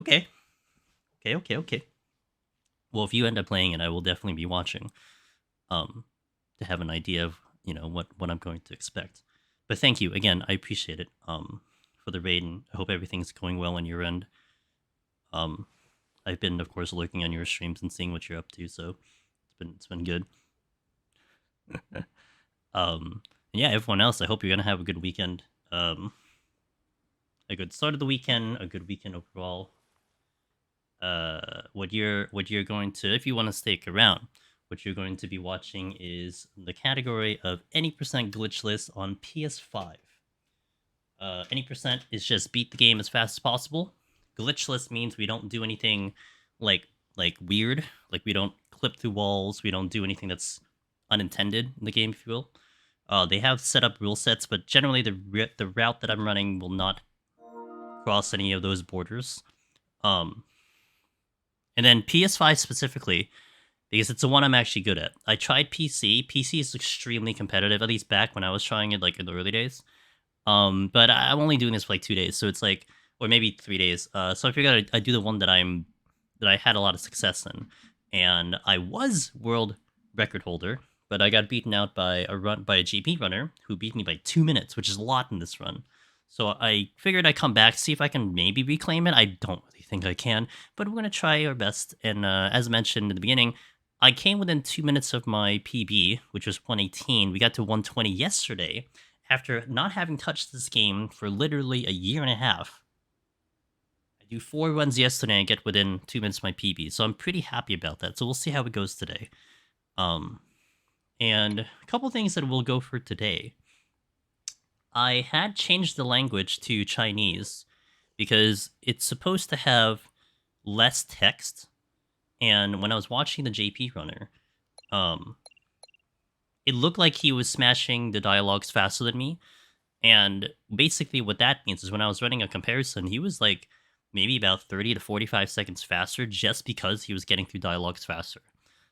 Okay. Okay. Well, if you end up playing it, I will definitely be watching. To have an idea of what I'm going to expect. But thank you again. I appreciate it. For the raid, and I hope everything's going well on your end. Um, I've been, of course, lurking on your streams and seeing what you're up to, so it's been good. Yeah, everyone else, I hope you're gonna have a good weekend. A good start of the weekend, a good weekend overall. What you're going to, if you want to stick around, what you're going to be watching is the category of any percent glitchless on PS5. Any percent is just beat the game as fast as possible. Glitchless means we don't do anything like weird, like we don't clip through walls, we don't do anything that's unintended in the game, if you will. They have set up rule sets, but generally the route that I'm running will not cross any of those borders. Um, and then PS5 specifically, because it's the one I'm actually good at. I tried PC. PC is extremely competitive, at least back when I was trying it, like in the early days. But I'm only doing this for like 2 days, so it's like, or maybe 3 days. So I figured I'd do the one that I had a lot of success in, and I was world record holder, but I got beaten out by a GP runner who beat me by 2 minutes, which is a lot in this run. So I figured I'd come back, see if I can maybe reclaim it. I don't really think I can, but we're gonna try our best. And as mentioned in the beginning, I came within 2 minutes of my PB, which was 118. We got to 120 yesterday after not having touched this game for literally a year and a half. I do 4 runs yesterday and get within 2 minutes of my PB, so I'm pretty happy about that. So we'll see how it goes today. And a couple things that we'll go for today. I had changed the language to Chinese because it's supposed to have less text. And when I was watching the JP runner, it looked like he was smashing the dialogues faster than me. And basically, what that means is when I was running a comparison, he was like maybe about 30 to 45 seconds faster just because he was getting through dialogues faster.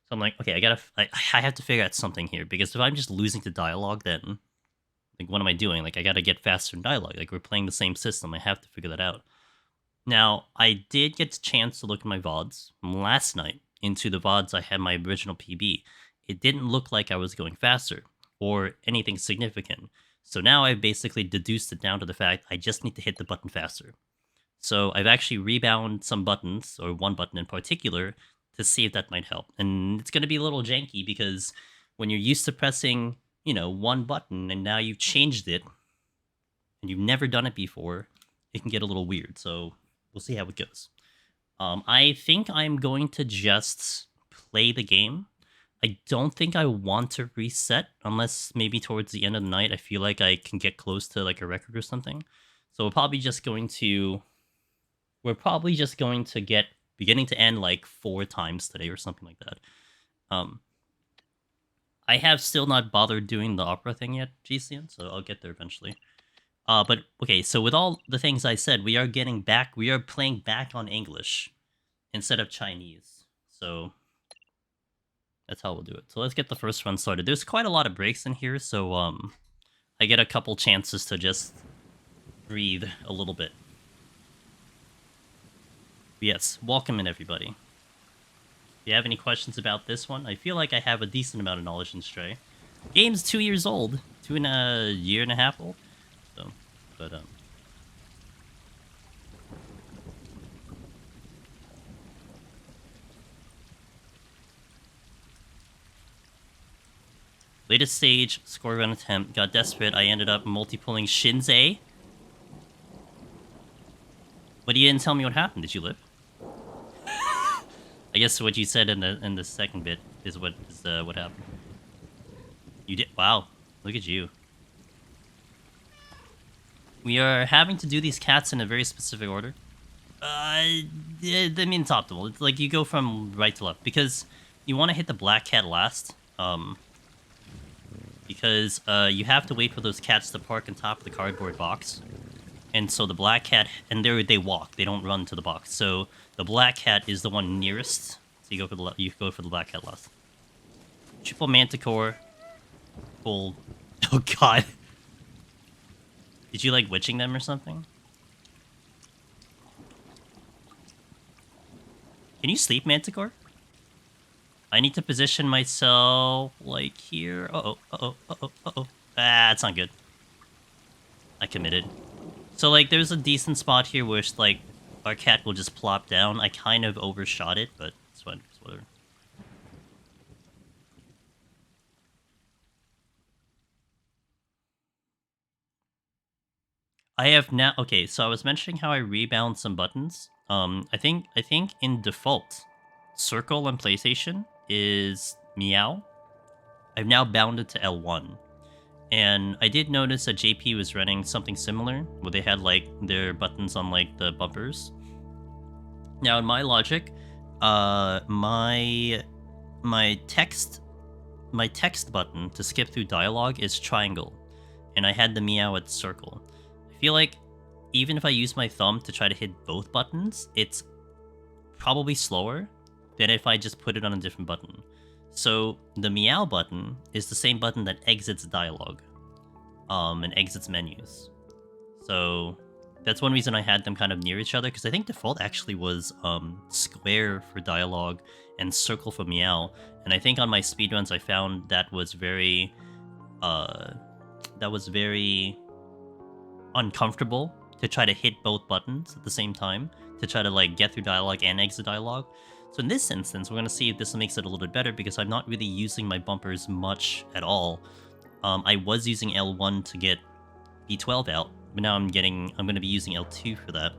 So I'm like, okay, I have to figure out something here because if I'm just losing to dialogue, then like, what am I doing? Like, I gotta get faster in dialogue. Like, we're playing the same system. I have to figure that out. Now, I did get a chance to look at my VODs from last night into the VODs I had my original PB. It didn't look like I was going faster or anything significant. So now I've basically deduced it down to the fact I just need to hit the button faster. So I've actually rebound some buttons, or one button in particular, to see if that might help. And it's going to be a little janky because when you're used to pressing, one button and now you've changed it and you've never done it before, it can get a little weird. So we'll see how it goes. I think I'm going to just play the game. I don't think I want to reset unless maybe towards the end of the night I feel like I can get close to like a record or something. So we're probably just going to get beginning to end like 4 times today or something like that. I have still not bothered doing the opera thing yet, GCN, so I'll get there eventually. But okay, so with all the things I said, we are playing back on English instead of Chinese. So that's how we'll do it. So let's get the first run started. There's quite a lot of breaks in here, so I get a couple chances to just breathe a little bit. Yes, welcome in everybody. If you have any questions about this one, I feel like I have a decent amount of knowledge in Stray. Game's 2 years old, 2.5 years old. So, but latest stage, score run attempt, got desperate, I ended up multi-pulling Shinzei. But you didn't tell me what happened, did you live? I guess what you said in the second bit is what happened. You did, wow, look at you. We are having to do these cats in a very specific order. I mean, it's optimal. It's like you go from right to left because you want to hit the black cat last. Because you have to wait for those cats to park on top of the cardboard box. And so the black cat, and they walk. They don't run to the box. So the black cat is the one nearest. So you go for the black cat last. Triple Manticore. Full. Oh god. Did you like witching them or something? Can you sleep, Manticore? I need to position myself like here. Uh-oh, uh-oh, uh-oh, uh-oh. Ah, it's not good. I committed. So, like, there's a decent spot here where, like, our cat will just plop down. I kind of overshot it, but it's fine. It's whatever. I have now... Okay, so I was mentioning how I rebound some buttons. I think in default, circle on PlayStation is meow. I've now bounded to L1. And I did notice that JP was running something similar, where they had, like, their buttons on, like, the bumpers. Now, in my logic, my text button to skip through dialogue is triangle, and I had the meow at circle. I feel like even if I use my thumb to try to hit both buttons, it's probably slower than if I just put it on a different button. So the meow button is the same button that exits dialogue, and exits menus. So that's one reason I had them kind of near each other, because I think default actually was square for dialogue and circle for meow. And I think on my speedruns I found that was very uncomfortable to try to hit both buttons at the same time to try to, like, get through dialogue and exit dialogue. So in this instance, we're going to see if this makes it a little bit better, because I'm not really using my bumpers much at all. I was using L1 to get B12 out, but now I'm going to be using L2 for that.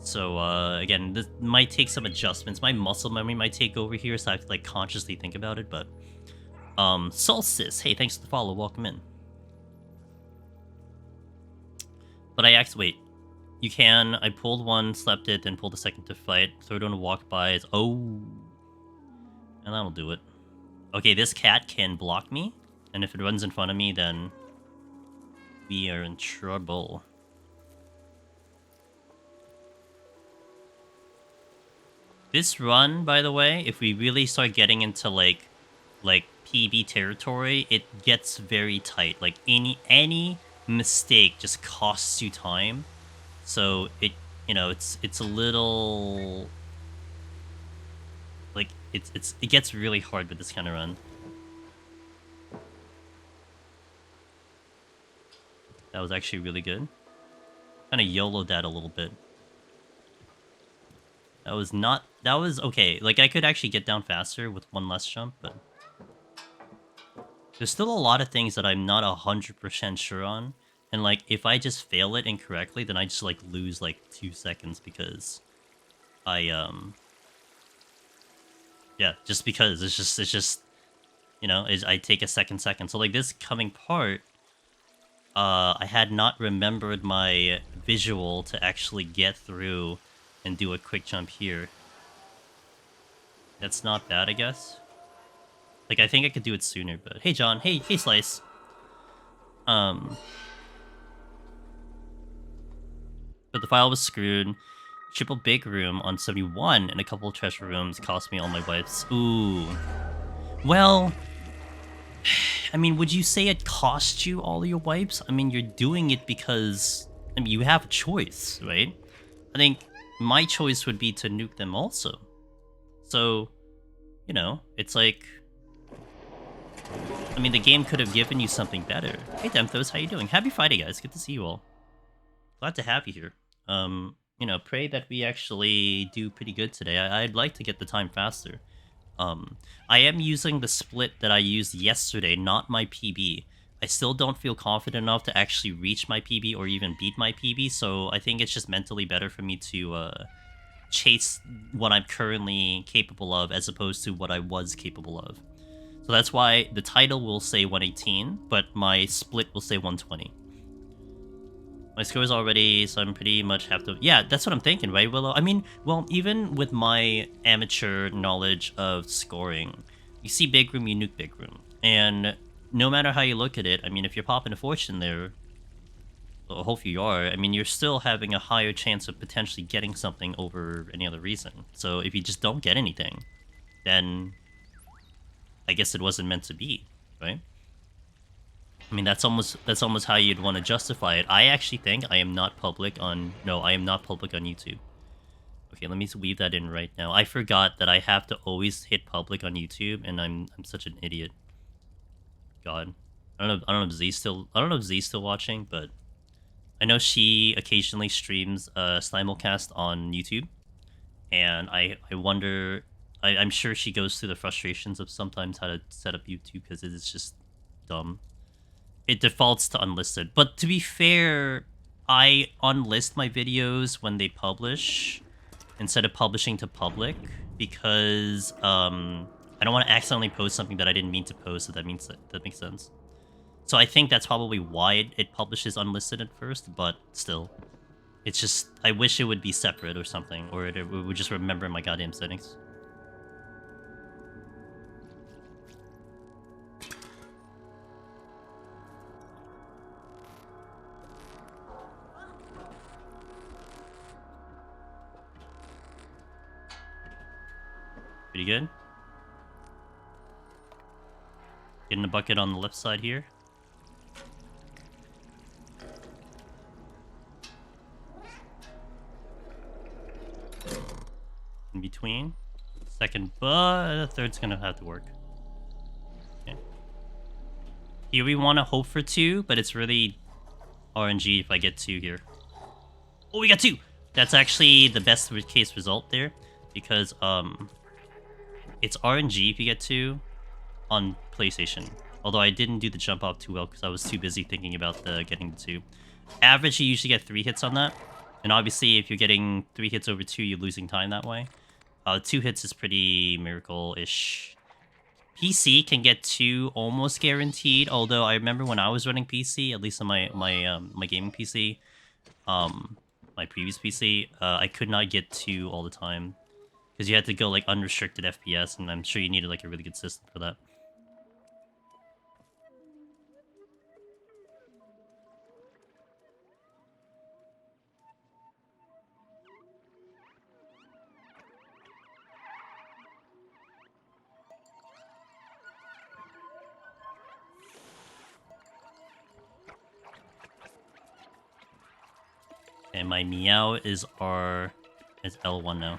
So again, this might take some adjustments. My muscle memory might take over here, so I have to, like, consciously think about it. But Solstice, hey, thanks for the follow, welcome in. But wait, you can. I pulled one, slept it, then pulled the second to fight. Third one to walk by is... Oh. And that'll do it. Okay, this cat can block me. And if it runs in front of me, then we are in trouble. This run, by the way, if we really start getting into, like PB territory, it gets very tight. Like, any mistake just costs you time. So it, it's a little, like, it gets really hard with this kind of run. That was actually really good. Kind of YOLO'd that a little bit. That was okay. Like, I could actually get down faster with one less jump, but there's still a lot of things that I'm not 100% sure on. And, like, if I just fail it incorrectly, then I just, like, lose, like, 2 seconds because yeah, just because it's just, I take a second. So, like, this coming part, I had not remembered my visual to actually get through and do a quick jump here. That's not bad, I guess. Like, I think I could do it sooner, but... Hey, John. Hey, Slice. But the file was screwed. Triple big room on 71 and a couple of treasure rooms cost me all my wipes. Ooh. Well... I mean, would you say it cost you all your wipes? I mean, you're doing it because... I mean, you have a choice, right? I think my choice would be to nuke them also. So, it's like... I mean, the game could have given you something better. Hey, Demthos, how you doing? Happy Friday, guys. Good to see you all. Glad to have you here. Pray that we actually do pretty good today. I'd like to get the time faster. I am using the split that I used yesterday, not my PB. I still don't feel confident enough to actually reach my PB or even beat my PB, so I think it's just mentally better for me to chase what I'm currently capable of as opposed to what I was capable of. So that's why the title will say 118, but my split will say 120. My score is already, so I'm pretty much have to... Yeah, that's what I'm thinking, right, Willow? I mean, well, even with my amateur knowledge of scoring, you see big room, you nuke big room. And no matter how you look at it, I mean, if you're popping a fortune there, well, hopefully you are, I mean, you're still having a higher chance of potentially getting something over any other reason. So if you just don't get anything, then I guess it wasn't meant to be, right? I mean, that's almost how you'd want to justify it. I actually think I am not public on... No, I am not public on YouTube. Okay, let me weave that in right now. I forgot that I have to always hit public on YouTube, and I'm such an idiot. God, I don't know if Z's still watching, but I know she occasionally streams simulcast on YouTube, and I wonder. I'm sure she goes through the frustrations of sometimes how to set up YouTube because it is just dumb. It defaults to unlisted, but to be fair, I unlist my videos when they publish instead of publishing to public because I don't want to accidentally post something that I didn't mean to post. So that makes sense. So I think that's probably why it publishes unlisted at first, but still, it's just I wish it would be separate or something, or it would just remember my goddamn settings. Pretty good. Getting a bucket on the left side here. In between. Second, but third's gonna have to work. Okay. Here we want to hope for 2, but it's really RNG if I get 2 here. Oh, we got 2! That's actually the best case result there, because it's RNG if you get 2 on PlayStation. Although I didn't do the jump off too well because I was too busy thinking about getting the 2. Average, you usually get 3 hits on that. And obviously, if you're getting 3 hits over 2, you're losing time that way. 2 hits is pretty miracle-ish. PC can get 2 almost guaranteed. Although I remember when I was running PC, at least on my gaming PC, my previous PC, I could not get 2 all the time because you had to go like unrestricted FPS, and I'm sure you needed like a really good system for that. And my meow is L1 now.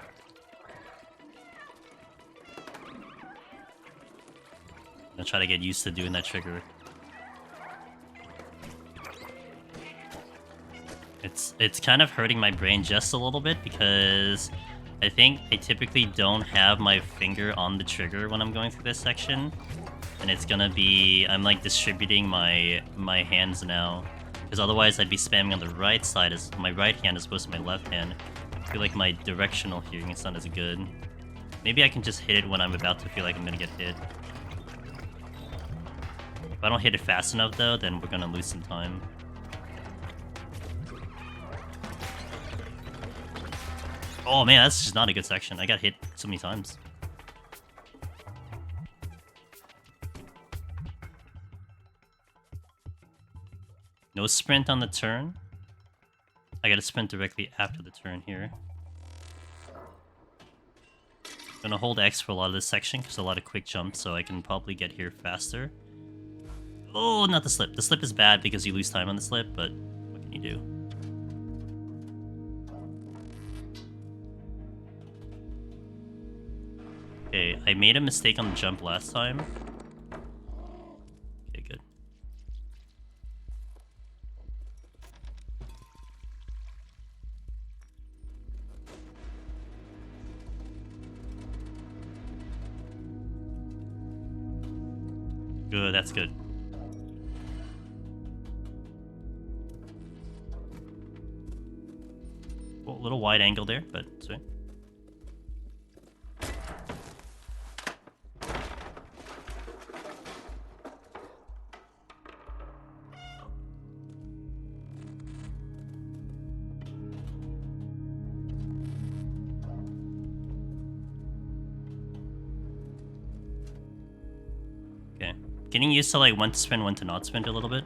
I'm gonna try to get used to doing that trigger. It's kind of hurting my brain just a little bit because I think I typically don't have my finger on the trigger when I'm going through this section. And it's gonna be... I'm like distributing my hands now. Because otherwise I'd be spamming on the right side as my right hand as opposed to my left hand. I feel like my directional hearing is not as good. Maybe I can just hit it when I'm about to feel like I'm gonna get hit. If I don't hit it fast enough though, then we're gonna lose some time. Oh man, that's just not a good section. I got hit so many times. No sprint on the turn. I gotta sprint directly after the turn here. Gonna hold X for a lot of this section because a lot of quick jumps, so I can probably get here faster. Oh, not the slip. The slip is bad because you lose time on the slip, but what can you do? Okay, I made a mistake on the jump last time. Okay, good. Good, that's good. Well, a little wide angle there, but sorry. Getting used to like when to sprint, when to not sprint a little bit.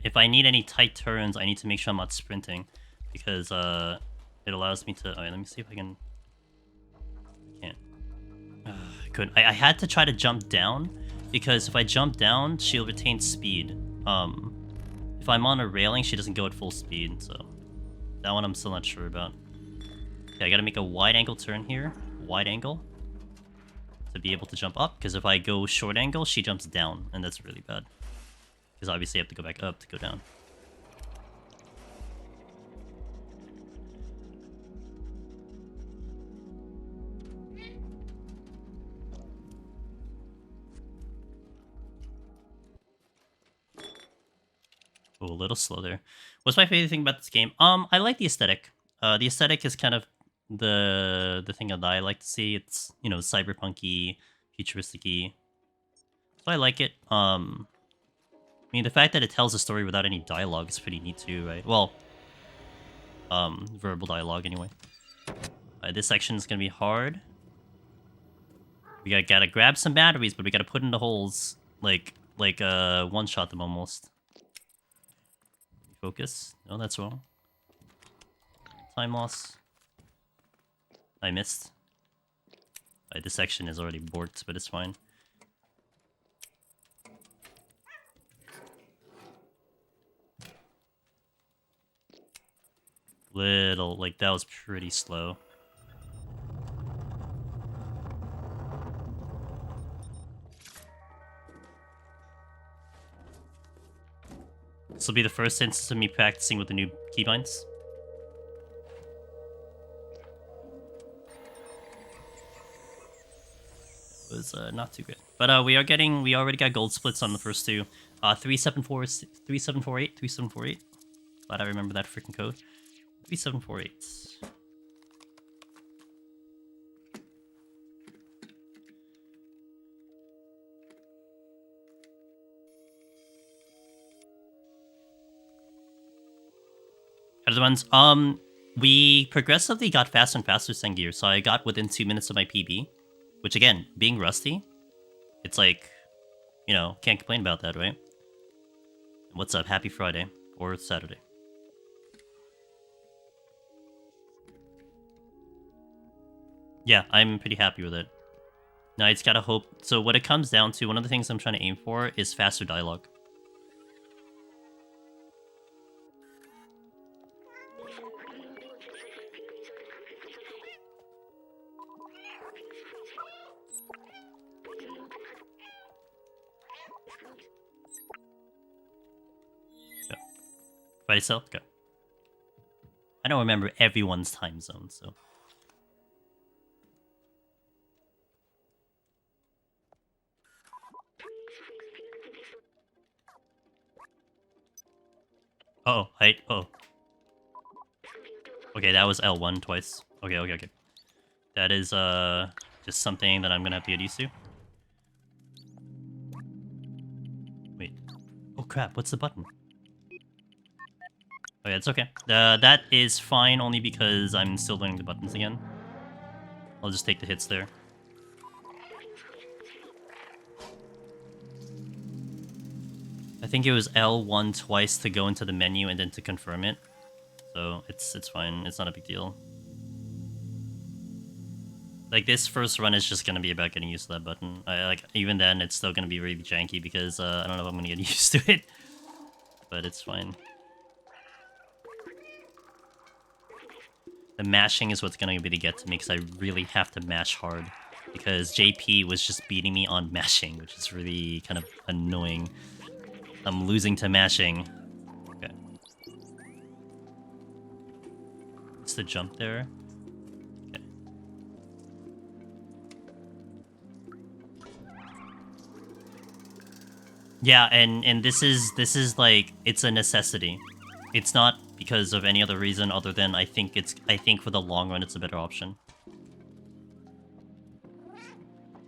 If I need any tight turns, I need to make sure I'm not sprinting because it allows me to. Alright, let me see if I can. I can't. I couldn't. I had to try to jump down because if I jump down, she'll retain speed. If I'm on a railing, she doesn't go at full speed. So that one I'm still not sure about. Okay, I gotta make a wide angle turn here. Wide angle. To be able to jump up, because if I go short angle, she jumps down, and that's really bad. Because obviously I have to go back up to go down. Oh, a little slow there. What's my favorite thing about this game? I like the aesthetic. The aesthetic is kind of the thing that I like to see. It's, you know, cyberpunky, futuristic-y. So I like it. I mean, the fact that it tells a story without any dialogue is pretty neat too, right? Well, verbal dialogue anyway. This section is gonna be hard. We gotta grab some batteries, but we gotta put in the holes like one-shot them almost. Focus. No, that's wrong. Time loss. I missed. This section is already borked, but it's fine. Little, like, that was pretty slow. This will be the first instance of me practicing with the new keybinds. It was not too good. But we already got gold splits on the first two. 3748, 3748. Glad I remember that freaking code. 3748. Other ones. We progressively got faster and faster Sengear, so I got within 2 minutes of my PB. Which again, being rusty, it's like, you know, can't complain about that, right? What's up? Happy Friday. Or Saturday. Yeah, I'm pretty happy with it. Now, it's gotta hope... So what it comes down to, one of the things I'm trying to aim for is faster dialogue. Go. By itself? Go. I don't remember everyone's time zone, so... Oh, oh. Okay, that was L1 twice. Okay. That is, just something that I'm gonna have to get used to. Wait. Oh crap, what's the button? Okay, it's okay. That is fine only because I'm still learning the buttons again. I'll just take the hits there. I think it was L1 twice to go into the menu and then to confirm it. So it's fine. It's not a big deal. Like, this first run is just gonna be about getting used to that button. Even then, it's still gonna be really janky because I don't know if I'm gonna get used to it. But it's fine. The mashing is what's gonna be to get to me because I really have to mash hard. Because JP was just beating me on mashing, which is really kind of annoying. I'm losing to mashing. Okay. What's the jump there? Okay. Yeah, and this is like, it's a necessity. It's not because of any other reason other than I think for the long run it's a better option.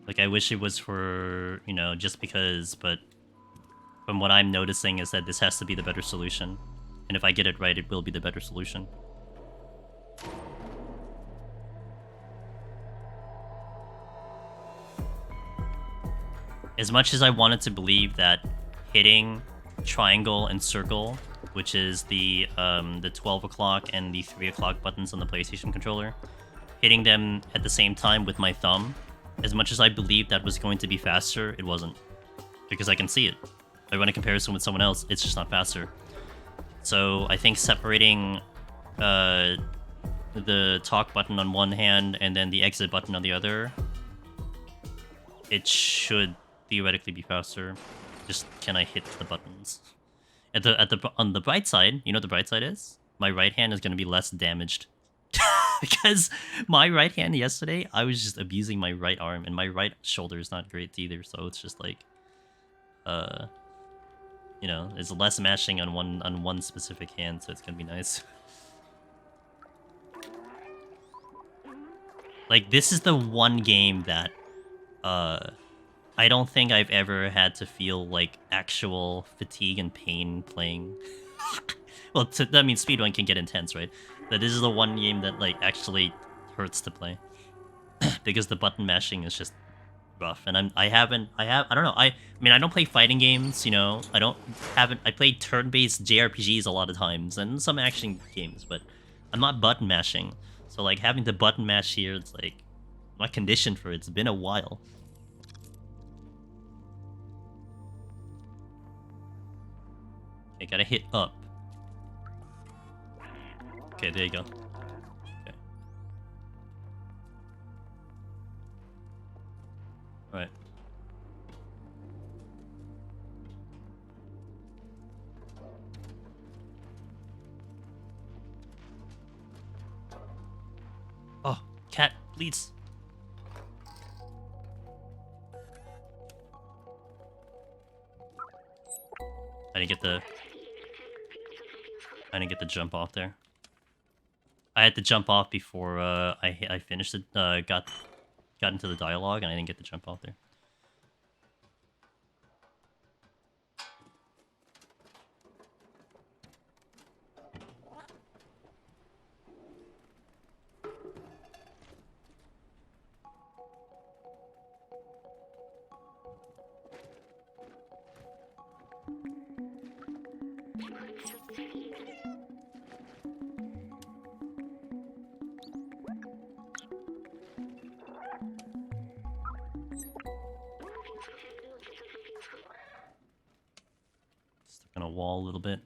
Like, I wish it was for, you know, just because, but from what I'm noticing is that this has to be the better solution. And if I get it right, it will be the better solution. As much as I wanted to believe that hitting triangle and circle, which is the 12 o'clock and the 3 o'clock buttons on the PlayStation controller, hitting them at the same time with my thumb, as much as I believed that was going to be faster, it wasn't. Because I can see it. If I run a comparison with someone else, it's just not faster. So I think separating the talk button on one hand and then the exit button on the other, it should theoretically be faster. Just can I hit the buttons? On the bright side, you know what the bright side is? My right hand is gonna be less damaged. Because my right hand yesterday, I was just abusing my right arm, and my right shoulder is not great either, so it's just like you know, there's less mashing on one specific hand, so it's gonna be nice. Like, this is the one game that I don't think I've ever had to feel like actual fatigue and pain playing. Well, that means speedrun can get intense, right? But this is the one game that like actually hurts to play because the button mashing is just rough. And I don't know. I mean, I don't play fighting games, you know. I played turn-based JRPGs a lot of times and some action games, but I'm not button mashing. So like having the button mash here, it's like I'm not conditioned for it. It's been a while. Okay, gotta hit up. Okay, there you go. Okay. Alright. Oh, cat, please. I didn't get the jump off there. I had to jump off before I finished it. Got into the dialogue, and I didn't get the jump off there. Stuck on a wall a little bit.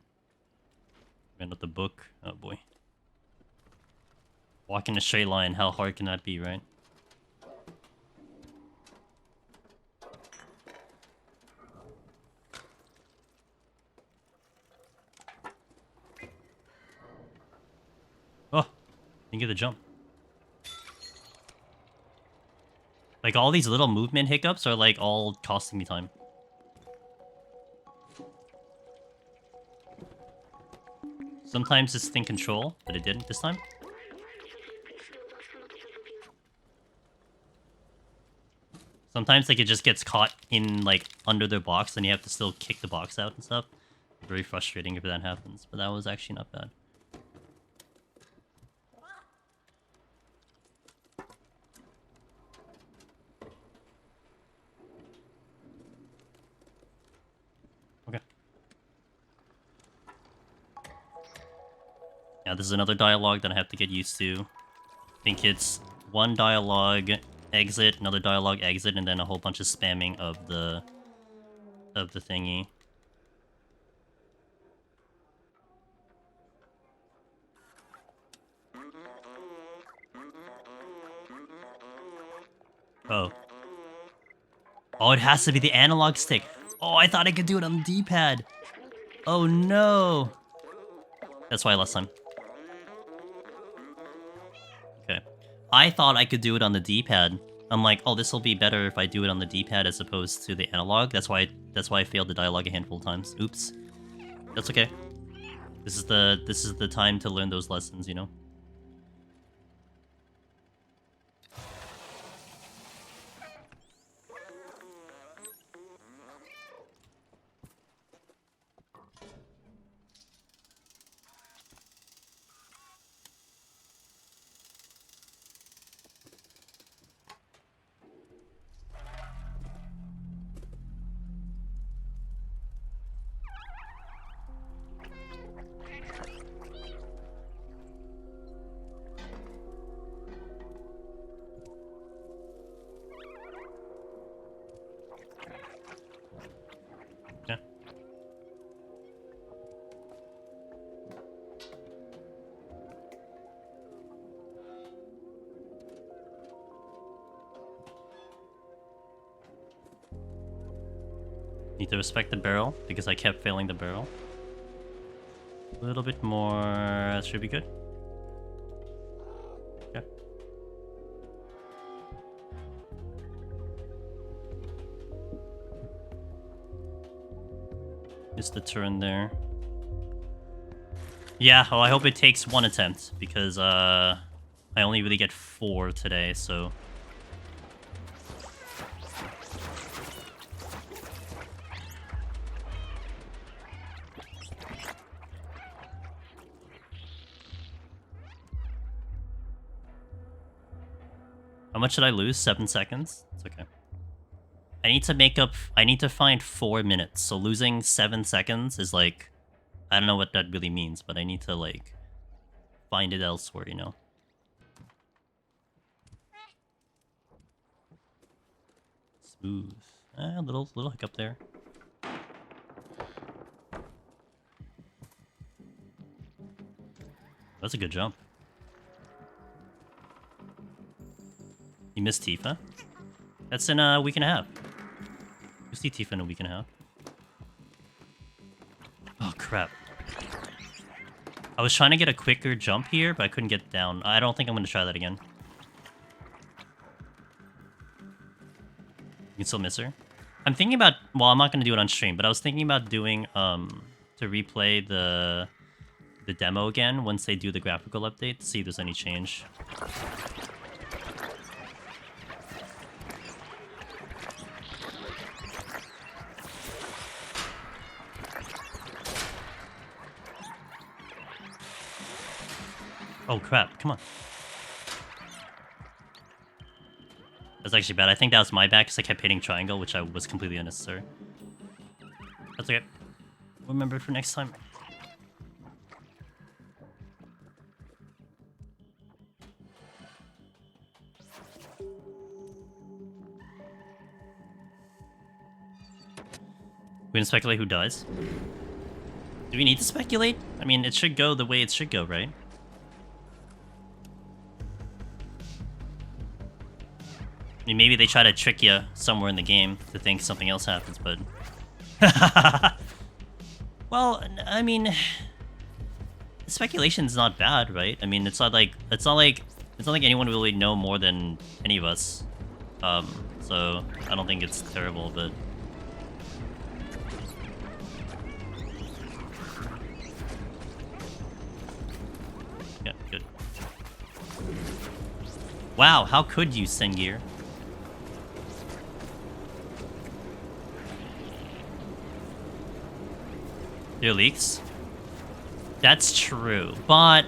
Ran with the book. Oh boy. Walk in a straight line. How hard can that be, right? Oh, didn't get the jump. Like all these little movement hiccups are like all costing me time. Sometimes it's in control, but it didn't this time. Sometimes like it just gets caught in like under the box and you have to still kick the box out and stuff. Very frustrating if that happens, but that was actually not bad. Okay. Yeah, this is another dialogue that I have to get used to. I think it's one dialogue, exit, another dialogue, exit, and then a whole bunch of spamming of the thingy. Oh. Oh, it has to be the analog stick. Oh, I thought I could do it on the D-pad. Oh no. That's why last time. Okay. I thought I could do it on the D-pad. I'm like, oh, this will be better if I do it on the D-pad as opposed to the analog. That's why I failed the dialogue a handful of times. Oops. That's okay. This is the time to learn those lessons, you know? Need to respect the barrel because I kept failing the barrel. A little bit more. That should be good. Okay. Missed the turn there. Yeah, well, I hope it takes one attempt because I only really get 4 today, so. How much did I lose? 7 seconds? It's okay. I need to make up... I need to find 4 minutes. So losing 7 seconds is like... I don't know what that really means, but I need to, like... find it elsewhere, you know? Smooth. A little hiccup there. That's a good jump. You missed Tifa? That's in a week and a half. You see Tifa in a week and a half. Oh, crap. I was trying to get a quicker jump here, but I couldn't get down. I don't think I'm going to try that again. You can still miss her. I'm thinking about... Well, I'm not going to do it on stream, but I was thinking about doing... to replay the demo again once they do the graphical update to see if there's any change. Oh, crap. Come on. That's actually bad. I think that was my bad because I kept hitting triangle, which was completely unnecessary. That's okay. Remember for next time. We can speculate who dies. Do we need to speculate? I mean, it should go the way it should go, right? I mean, maybe they try to trick you somewhere in the game to think something else happens, but... Well, I mean... Speculation's not bad, right? I mean, it's not like anyone will really know more than any of us. So I don't think it's terrible, but... Yeah, good. Wow, how could you, Sengir? There are leaks? That's true, but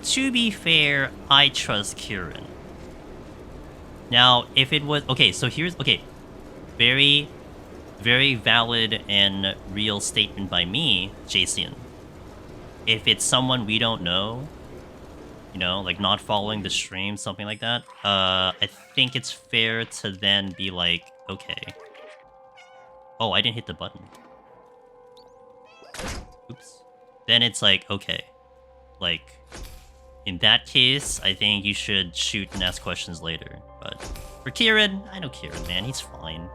to be fair, I trust Kieran. Now, if it was... Okay, so here's... Okay, very, very valid and real statement by me, Jason. If it's someone we don't know, you know, like not following the stream, something like that, I think it's fair to then be like, okay. Oh, I didn't hit the button. Oops. Then it's like, okay. Like, in that case, I think you should shoot and ask questions later. But for Kieran, I know Kieran, man. He's fine.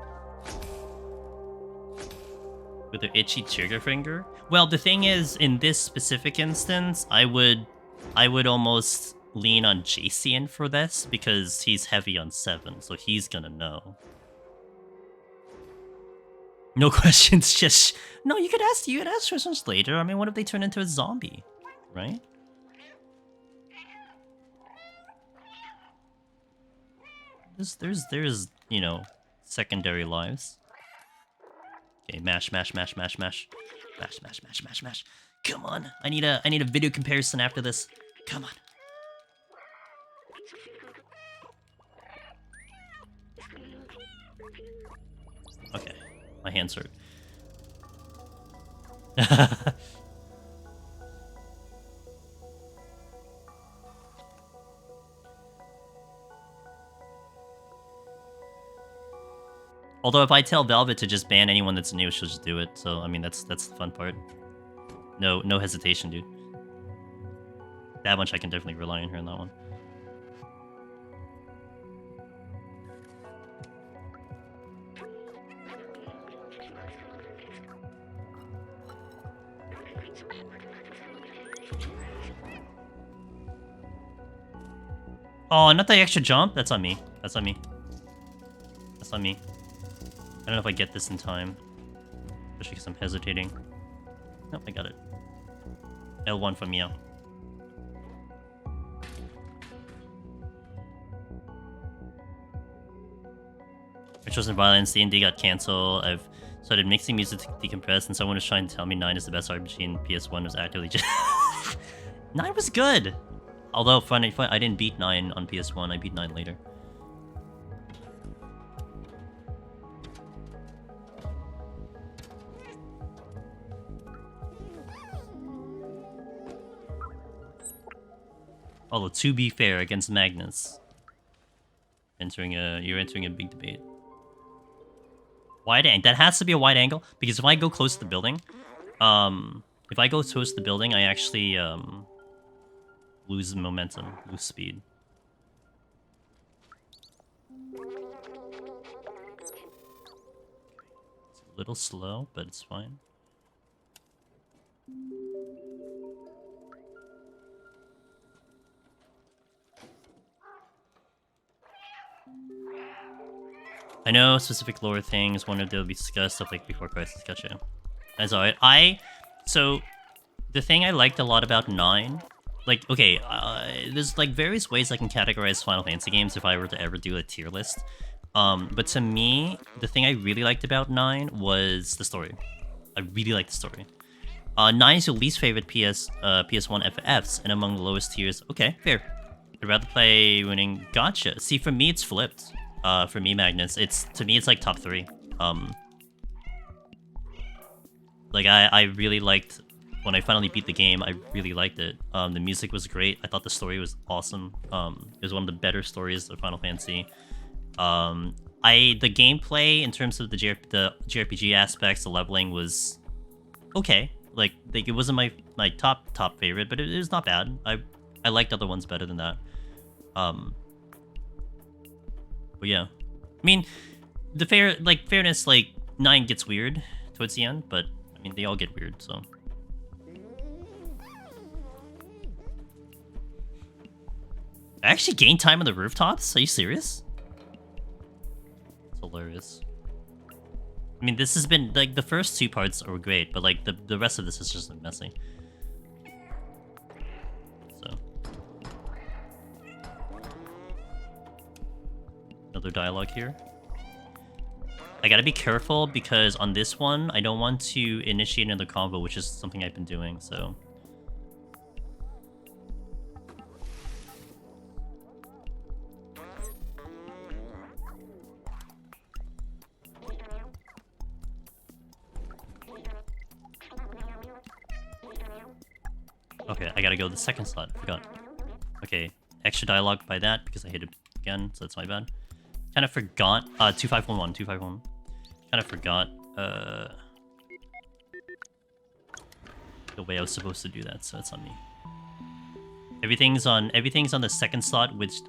With the itchy trigger finger? Well, the thing is, in this specific instance, I would almost lean on Jacian for this, because he's heavy on 7, so he's gonna know. No questions, just... No, you could ask questions later. I mean, what if they turn into a zombie? Right? There's, you know, secondary lives. Okay, mash. Mash. Come on. I need a video comparison after this. Come on. Okay. My hands hurt. Although if I tell Velvet to just ban anyone that's new, she'll just do it. So I mean that's the fun part. No hesitation, dude. That much I can definitely rely on her in that one. Oh, not the extra jump? That's on me. That's on me. That's on me. I don't know if I get this in time. Especially because I'm hesitating. Nope, I got it. L1 from Meow. Chosen Violence, D&D got cancelled. I've started mixing music to decompress, and someone was trying to tell me 9 is the best RPG, and PS1 was actively just... 9 was good! Although, funny, I didn't beat 9 on PS1, I beat 9 later. Although, to be fair, against Magnus, you're entering a big debate. Wide angle. That has to be a wide angle, because if I go close to the building, if I go close to the building, I actually lose momentum, lose speed. It's a little slow, but it's fine. I know specific lore things, one of they'll be discussed, stuff like before Crisis, gotcha. That's alright. So, the thing I liked a lot about 9, like, okay, there's like various ways I can categorize Final Fantasy games if I were to ever do a tier list. But to me, the thing I really liked about 9 was the story. I really liked the story. 9 is your least favorite PS1 FFs, and among the lowest tiers. Okay, fair. I'd rather play winning. Gotcha. See, for me, it's flipped. For me, Magnus, to me, it's like top 3. Like, I really liked, when I finally beat the game, I really liked it. The music was great. I thought the story was awesome. It was one of the better stories of Final Fantasy. The gameplay, in terms of the JRPG aspects, the leveling was okay. Like it wasn't my top favorite, but it was not bad. I liked other ones better than that. But yeah, I mean, fairness, like 9 gets weird towards the end, but I mean they all get weird. So I actually gained time on the rooftops. Are you serious? It's hilarious. I mean, this has been like the first 2 parts are great, but like the rest of this is just messy. Another dialogue here. I gotta be careful because on this one, I don't want to initiate another convo, which is something I've been doing, so... Okay, I gotta go to the second slot. I forgot. Okay, extra dialogue by that because I hit it again, so that's my bad. Kind of forgot. 2511, 2511. Kind of forgot the way I was supposed to do that, so it's on me. Everything's on the second slot with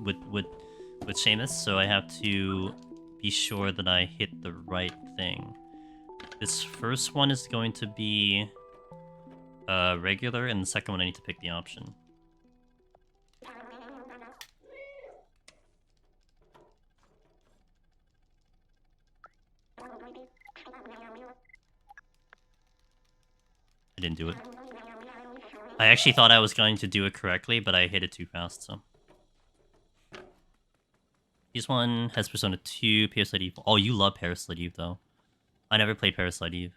Seamus, so I have to be sure that I hit the right thing. This first one is going to be regular, and the second one I need to pick the option. I didn't do it. I actually thought I was going to do it correctly, but I hit it too fast, so... This one has Persona 2, Parasite Eve. Oh, you love Parasite Eve, though. I never played Parasite Eve.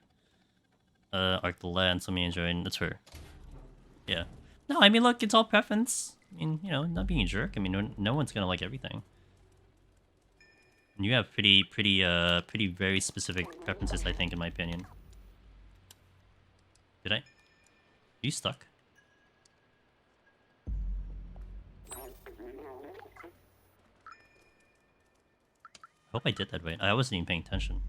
Arc the Land, so me enjoying. That's her. Yeah. No, I mean, look, it's all preference. I mean, you know, not being a jerk. I mean, no one's gonna like everything. And you have pretty very specific preferences, I think, in my opinion. Did I? Are you stuck? I hope I did that right. I wasn't even paying attention.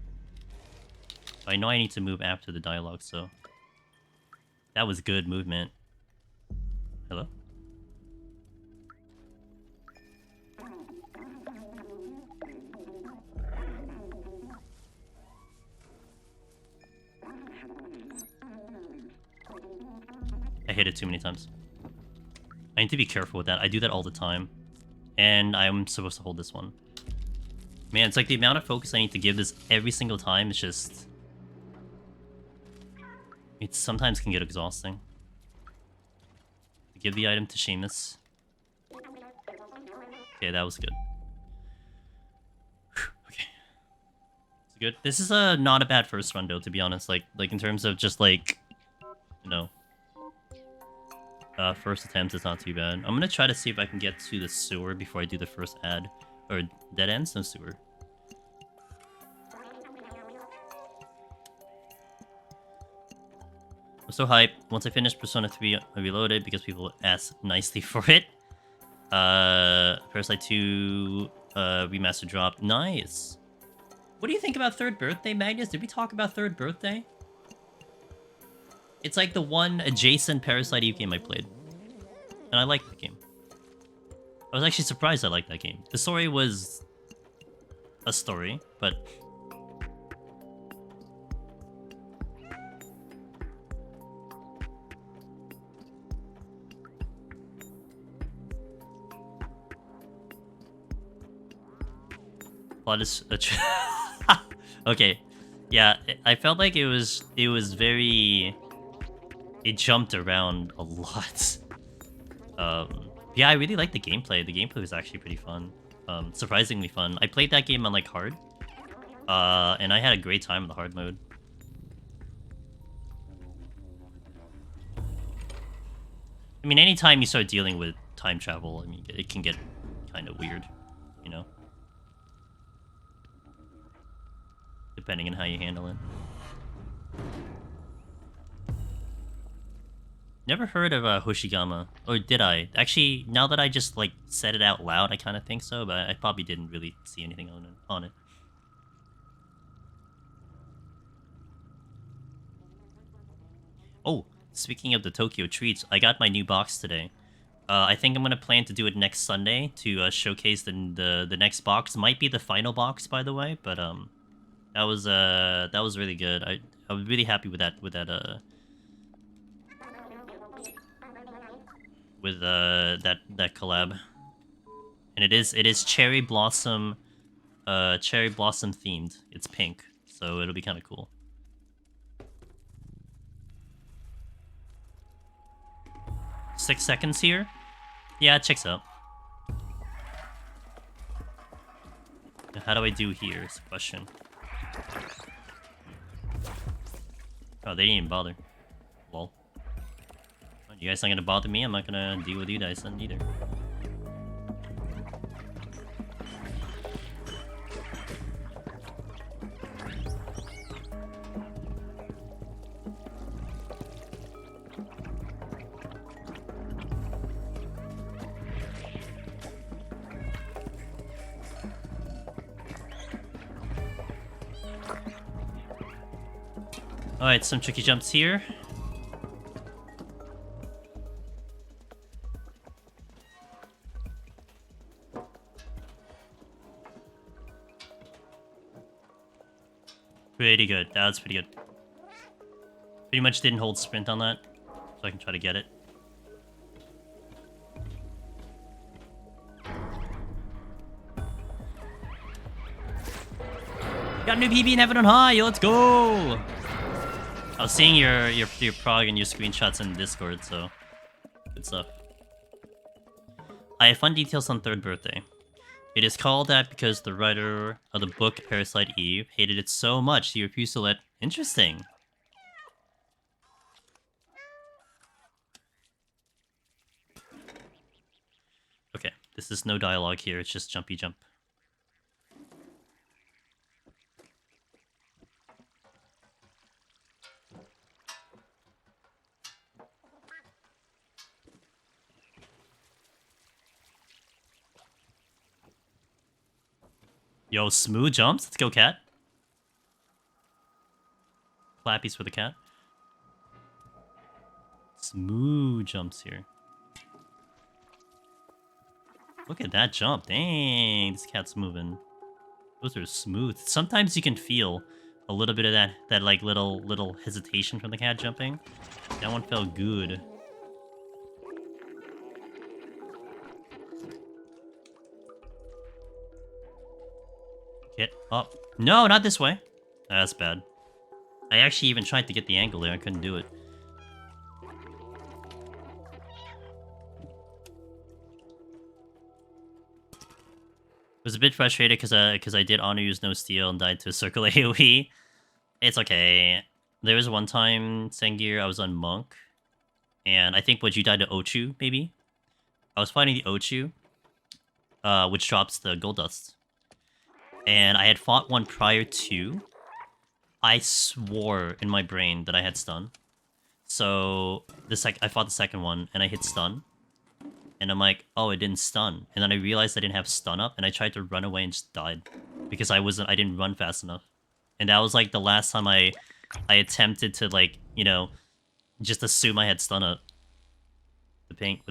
I know I need to move after the dialogue, so... That was good movement. Hello? I hit it too many times. I need to be careful with that. I do that all the time. And I'm supposed to hold this one. Man, it's like the amount of focus I need to give this every single time is just... It sometimes can get exhausting. Give the item to Seamus. Okay, that was good. Okay. It's good. This is not a bad first run though, to be honest. Like in terms of just like, you know, first attempts, it's not too bad. I'm gonna try to see if I can get to the sewer before I do the first ad. Or dead ends? No sewer. I'm so hyped. Once I finish Persona 3, I reloaded because people ask nicely for it. Parasite 2 remaster dropped. Nice. What do you think about Third Birthday, Magnus? Did we talk about Third Birthday? It's like the one adjacent Parasite Eve game I played. And I liked the game. I was actually surprised I liked that game. The story was a story, but... plot is okay. Yeah, I felt like it was very... It jumped around a lot. Yeah, I really liked the gameplay. The gameplay was actually pretty fun. Surprisingly fun. I played that game on like hard. And I had a great time in the hard mode. I mean, anytime you start dealing with time travel, I mean, it can get kind of weird, you know? Depending on how you handle it. Never heard of Hoshigama. Or did I? Actually, now that I just, like, said it out loud, I kind of think so, but I probably didn't really see anything on it. Oh, speaking of the Tokyo treats, I got my new box today. I think I'm gonna plan to do it next Sunday to showcase the next box. Might be the final box, by the way, but that was really good. I was really happy with that that collab. And it is cherry blossom themed. It's pink, so it'll be kind of cool. Six seconds here? Yeah, it checks out. How do I do here is the question. Oh, they didn't even bother. Lol. You guys not gonna bother me? I'm not gonna deal with you guys then either. Alright, some tricky jumps here. Pretty good. That was pretty good. Pretty much didn't hold sprint on that, so I can try to get it. Got a new PB in Heaven on High. Let's go! I was seeing your prog and your screenshots in Discord, so good stuff. I have fun details on Third Birthday. It is called that because the writer of the book Parasite Eve hated it so much he refused to let... Interesting. Okay, this is no dialogue here, it's just jumpy jump. Yo, smooth jumps. Let's go, cat. Clappies for the cat. Smooth jumps here. Look at that jump. Dang, this cat's moving. Those are smooth. Sometimes you can feel a little bit of that like little hesitation from the cat jumping. That one felt good. Get up. No, not this way. That's bad. I actually even tried to get the angle there. I couldn't do it. Was a bit frustrated because I did honor use no steal and died to a circle AoE. It's okay. There was one time, Sengir, I was on Monk. And I think what you died to Ochu, maybe? I was fighting the Ochu, which drops the gold dust. And I had fought one prior to. I swore in my brain that I had stun. So I fought the second one and I hit stun. And I'm like, oh, it didn't stun. And then I realized I didn't have stun up and I tried to run away and just died. Because I didn't run fast enough. And that was like the last time I attempted to, like, you know, just assume I had stun up. The pink.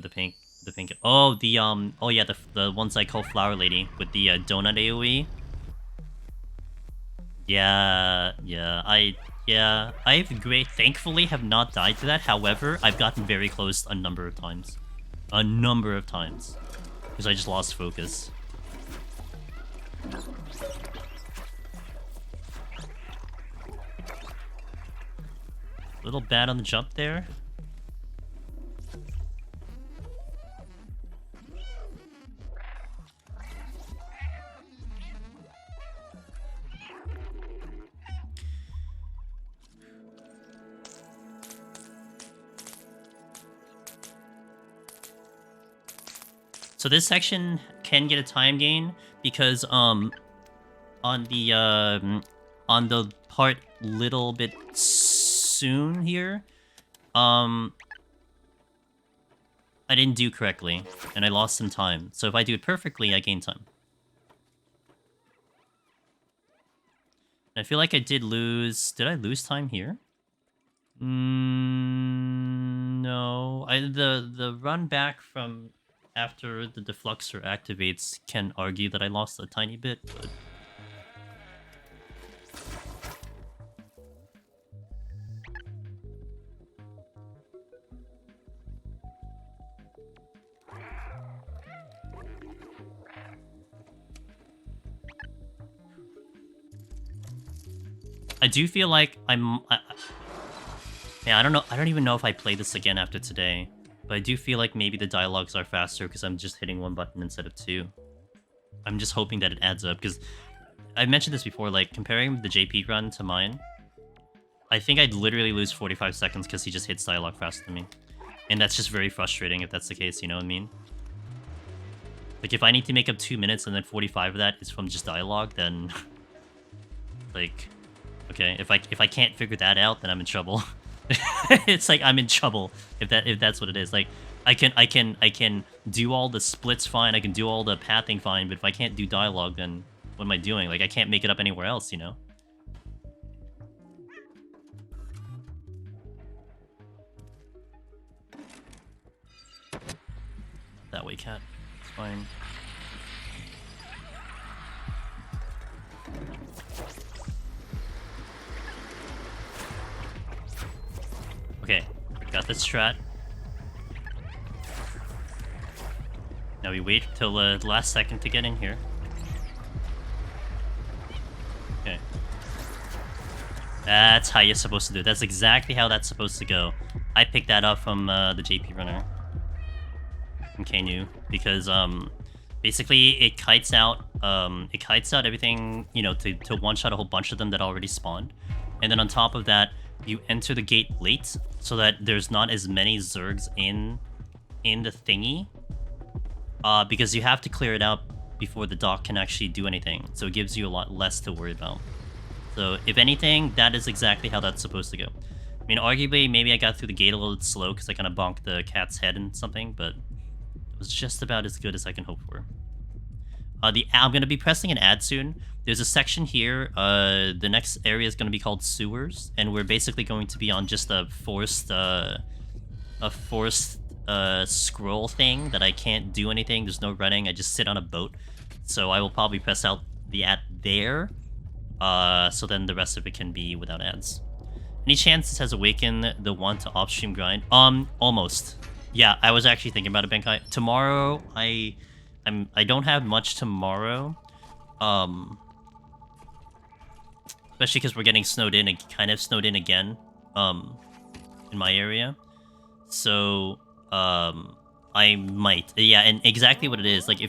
Oh, oh yeah, the ones I call Flower Lady with the donut AoE. Yeah, thankfully have not died to that. However, I've gotten very close a number of times. Because I just lost focus. Little bad on the jump there. So this section can get a time gain because on the part little bit soon here, I didn't do correctly and I lost some time. So if I do it perfectly, I gain time. I feel like I did lose. Did I lose time here? No. The run back from after the defluxer activates can argue that I lost a tiny bit, but I do feel like yeah, I don't know. I don't even know if I play this again after today. But I do feel like maybe the dialogues are faster because I'm just hitting one button instead of two. I'm just hoping that it adds up because I mentioned this before, like comparing the JP run to mine, I think I'd literally lose 45 seconds because he just hits dialogue faster than me. And that's just very frustrating if that's the case, you know what I mean? Like if I need to make up 2 minutes and then 45 of that is from just dialogue, then like, okay, if I can't figure that out, then I'm in trouble. It's like I'm in trouble if that's what it is. Like I can do all the splits fine, I can do all the pathing fine, but if I can't do dialogue, then what am I doing? Like I can't make it up anywhere else, you know? That way, cat. It's fine. Okay, got this strat. Now we wait till the last second to get in here. Okay. That's how you're supposed to do it. That's exactly how that's supposed to go. I picked that up from the JP runner. From Kanu. Because, basically it kites out everything, you know, to one-shot a whole bunch of them that already spawned. And then on top of that, you enter the gate late so that there's not as many Zergs in the thingy. Because you have to clear it out before the dock can actually do anything. So it gives you a lot less to worry about. So if anything, that is exactly how that's supposed to go. I mean, arguably, maybe I got through the gate a little bit slow because I kind of bonked the cat's head and something, but it was just about as good as I can hope for. I'm going to be pressing an ad soon. There's a section here. The next area is going to be called Sewers, and we're basically going to be on just a forced scroll thing that I can't do anything. There's no running. I just sit on a boat. So I will probably press out the ad there. So then the rest of it can be without ads. Any chance this has awakened the want to off-stream grind? Almost. Yeah, I was actually thinking about it, Benkai. Tomorrow, I don't have much tomorrow. especially because we're getting snowed in and kind of snowed in again, in my area. So, I might, yeah, and exactly what it is. Like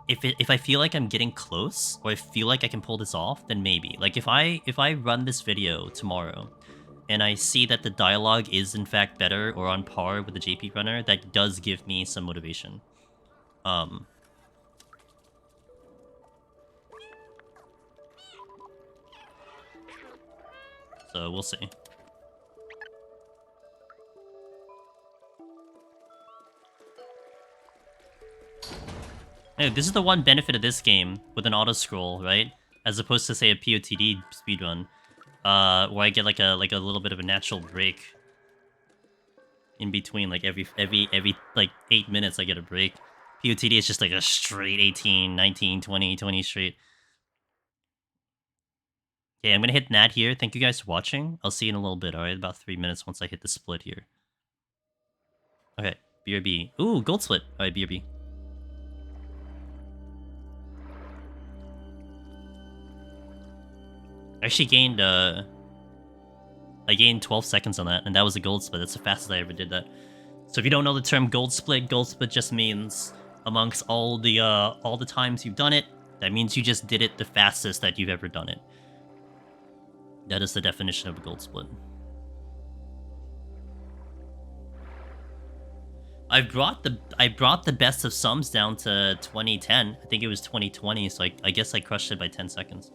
if I feel like I'm getting close, or I feel like I can pull this off, then maybe. Like if I run this video tomorrow, and I see that the dialogue is in fact better or on par with the JP runner, that does give me some motivation. So we'll see. Hey, this is the one benefit of this game with an auto scroll, right? As opposed to say a POTD speedrun, where I get like a little bit of a natural break in between, like every like 8 minutes I get a break. POTD is just like a straight 18, 19, 20, 20 straight. Okay, I'm gonna hit Nat here. Thank you guys for watching. I'll see you in a little bit, alright? About 3 minutes once I hit the split here. Okay, BRB. Ooh, gold split. Alright, BRB. I actually gained, I gained 12 seconds on that, and that was a gold split. That's the fastest I ever did that. So if you don't know the term gold split just means amongst all the times you've done it, that means you just did it the fastest that you've ever done it. That is the definition of a gold split. I brought the best of sums down to 2010. I think it was 2020, so I guess I crushed it by 10 seconds.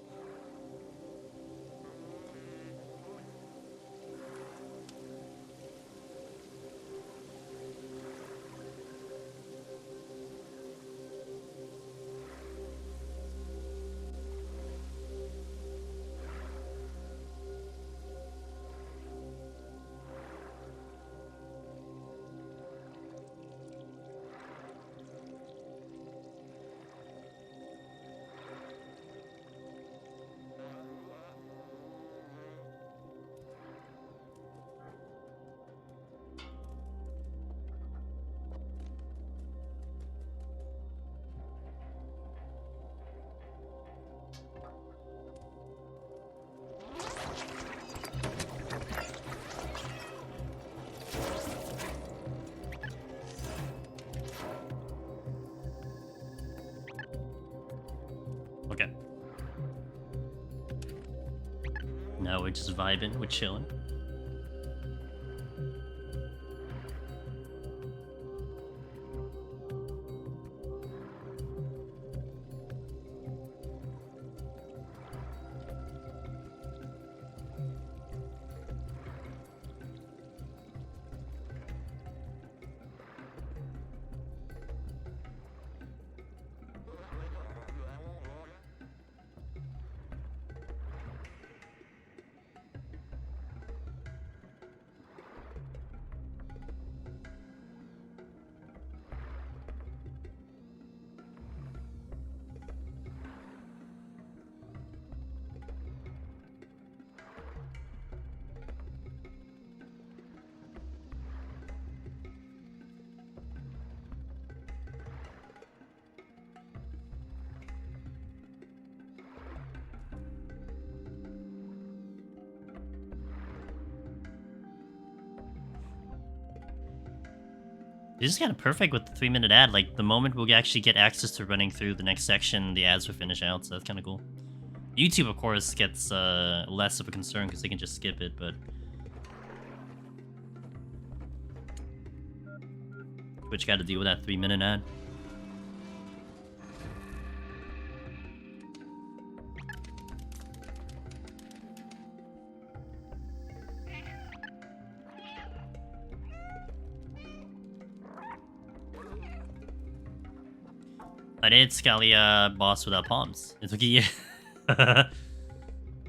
Okay. Now we're just vibing, we're chilling. This is kind of perfect with the 3-minute ad. Like, the moment we'll actually get access to running through the next section, the ads will finish out, so that's kind of cool. YouTube, of course, gets less of a concern because they can just skip it, but Twitch got to deal with that 3-minute ad. I did Scalia boss without palms. It took a year.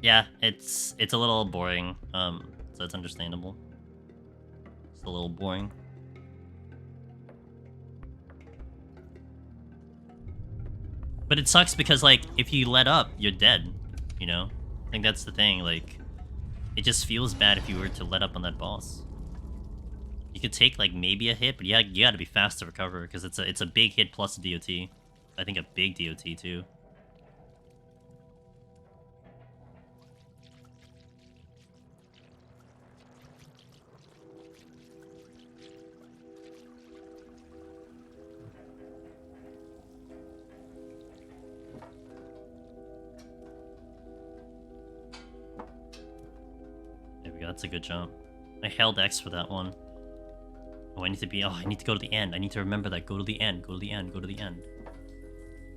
Yeah, it's a little boring. So it's understandable. It's a little boring. But it sucks because, like, if you let up, you're dead. You know? I think that's the thing. Like, it just feels bad if you were to let up on that boss. You could take, like, maybe a hit, but yeah, you gotta be fast to recover because it's a big hit plus a DOT. I think a big DOT too. Yeah, that's a good jump. I held X for that one. Oh, I need to be... Oh, I need to go to the end. I need to remember that. Go to the end. Go to the end. Go to the end.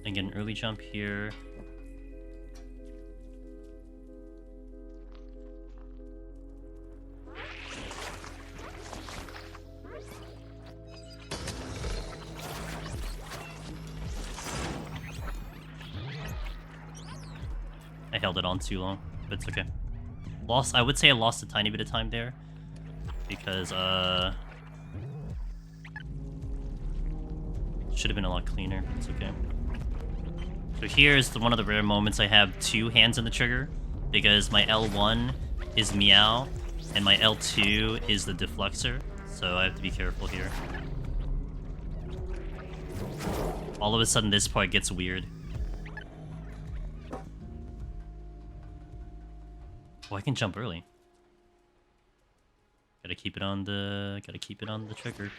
And get an early jump here. I held it on too long, but it's okay. I would say I lost a tiny bit of time there. Because, should have been a lot cleaner. It's okay. So here's one of the rare moments I have 2 hands on the trigger, because my L1 is meow, and my L2 is the deflexor, so I have to be careful here. All of a sudden this part gets weird. Oh, I can jump early. Gotta keep it on the trigger.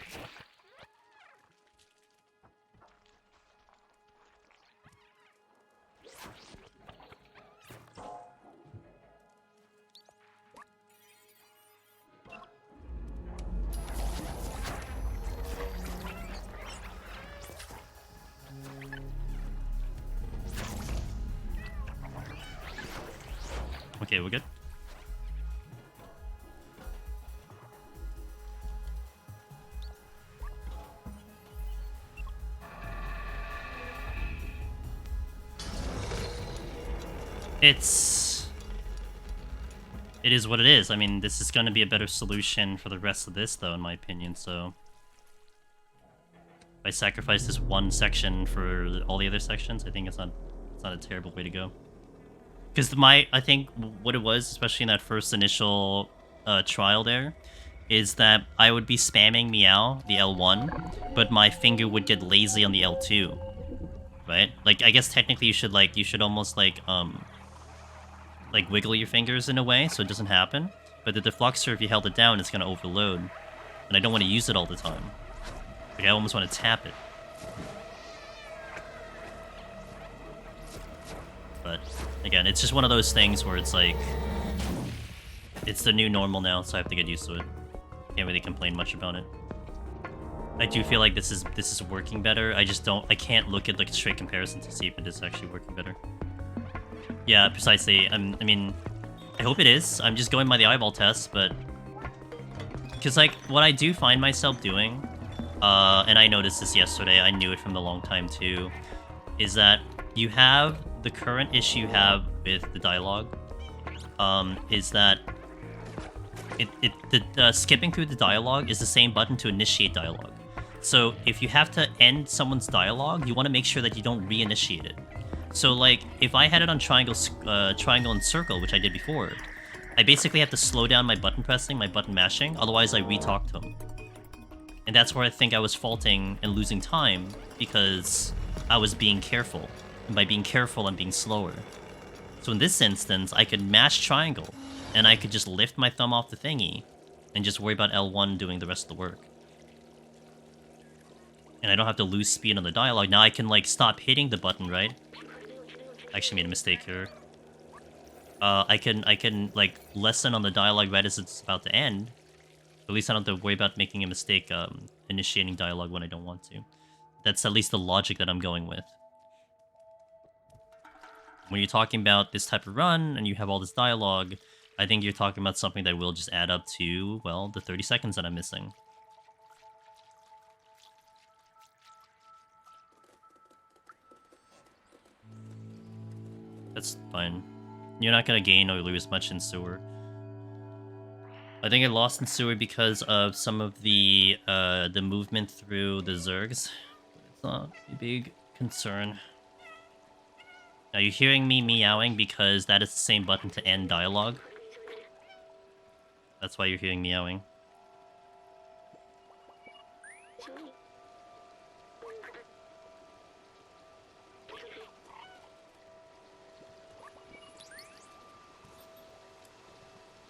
Okay, we're good. It is what it is. I mean, this is going to be a better solution for the rest of this, though, in my opinion, so... If I sacrifice this one section for all the other sections, I think it's not a terrible way to go. Because I think what it was, especially in that first initial trial there, is that I would be spamming meow, the L1, but my finger would get lazy on the L2, right? Like, I guess technically you should almost like wiggle your fingers in a way so it doesn't happen. But the defluxor, if you held it down, it's gonna overload, and I don't want to use it all the time. Like, I almost want to tap it. But again, it's just one of those things where it's like, it's the new normal now, so I have to get used to it. Can't really complain much about it. I do feel like this is working better. I can't look at like a straight comparison to see if it is actually working better. Yeah, precisely. I mean, I hope it is. I'm just going by the eyeball test, but because like what I do find myself doing, and I noticed this yesterday. I knew it from a long time too, is that you have the current issue you have with the dialogue, is that skipping through the dialogue is the same button to initiate dialogue. So if you have to end someone's dialogue, you want to make sure that you don't reinitiate it. So like if I had it on triangle and circle, which I did before, I basically have to slow down my button pressing, my button mashing, otherwise I re-talk to him. And that's where I think I was faulting and losing time, because I was being careful. And by being careful, I'm being slower. So in this instance, I could mash triangle, and I could just lift my thumb off the thingy, and just worry about L1 doing the rest of the work. And I don't have to lose speed on the dialogue. Now I can, like, stop hitting the button, right? I actually made a mistake here. I can, like, lessen on the dialogue right as it's about to end. At least I don't have to worry about making a mistake, initiating dialogue when I don't want to. That's at least the logic that I'm going with. When you're talking about this type of run, and you have all this dialogue, I think you're talking about something that will just add up to, well, the 30 seconds that I'm missing. That's fine. You're not gonna gain or lose much in sewer. I think I lost in sewer because of some of the movement through the Zergs. It's not a big concern. Now you're hearing me meowing because that is the same button to end dialogue. That's why you're hearing meowing.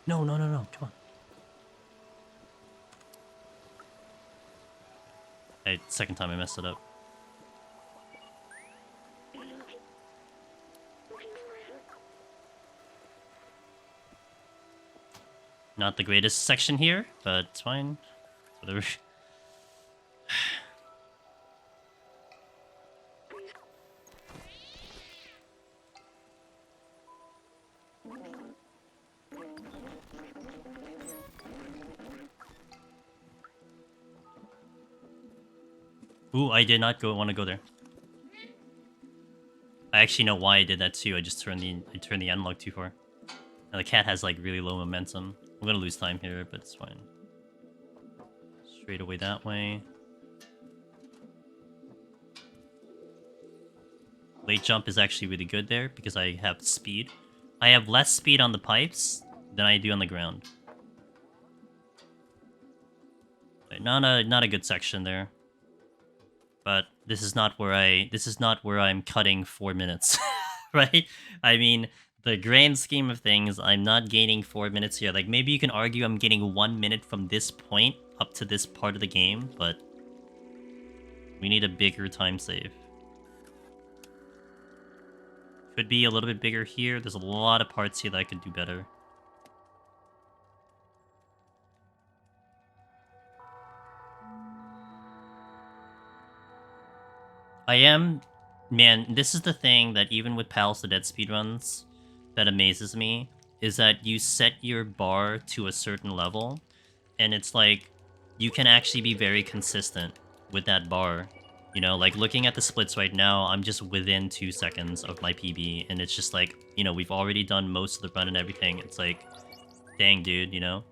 No, no, no, no, come on. Hey, second time I messed it up. Not the greatest section here, but it's fine. Whatever. Ooh, I did not want to go there. I actually know why I did that too. I just turned the analog too far. Now the cat has like really low momentum. I'm gonna lose time here, but it's fine. Straight away that way. Late jump is actually really good there because I have speed. I have less speed on the pipes than I do on the ground. But not a good section there. But this is not where I'm cutting 4 minutes, right? I mean, the grand scheme of things, I'm not gaining 4 minutes here. Like maybe you can argue I'm getting 1 minute from this point up to this part of the game, but we need a bigger time save. Could be a little bit bigger here. There's a lot of parts here that I could do better. Man, this is the thing that even with Pals the Dead speedruns that amazes me, is that you set your bar to a certain level, and it's like, you can actually be very consistent with that bar. You know, like looking at the splits right now, I'm just within 2 seconds of my PB, and it's just like, you know, we've already done most of the run and everything. It's like, dang, dude, you know?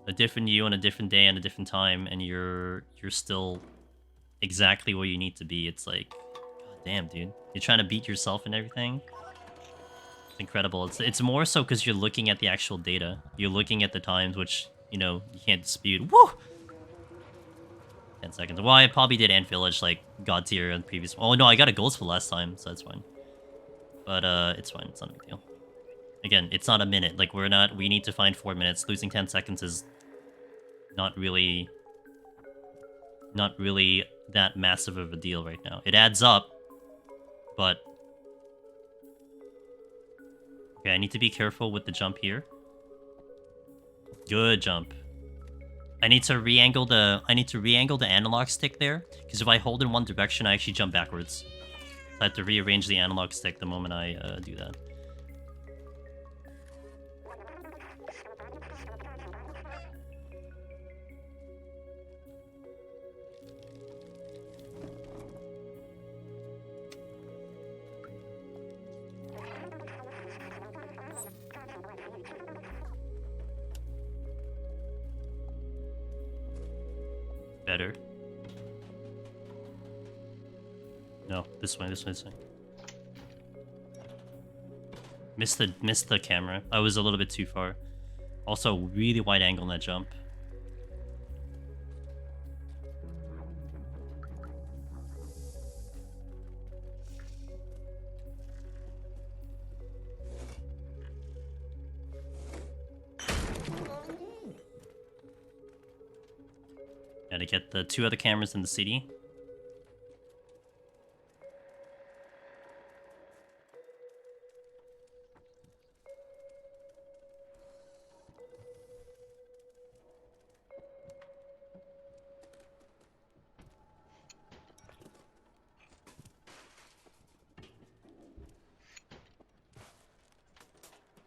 A different you on a different day and a different time, and you're still exactly where you need to be. It's like, god damn, dude. You're trying to beat yourself and everything. It's incredible. It's more so because you're looking at the actual data. You're looking at the times, which, you know, you can't dispute. Woo! 10 seconds. Well, I probably did Ant Village, like, God tier on previous... Oh, no, I got a Ghost for last time, so that's fine. But, it's fine. It's not a big deal. Again, it's not a minute. Like, we need to find 4 minutes. Losing 10 seconds is not really that massive of a deal right now. It adds up, but... Okay, I need to be careful with the jump here. Good jump. I need to re-angle the analog stick there, because if I hold in one direction, I actually jump backwards. So I have to rearrange the analog stick the moment I do that. Better. No, this way, this way, this way. Missed the camera. I was a little bit too far. Also, really wide angle in that jump. Gotta get the 2 other cameras in the city.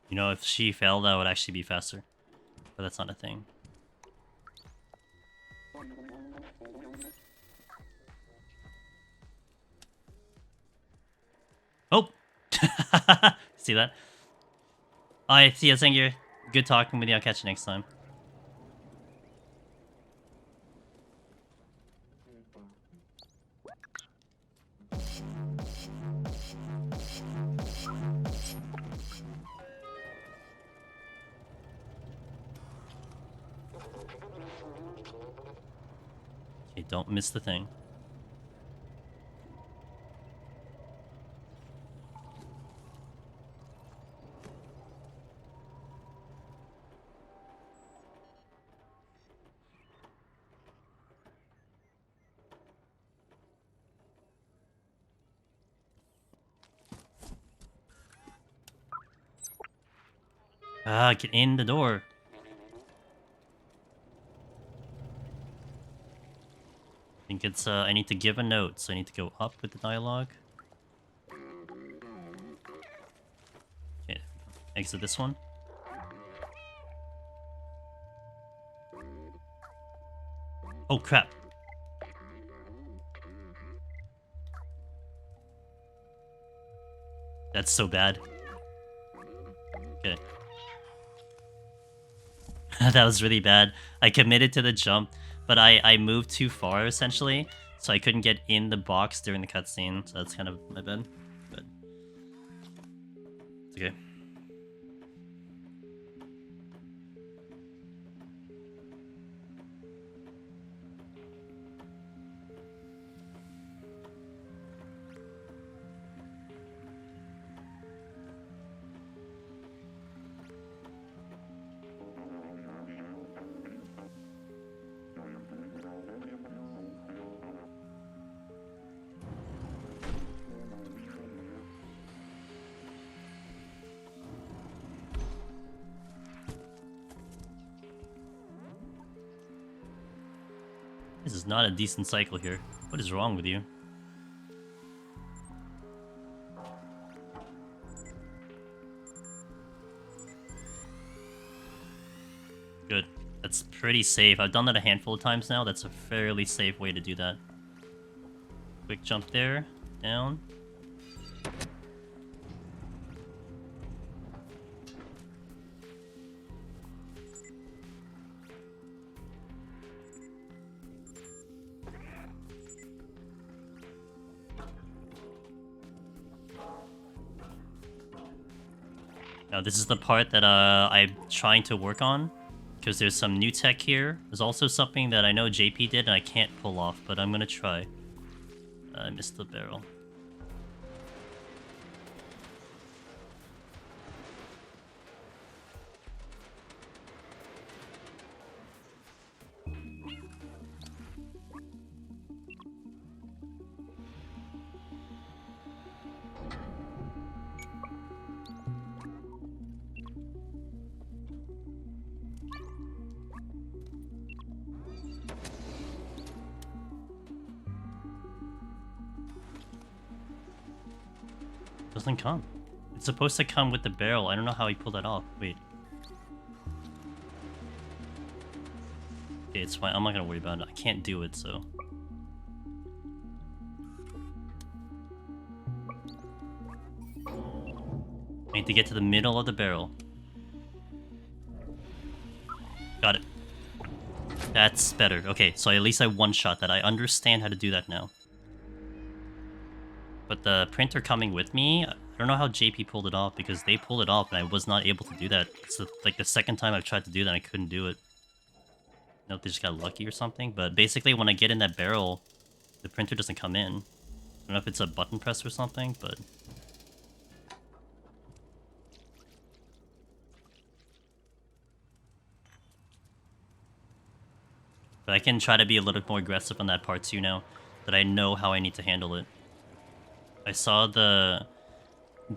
You know, if she fell, that would actually be faster. But that's not a thing. Oh! See that? Alright, see ya, thank you. Good talking with you. I'll catch you next time. Okay, don't miss the thing. Ah, get in the door. I think it's, I need to give a note, so I need to go up with the dialogue. Okay, exit this one. Oh, crap. That's so bad. Okay. That was really bad. I committed to the jump, but I moved too far, essentially, so I couldn't get in the box during the cutscene, so that's kind of my bad. But it's okay. This is not a decent cycle here. What is wrong with you? Good. That's pretty safe. I've done that a handful of times now. That's a fairly safe way to do that. Quick jump there. Down. Now this is the part that I'm trying to work on, because there's some new tech here. There's also something that I know JP did and I can't pull off, but I'm gonna try. I missed the barrel. Doesn't come. It's supposed to come with the barrel. I don't know how he pulled that off. Wait. Okay, it's fine. I'm not gonna worry about it. I can't do it, so. I need to get to the middle of the barrel. Got it. That's better. Okay, so at least I one-shot that. I understand how to do that now. But the printer coming with me, I don't know how JP pulled it off, because they pulled it off and I was not able to do that. It's like the second time I've tried to do that, I couldn't do it. I don't know if they just got lucky or something, but basically when I get in that barrel, the printer doesn't come in. I don't know if it's a button press or something, but... But I can try to be a little bit more aggressive on that part too now, that I know how I need to handle it. I saw the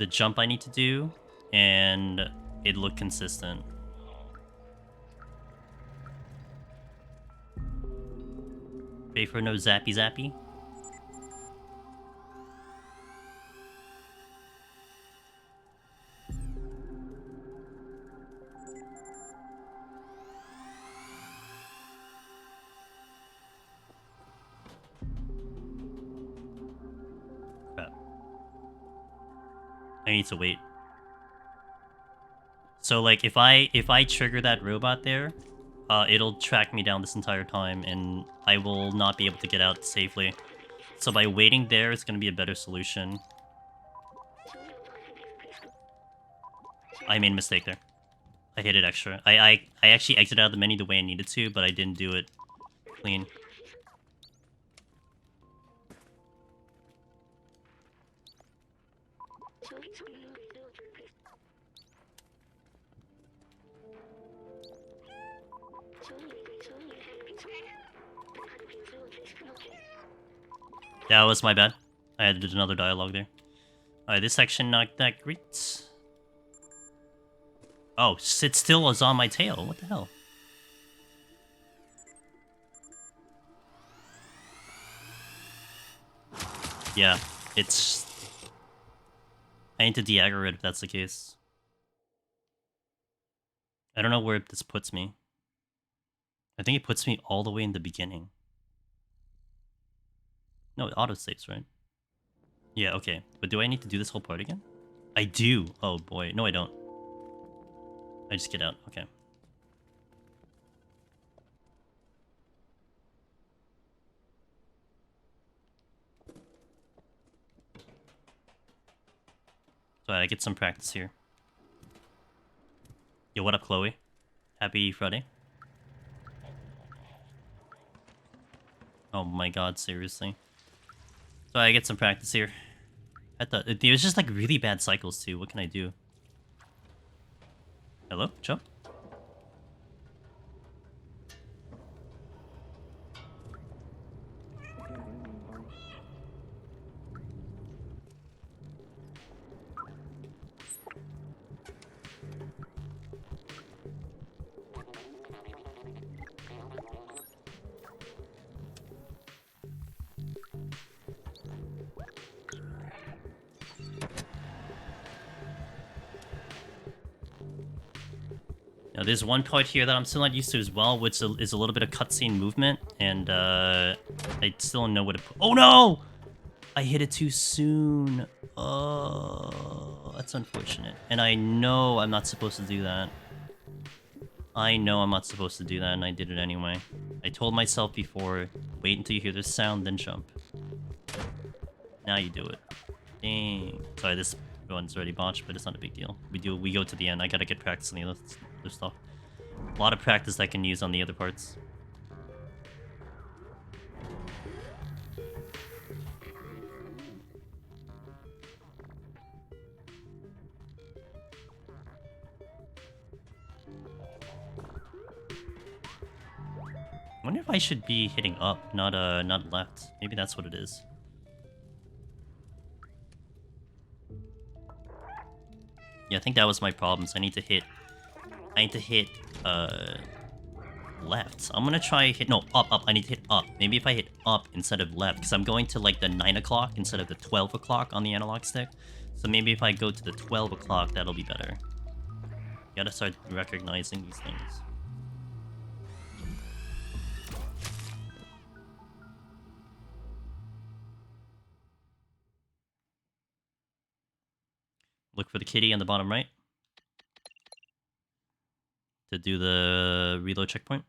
jump I need to do, and it looked consistent. Ready for no zappy zappy? Crap. I need to wait. So like if I trigger that robot there, it'll track me down this entire time, and I will not be able to get out safely. So by waiting there, it's going to be a better solution. I made a mistake there. I hit it extra. I actually exited out of the menu the way I needed to, but I didn't do it clean. That was my bad. I had to do another dialogue there. Alright, this section not that great. Oh, sit still is on my tail. What the hell? Yeah, it's... I need to de-aggro it if that's the case. I don't know where this puts me. I think it puts me all the way in the beginning. No, it auto-saves, right? Yeah, okay. But do I need to do this whole part again? I do. Oh boy. No, I don't. I just get out. Okay. So I get some practice here. Yo, what up, Chloe? Happy Friday. Oh my god, seriously. So I get some practice here. I thought it was just like really bad cycles too. What can I do? Hello, Joe? Now, there's one part here that I'm still not used to as well, which is a little bit of cutscene movement, and I still don't know what to put. Oh no! I hit it too soon. Oh, that's unfortunate. And I know I'm not supposed to do that. I know I'm not supposed to do that, and I did it anyway. I told myself before, wait until you hear this sound, then jump. Now you do it. Dang. Sorry, this one's already botched, but it's not a big deal. We go to the end. I gotta get practice on the other stuff. A lot of practice I can use on the other parts. I wonder if I should be hitting up, not left. Maybe that's what it is. Yeah, I think that was my problem. So I need to hit left. I'm gonna try hit no up. I need to hit up. Maybe if I hit up instead of left, because I'm going to like the 9 o'clock instead of the 12 o'clock on the analog stick. So maybe if I go to the 12 o'clock, that'll be better. Gotta start recognizing these things. Look for the kitty on the bottom right to do the reload checkpoint.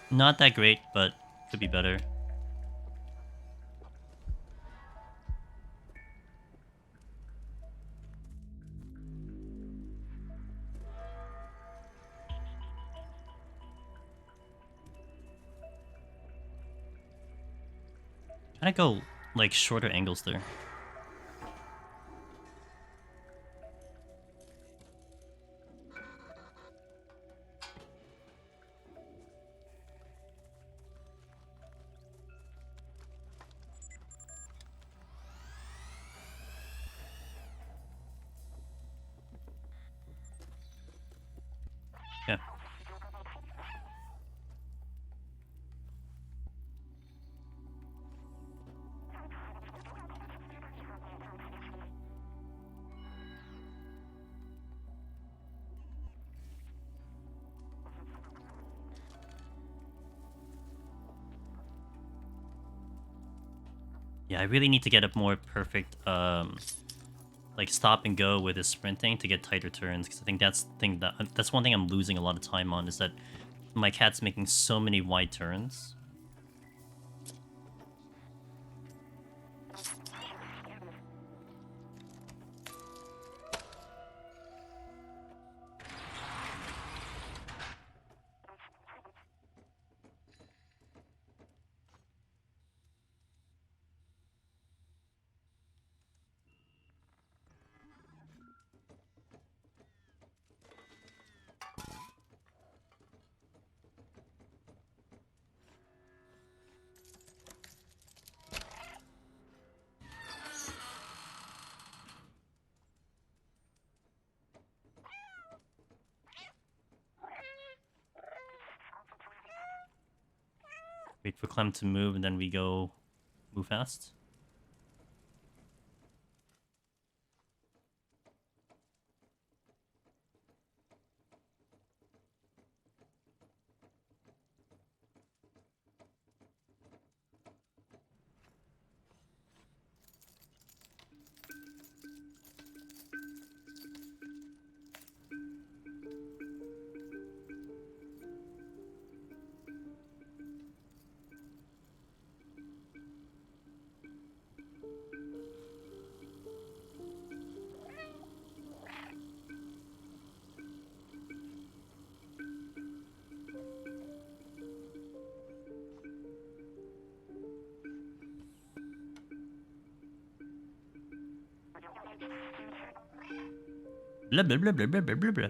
Not that great, but could be better. Kind of go like shorter angles there. Yeah. Yeah, I really need to get a more perfect, like stop and go with his sprinting to get tighter turns. Because I think that's one thing I'm losing a lot of time on, is that my cat's making so many wide turns. Wait for Clem to move, and then we go move fast. Blah blah blah blah blah blah blah blah.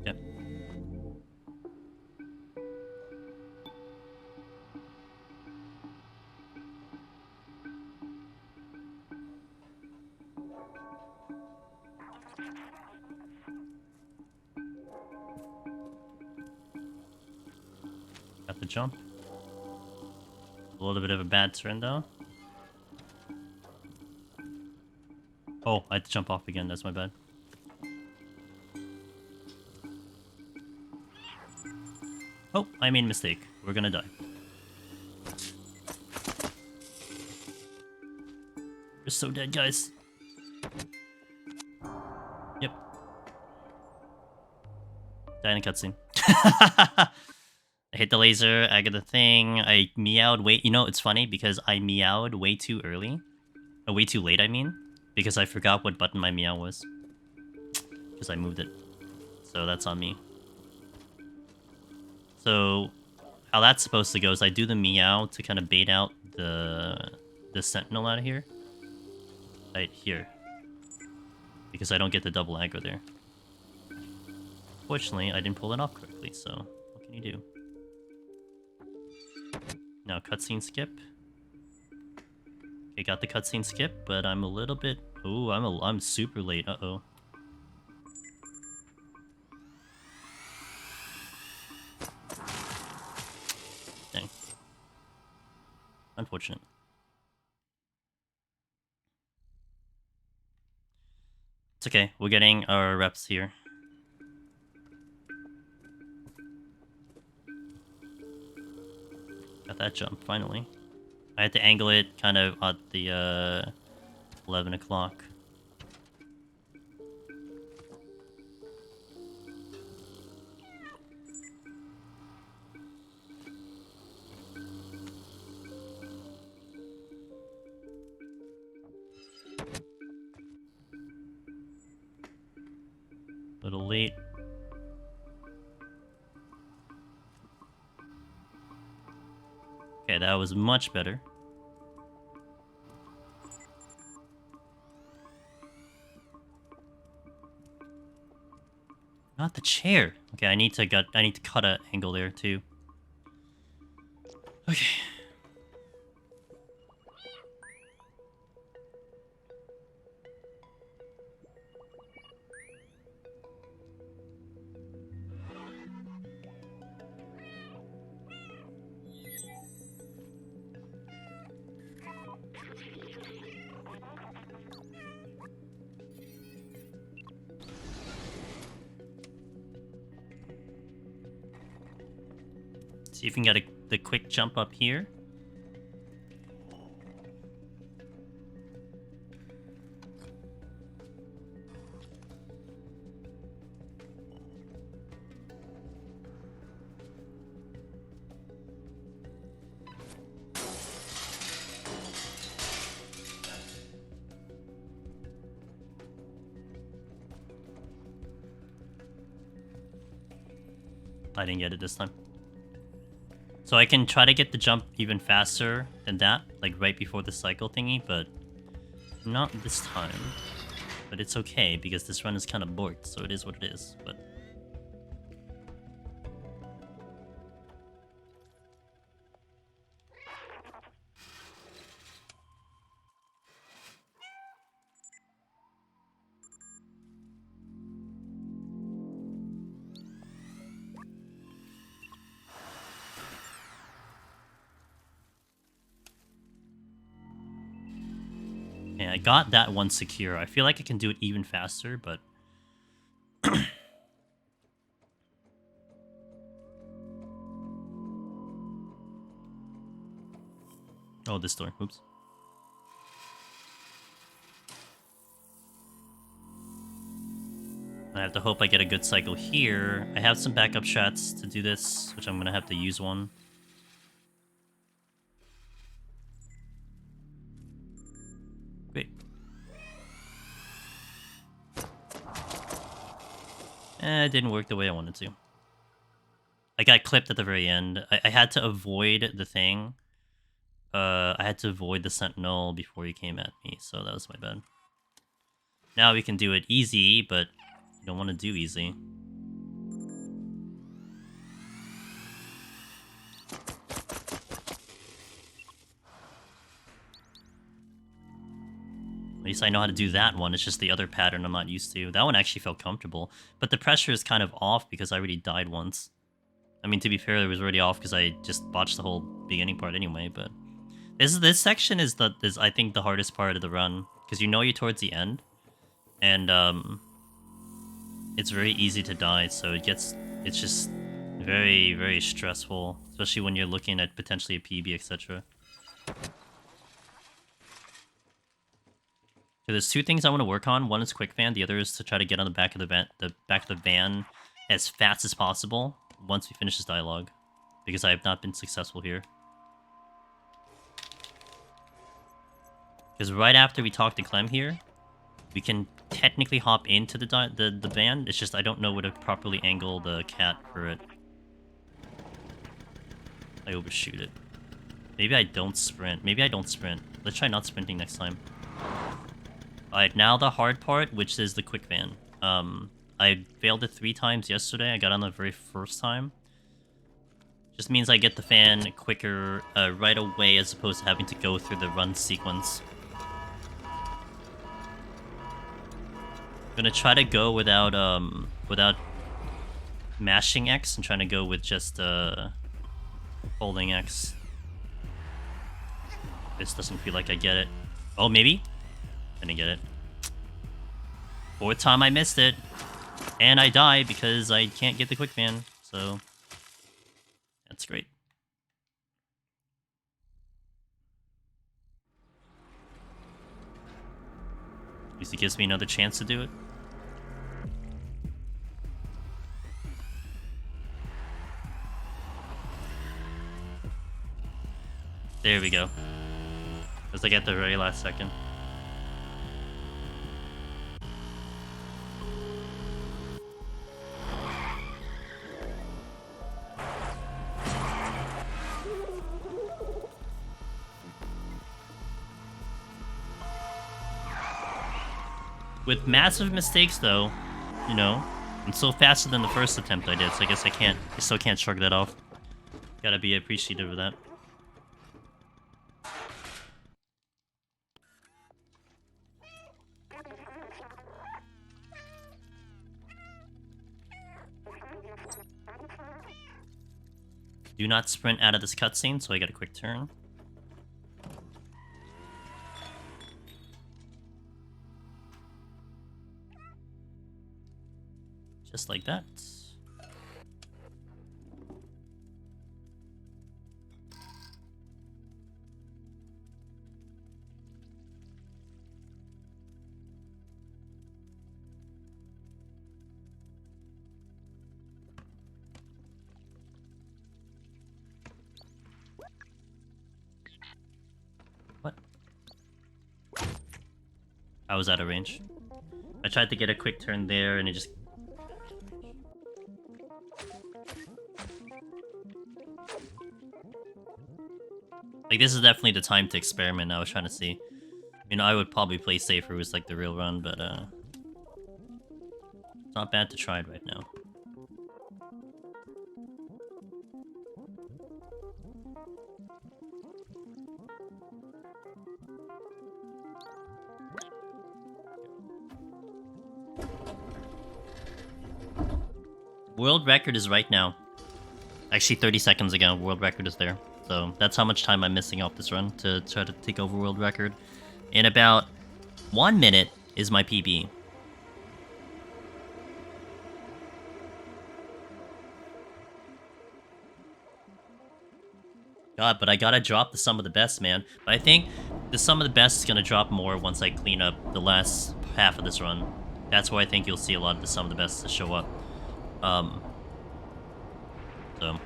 Yep. Got the jump. A little bit of a bad turn though. Oh, I had to jump off again. That's my bad. Oh, I made a mistake. We're gonna die. We're so dead, guys. Yep. Die in a cutscene. I hit the laser, I got the thing, I meowed you know, it's funny because I meowed way too early. Way too late, I mean. Because I forgot what button my meow was. Because I moved it. So that's on me. So, how that's supposed to go is I do the meow to kind of bait out the sentinel out of here. Right here. Because I don't get the double aggro there. Fortunately, I didn't pull it off correctly, so what can you do? Now cutscene skip. Okay, got the cutscene skip, but I'm a little bit... Ooh, I'm super late. Uh-oh. Dang. Unfortunate. It's okay. We're getting our reps here. Got that jump, finally. I had to angle it kind of at the 11 o'clock. A little late. Okay, that was much better. Not the chair. Okay, I need to cut an angle there too. Okay. See if we can get the quick jump up here. I didn't get it this time. So I can try to get the jump even faster than that, like right before the cycle thingy, but not this time. But it's okay, because this run is kind of borked, so it is what it is. But yeah, I got that one secure. I feel like I can do it even faster, but oh, this door. Oops. I have to hope I get a good cycle here. I have some backup shots to do this, which I'm gonna have to use one. Wait. It didn't work the way I wanted to. I got clipped at the very end. I had to avoid the thing. I had to avoid the sentinel before he came at me, so that was my bad. Now we can do it easy, but you don't want to do easy. At least I know how to do that one. It's just the other pattern I'm not used to. That one actually felt comfortable, but the pressure is kind of off because I already died once. I mean, to be fair, it was already off because I just botched the whole beginning part anyway, but this section is I think the hardest part of the run, because you know you're towards the end, and it's very easy to die, so it's just very, very stressful, especially when you're looking at potentially a PB, etc. So there's two things I want to work on. One is quick van, the other is to try to get on the back of the van as fast as possible once we finish this dialogue, because I have not been successful here. Because right after we talk to Clem here, we can technically hop into the van. It's just I don't know where to properly angle the cat for it. I overshoot it. Maybe I don't sprint. Maybe I don't sprint. Let's try not sprinting next time. Alright, now the hard part, which is the quick van. I failed it 3 times yesterday. I got on the very first time. Just means I get the fan quicker right away as opposed to having to go through the run sequence. Gonna try to go without mashing X and trying to go with just holding X. This doesn't feel like I get it. Oh, maybe? Didn't get it. 4th time I missed it. And I die because I can't get the quick van, so that's great. At least it gives me another chance to do it. There we go. It was like at the very last second. With massive mistakes, though, you know, I'm still faster than the first attempt I did, so I guess I still can't shrug that off. Gotta be appreciative of that. Do not sprint out of this cutscene, so I get a quick turn. Just like that. What? I was out of range. I tried to get a quick turn there, and it just... Like, this is definitely the time to experiment I was trying to see. You know, I would probably play safer with, like, the real run, but, It's not bad to try it right now. World record is right now. Actually, 30 seconds ago, world record is there. So that's how much time I'm missing off this run to try to take over world record. In about 1 minute is my PB. God, but I gotta drop the sum of the best, man. But I think the sum of the best is gonna drop more once I clean up the last half of this run. That's where I think you'll see a lot of the sum of the best to show up. So...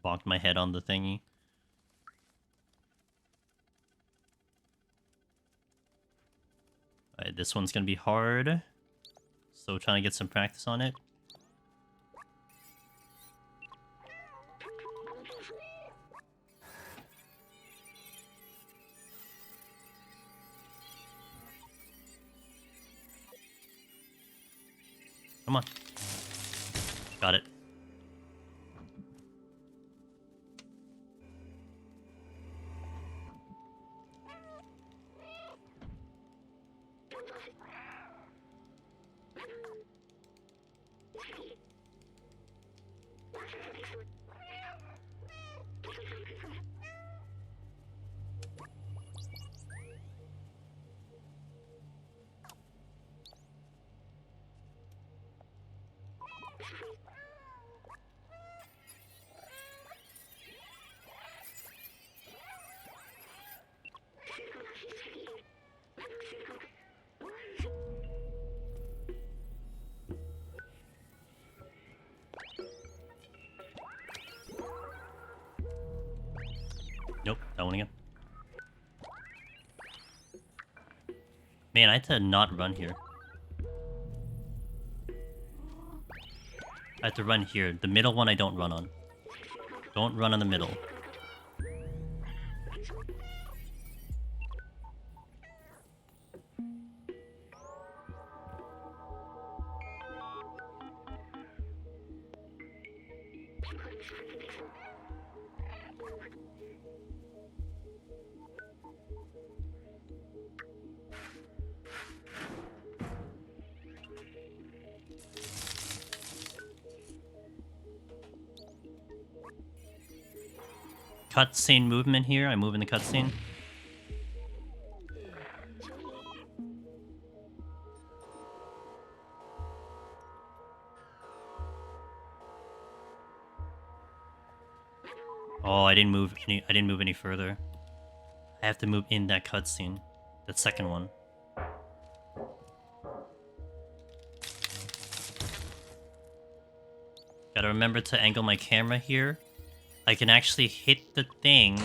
bonked my head on the thingy. Alright, this one's gonna be hard. So trying to get some practice on it. Come on. Got it. Nope, that one again. Man, I had to not run here. I have to run here. The middle one I don't run on. Don't run on the middle. Cutscene movement here. I move in the cutscene. Oh, I didn't move any further. I have to move in that cutscene. That second one. Gotta remember to angle my camera here. I can actually hit the thing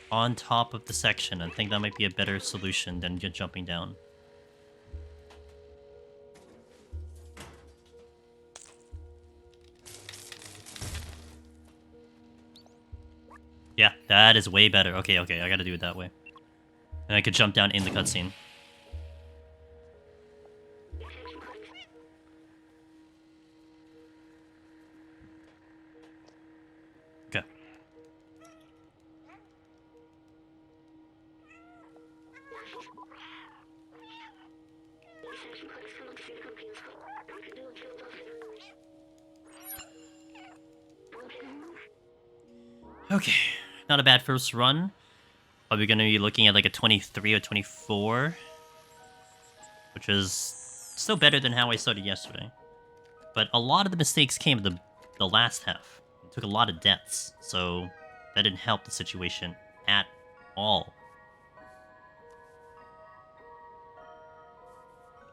on top of the section. I think that might be a better solution than just jumping down. Yeah, that is way better. Okay, I gotta do it that way. And I could jump down in the cutscene. Okay. Okay, not a bad first run. Probably gonna be looking at like a 23 or 24, which is still better than how I started yesterday. But a lot of the mistakes came the last half. It took a lot of deaths, so that didn't help the situation at all.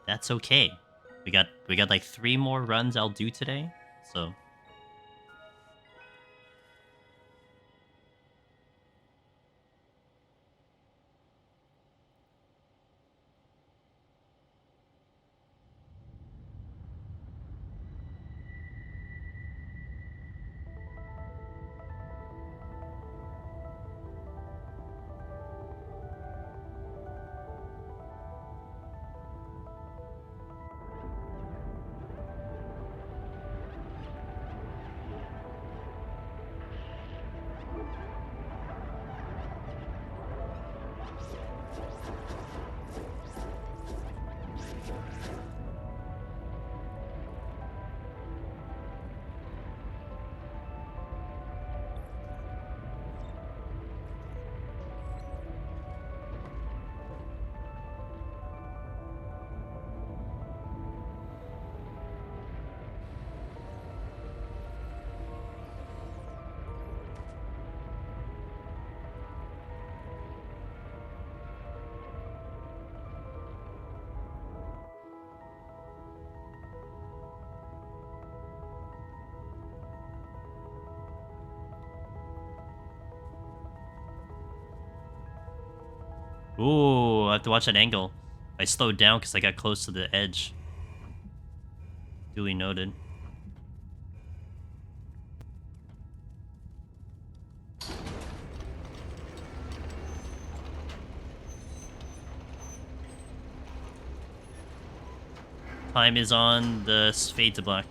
That's okay. We got like 3 more runs I'll do today, so Ooh, I have to watch that angle. I slowed down because I got close to the edge. Duly noted. Time is on the fade to black.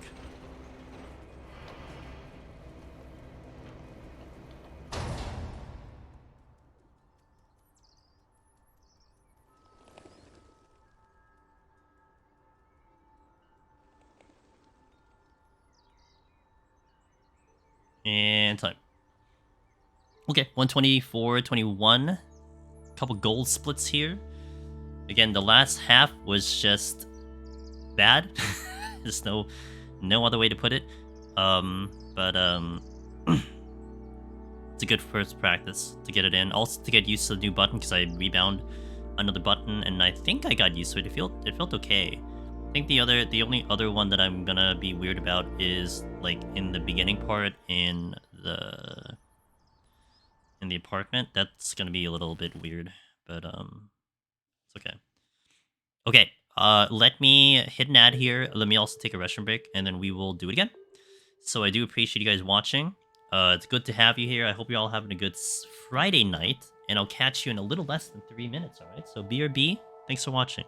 And time. Okay, 124.21. Couple gold splits here. Again, the last half was just bad. There's no other way to put it. But it's a good first practice to get it in. Also to get used to the new button because I rebound another button and I think I got used to it. It felt okay. I think the only other one that I'm gonna be weird about is like in the beginning part in the apartment. That's gonna be a little bit weird, but it's okay. Okay, let me hit an ad here. Let me also take a restroom break, and then we will do it again. So I do appreciate you guys watching. It's good to have you here. I hope you're all having a good Friday night, and I'll catch you in a little less than 3 minutes, all right? So BRB, thanks for watching.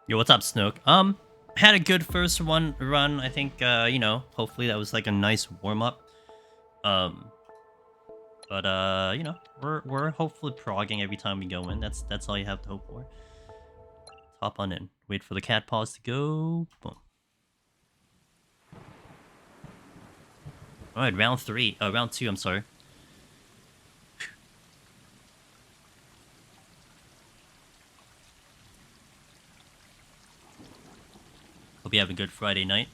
Yo, what's up, Snook? Had a good first one run. I think, hopefully that was like a nice warm up. Um, but we're hopefully progging every time we go in. That's all you have to hope for. Hop on in. Wait for the cat paws to go. Boom. All right, round two. I'm sorry. Hope you have a good Friday night.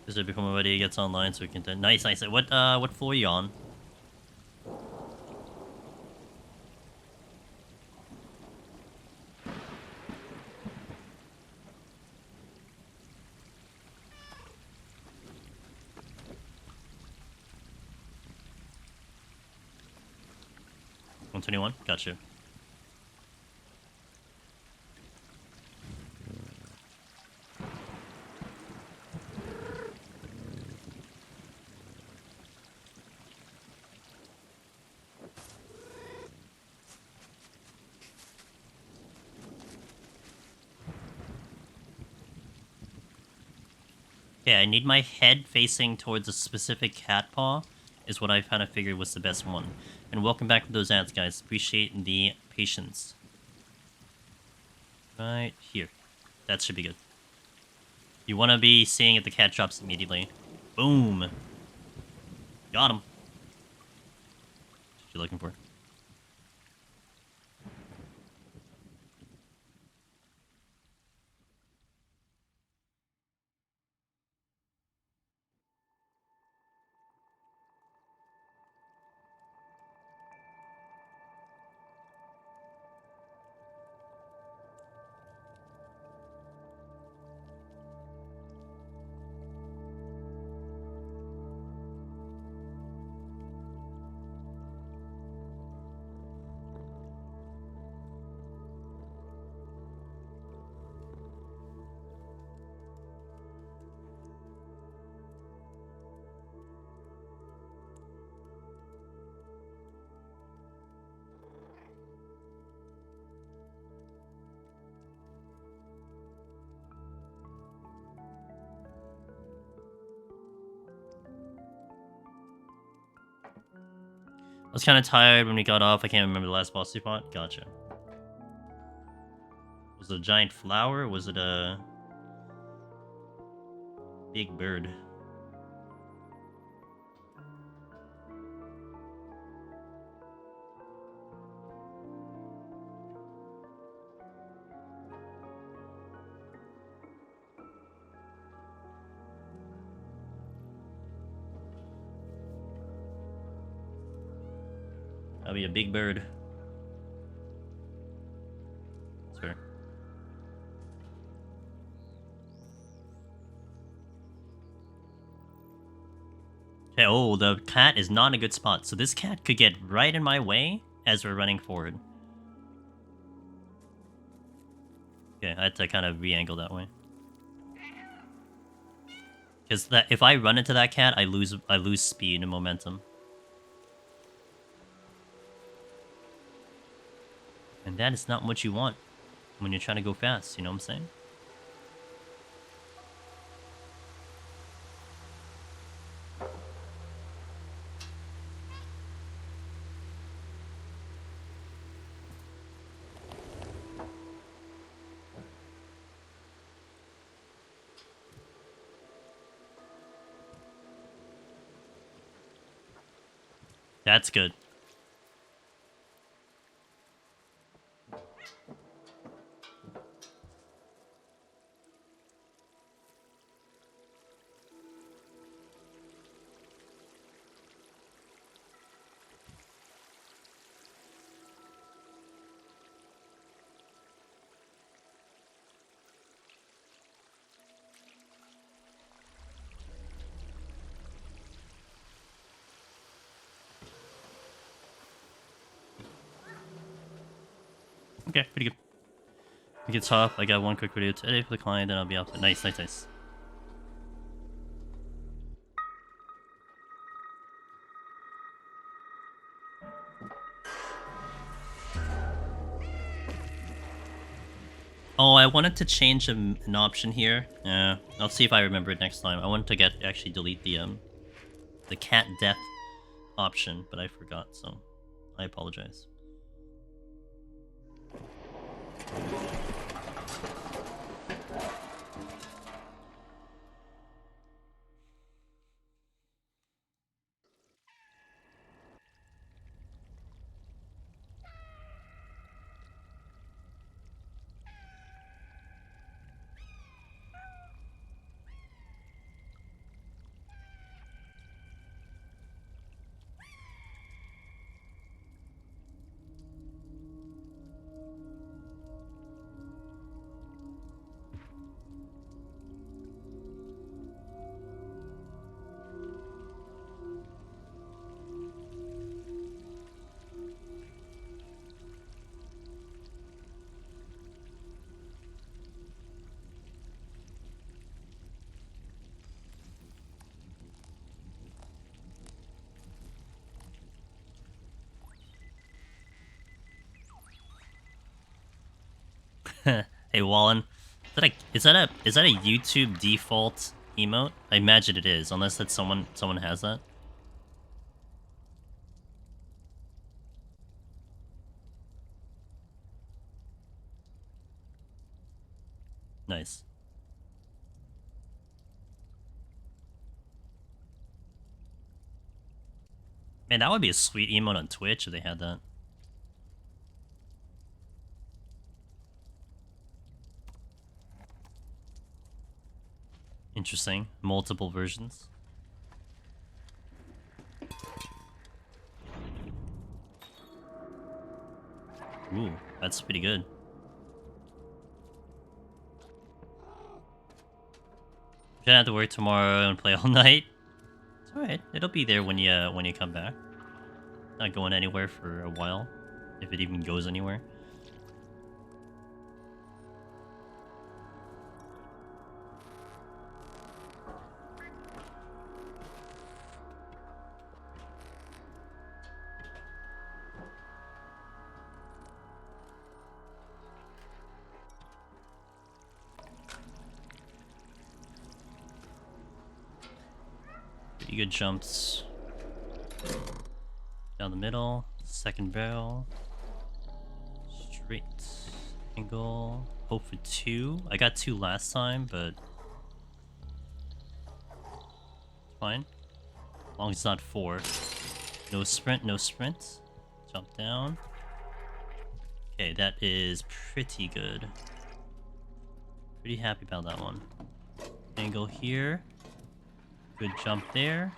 This is before my buddy gets online, so we can. Nice. What floor are you on? $121. Gotcha. Yeah, I need my head facing towards a specific cat paw is what I kind of figured was the best one. And welcome back to those ads, guys. Appreciate the patience. Right here. That should be good. You want to be seeing if the cat drops immediately. Boom. Got him. What you looking for? I was kind of tired when we got off. I can't remember the last boss we fought. Gotcha. Was it a giant flower? Or was it a big bird? That'll be a big bird. Sure. Okay, oh, the cat is not in a good spot. So this cat could get right in my way as we're running forward. Okay, I had to kind of re-angle that way. Because that if I run into that cat, I lose speed and momentum. And that is not what you want when you're trying to go fast, you know what I'm saying? That's good. Okay, pretty good. We get off. I got one quick video today for the client, and I'll be off. Nice, nice, nice. Oh, I wanted to change an option here. Yeah, I'll see if I remember it next time. I wanted to actually delete the cat death option, but I forgot, so I apologize. Hey Wallen, is that a YouTube default emote? I imagine it is, unless that someone has that. Nice. Man, that would be a sweet emote on Twitch if they had that. Interesting. Multiple versions. Ooh, that's pretty good. Gonna have to work tomorrow and play all night. It's alright. It'll be there when you come back. Not going anywhere for a while, if it even goes anywhere. Pretty good jumps. Down the middle, second barrel. Straight angle. Hope for 2. I got 2 last time, but it's fine. As long as it's not 4. No sprint, no sprint. Jump down. Okay, that is pretty good. Pretty happy about that one. Angle here. Good jump there.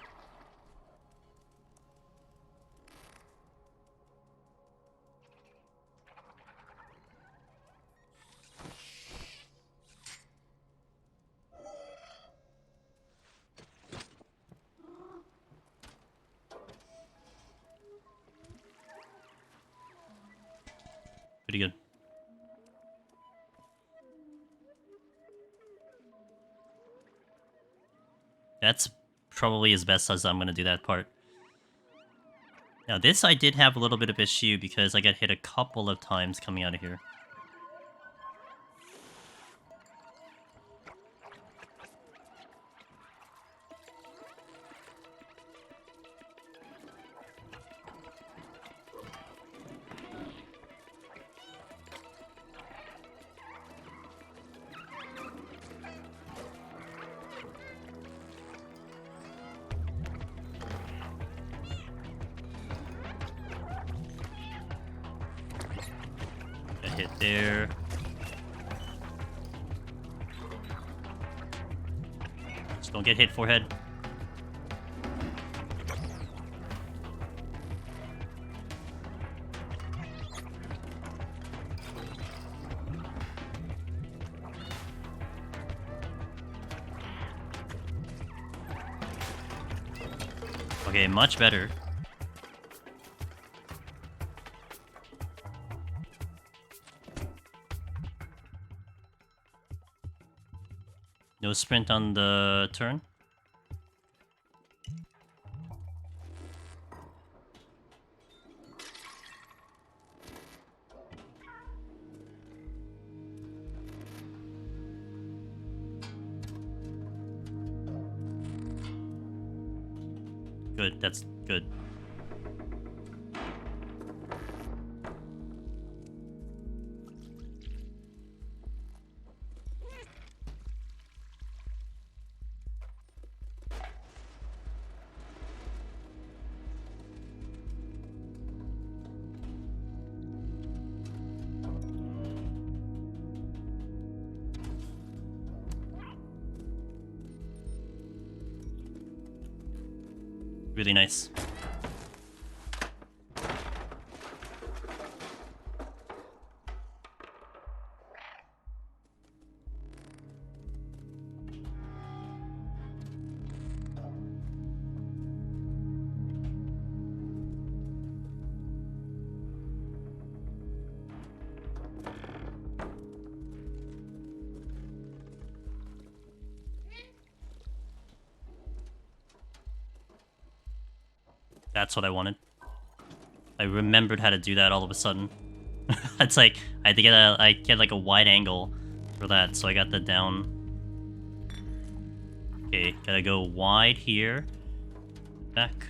Pretty good. That's probably as best as I'm going to do that part. Now this I did have a little bit of issue because I got hit a couple of times coming out of here. Got hit there. Just don't get hit, forehead. Okay, much better. No sprint on the turn. Good, that's good. Really nice. That's what I wanted. I remembered how to do that all of a sudden. It's like I had to get like a wide angle for that, so I got the down. Okay, gotta go wide here, back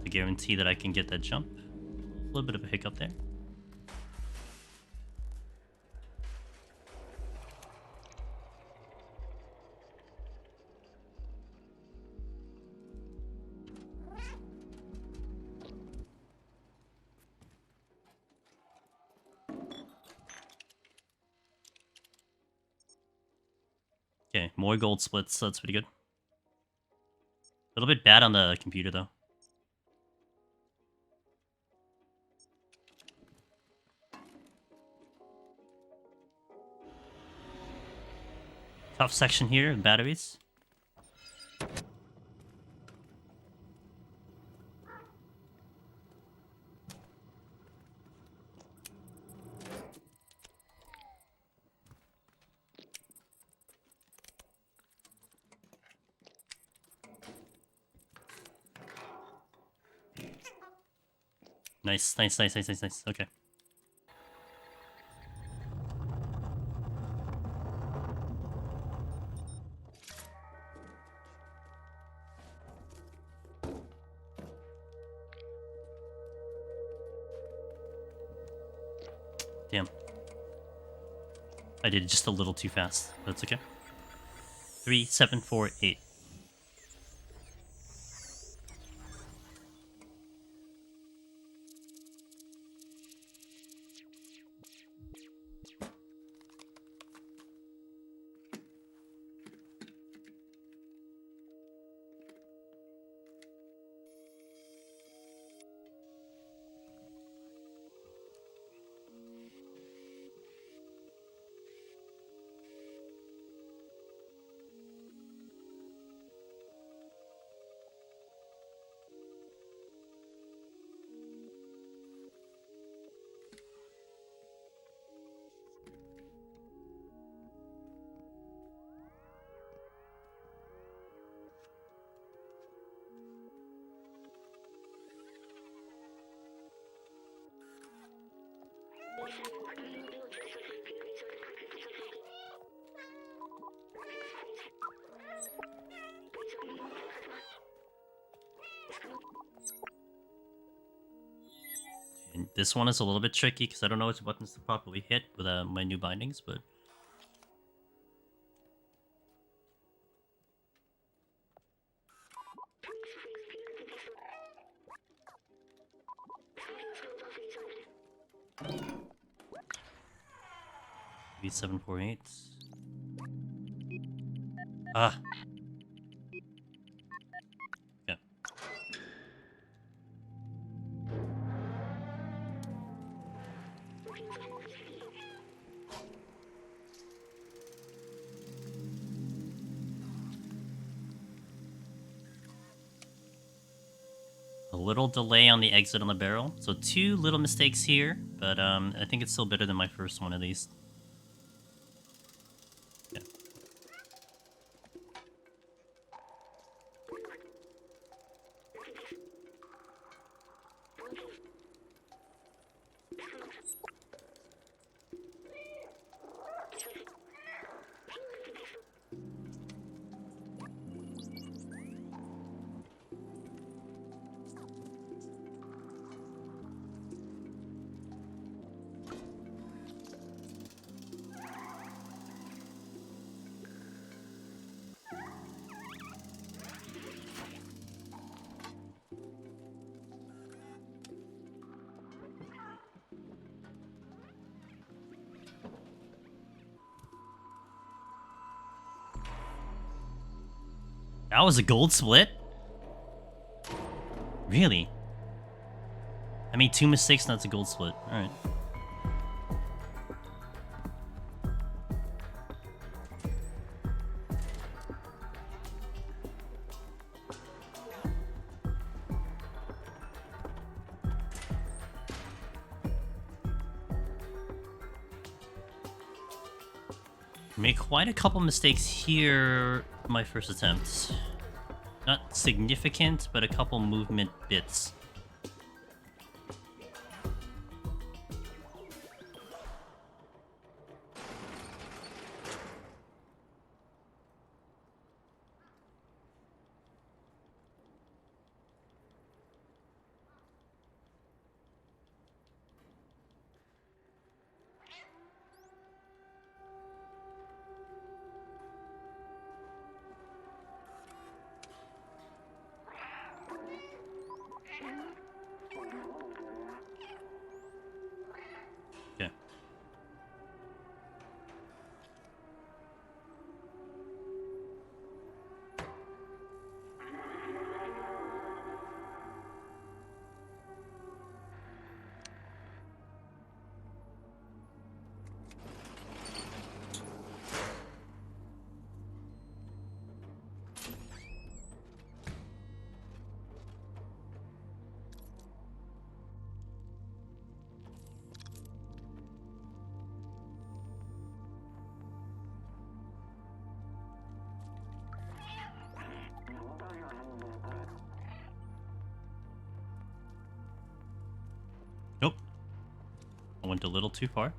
to guarantee that I can get that jump. A little bit of a hiccup there. Okay, more gold splits, so that's pretty good. A little bit bad on the computer, though. Tough section here, batteries. Nice, nice, nice, nice, nice, nice. Okay. Damn. I did it just a little too fast. That's okay. 3, 7, 4, 8. And this one is a little bit tricky because I don't know which buttons to properly hit with my new bindings, but... V748. Ah. Yeah. A little delay on the exit on the barrel. So 2 little mistakes here, but I think it's still better than my first one at least. Yeah. That was a gold split? Really? I made 2 mistakes and that's a gold split. Alright. Made quite a couple mistakes here my first attempt. Not significant, but a couple movement bits. I went a little too far.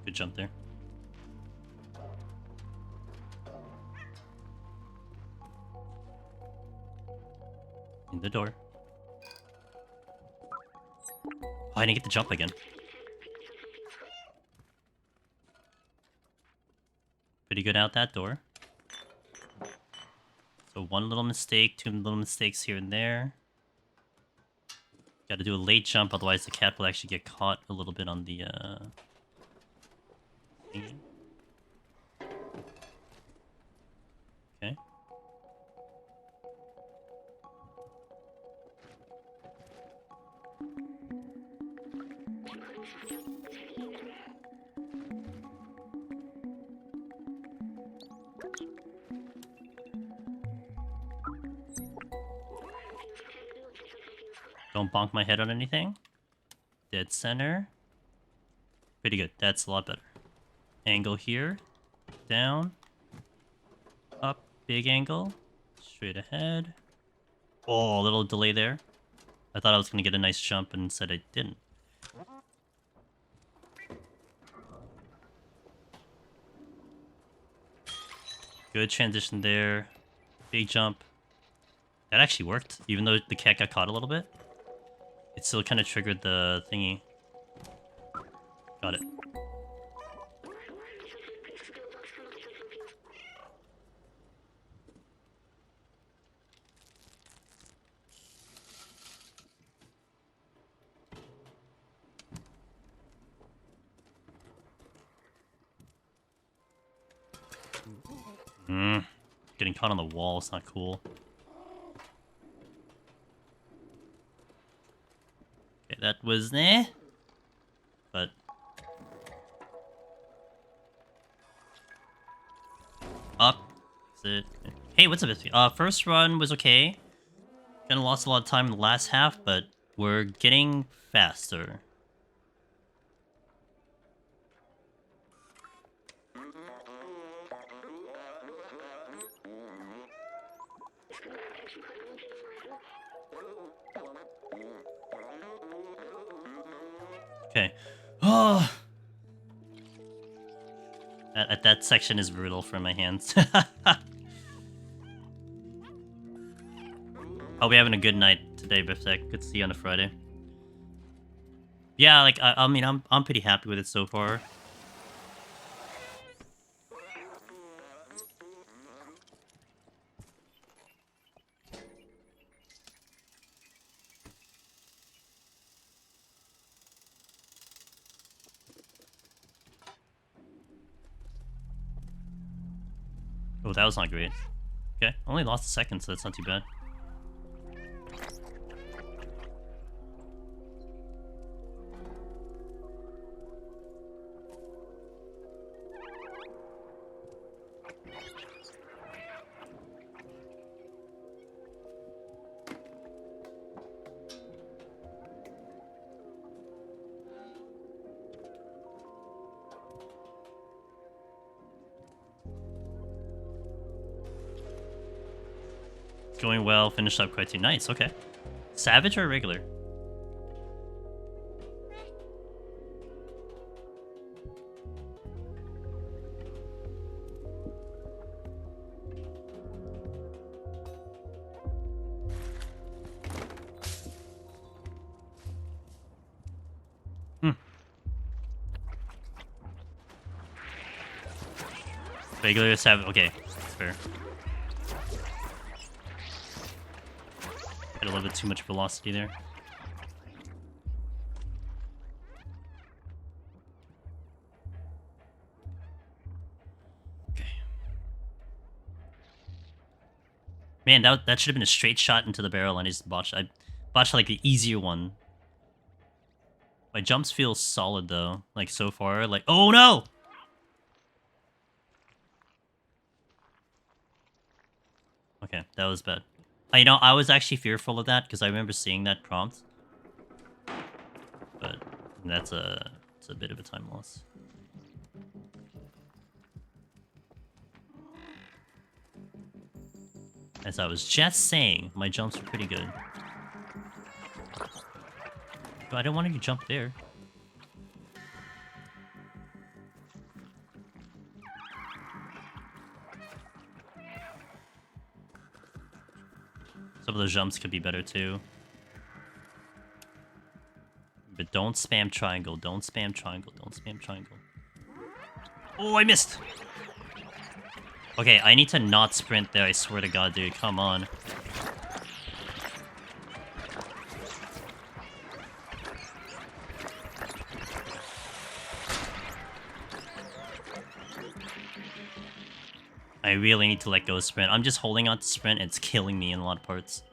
Good jump there. In the door. Oh, I didn't get the jump again. Pretty good out that door. So one little mistake, two little mistakes here and there. Got to do a late jump, otherwise the cat will actually get caught a little bit on the thingy. Okay. Don't bonk my head on anything. Dead center. Pretty good. That's a lot better. Angle here. Down. Up. Big angle. Straight ahead. Oh, a little delay there. I thought I was going to get a nice jump and instead I didn't. Good transition there. Big jump. That actually worked, even though the cat got caught a little bit. It still kind of triggered the thingy. Got it. Getting caught on the wall is not cool. Okay, that was there. But up. Is it? Hey, what's up? First run was okay. Kinda lost a lot of time in the last half, but we're getting faster. Okay. Oh. That section is brutal for my hands. Hope you're having a good night today, Biffsec. Good to see you on a Friday. Yeah, like I mean, I'm pretty happy with it so far. Oh, that was not great. Okay, only lost a second, so that's not too bad. Going well, finished up quite too nice. Okay. Savage or regular? Regular savage. Okay, that's fair. Had a little bit too much velocity there. Okay. Man, that should have been a straight shot into the barrel, and I just botched. I botched like the easier one. My jumps feel solid though. Like so far, like oh no. Okay, that was bad. You know, I was actually fearful of that because I remember seeing that prompt. But it's a bit of a time loss. As I was just saying, my jumps are pretty good. But I don't want you to jump there. Some of those jumps could be better too. But don't spam triangle. Don't spam triangle. Don't spam triangle. Oh, I missed! Okay, I need to not sprint there, I swear to god, dude. Come on. I really need to let go of sprint. I'm just holding on to sprint, and it's killing me in a lot of parts.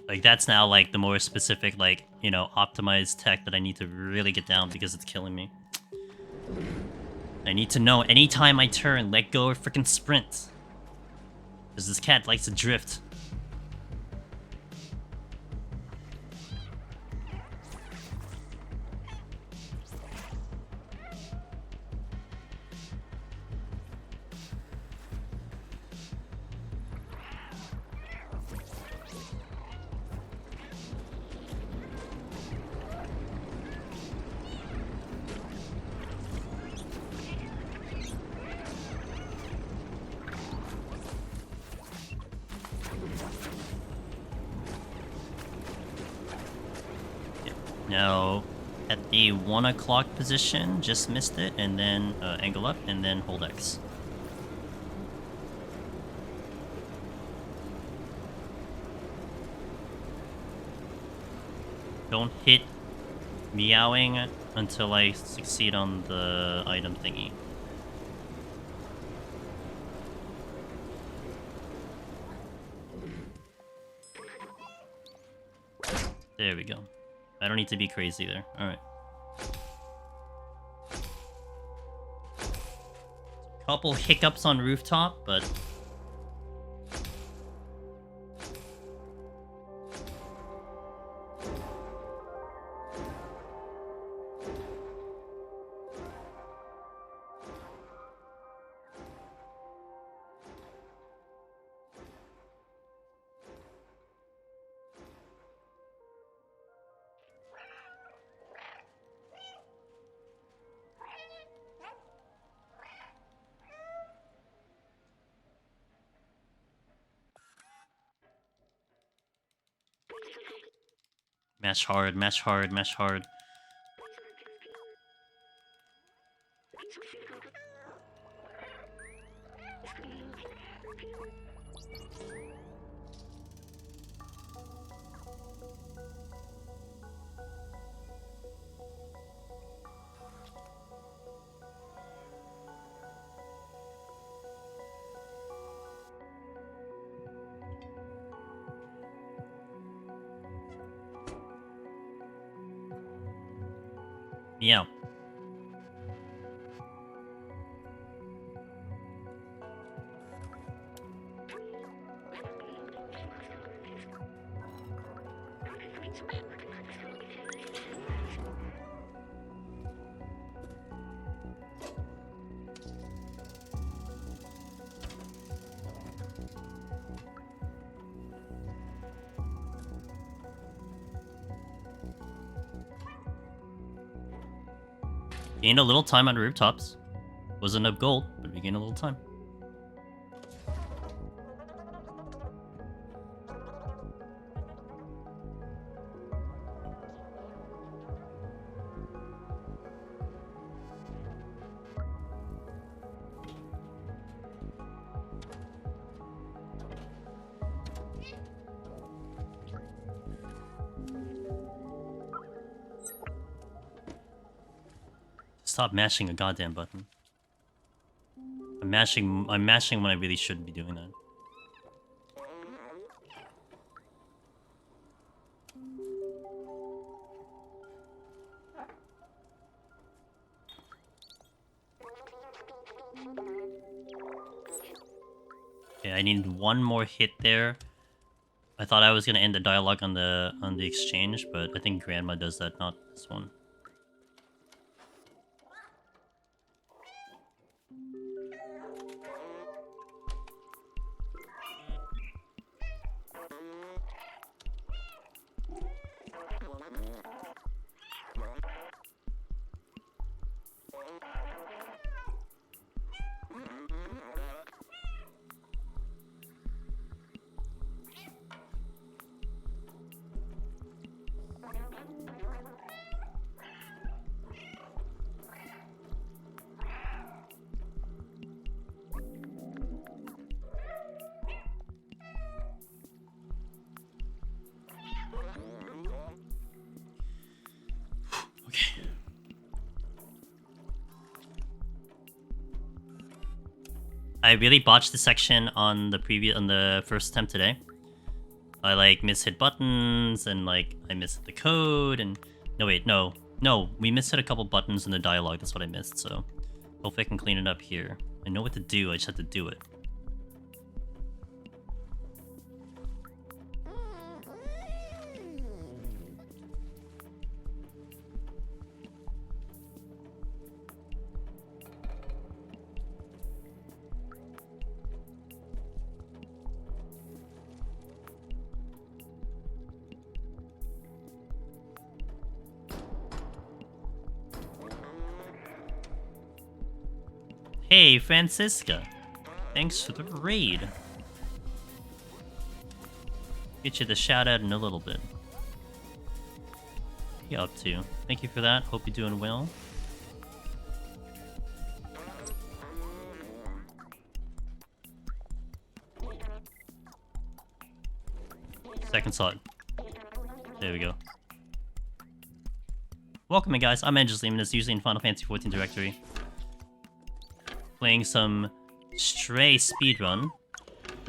Like, that's now, like, the more specific, like, you know, optimized tech that I need to really get down because it's killing me. I need to know anytime I turn, let go of freaking sprint. Because this cat likes to drift. Now, at the 1 o'clock position, just missed it, and then angle up, and then hold X. Don't hit meowing until I succeed on the item thingy. There we go. I don't need to be crazy there. Alright. Couple hiccups on rooftop, but... Mash hard, mash hard, mash hard. Meow. Gained a little time on rooftops. Wasn't up gold, but we gained a little time. Stop mashing a goddamn button. I'm mashing when I really shouldn't be doing that. Okay, I need one more hit there I thought I was gonna end the dialogue on the exchange, but I think Grandma does that, not this one. I really botched the section on the first attempt today. I like mishit buttons and like I missed the code and no, we mishit a couple buttons in the dialogue. That's what I missed. So hopefully I can clean it up here. I know what to do. I just have to do it. Hey, Francisca. Thanks for the raid. Get you the shout out in a little bit. What are you up to? Thank you for that. Hope you're doing well. Second slot. There we go. Welcome in, guys. I'm Angel Lehman, as usually in Final Fantasy XIV Directory. Playing some Stray speedrun.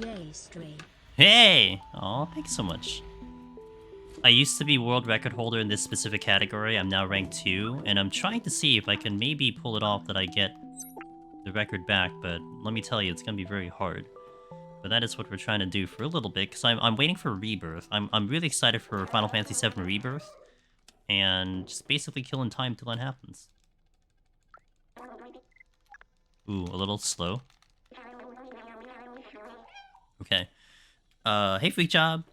Yay, Stray. Hey! Aw, thanks so much. I used to be world record holder in this specific category. I'm now ranked 2, and I'm trying to see if I can maybe pull it off that I get the record back, but let me tell you, it's gonna be very hard. But that is what we're trying to do for a little bit, because I'm waiting for Rebirth. I'm really excited for Final Fantasy VII Rebirth, and just basically killing time till that happens. Ooh, a little slow. Okay. Hey, Freak Job.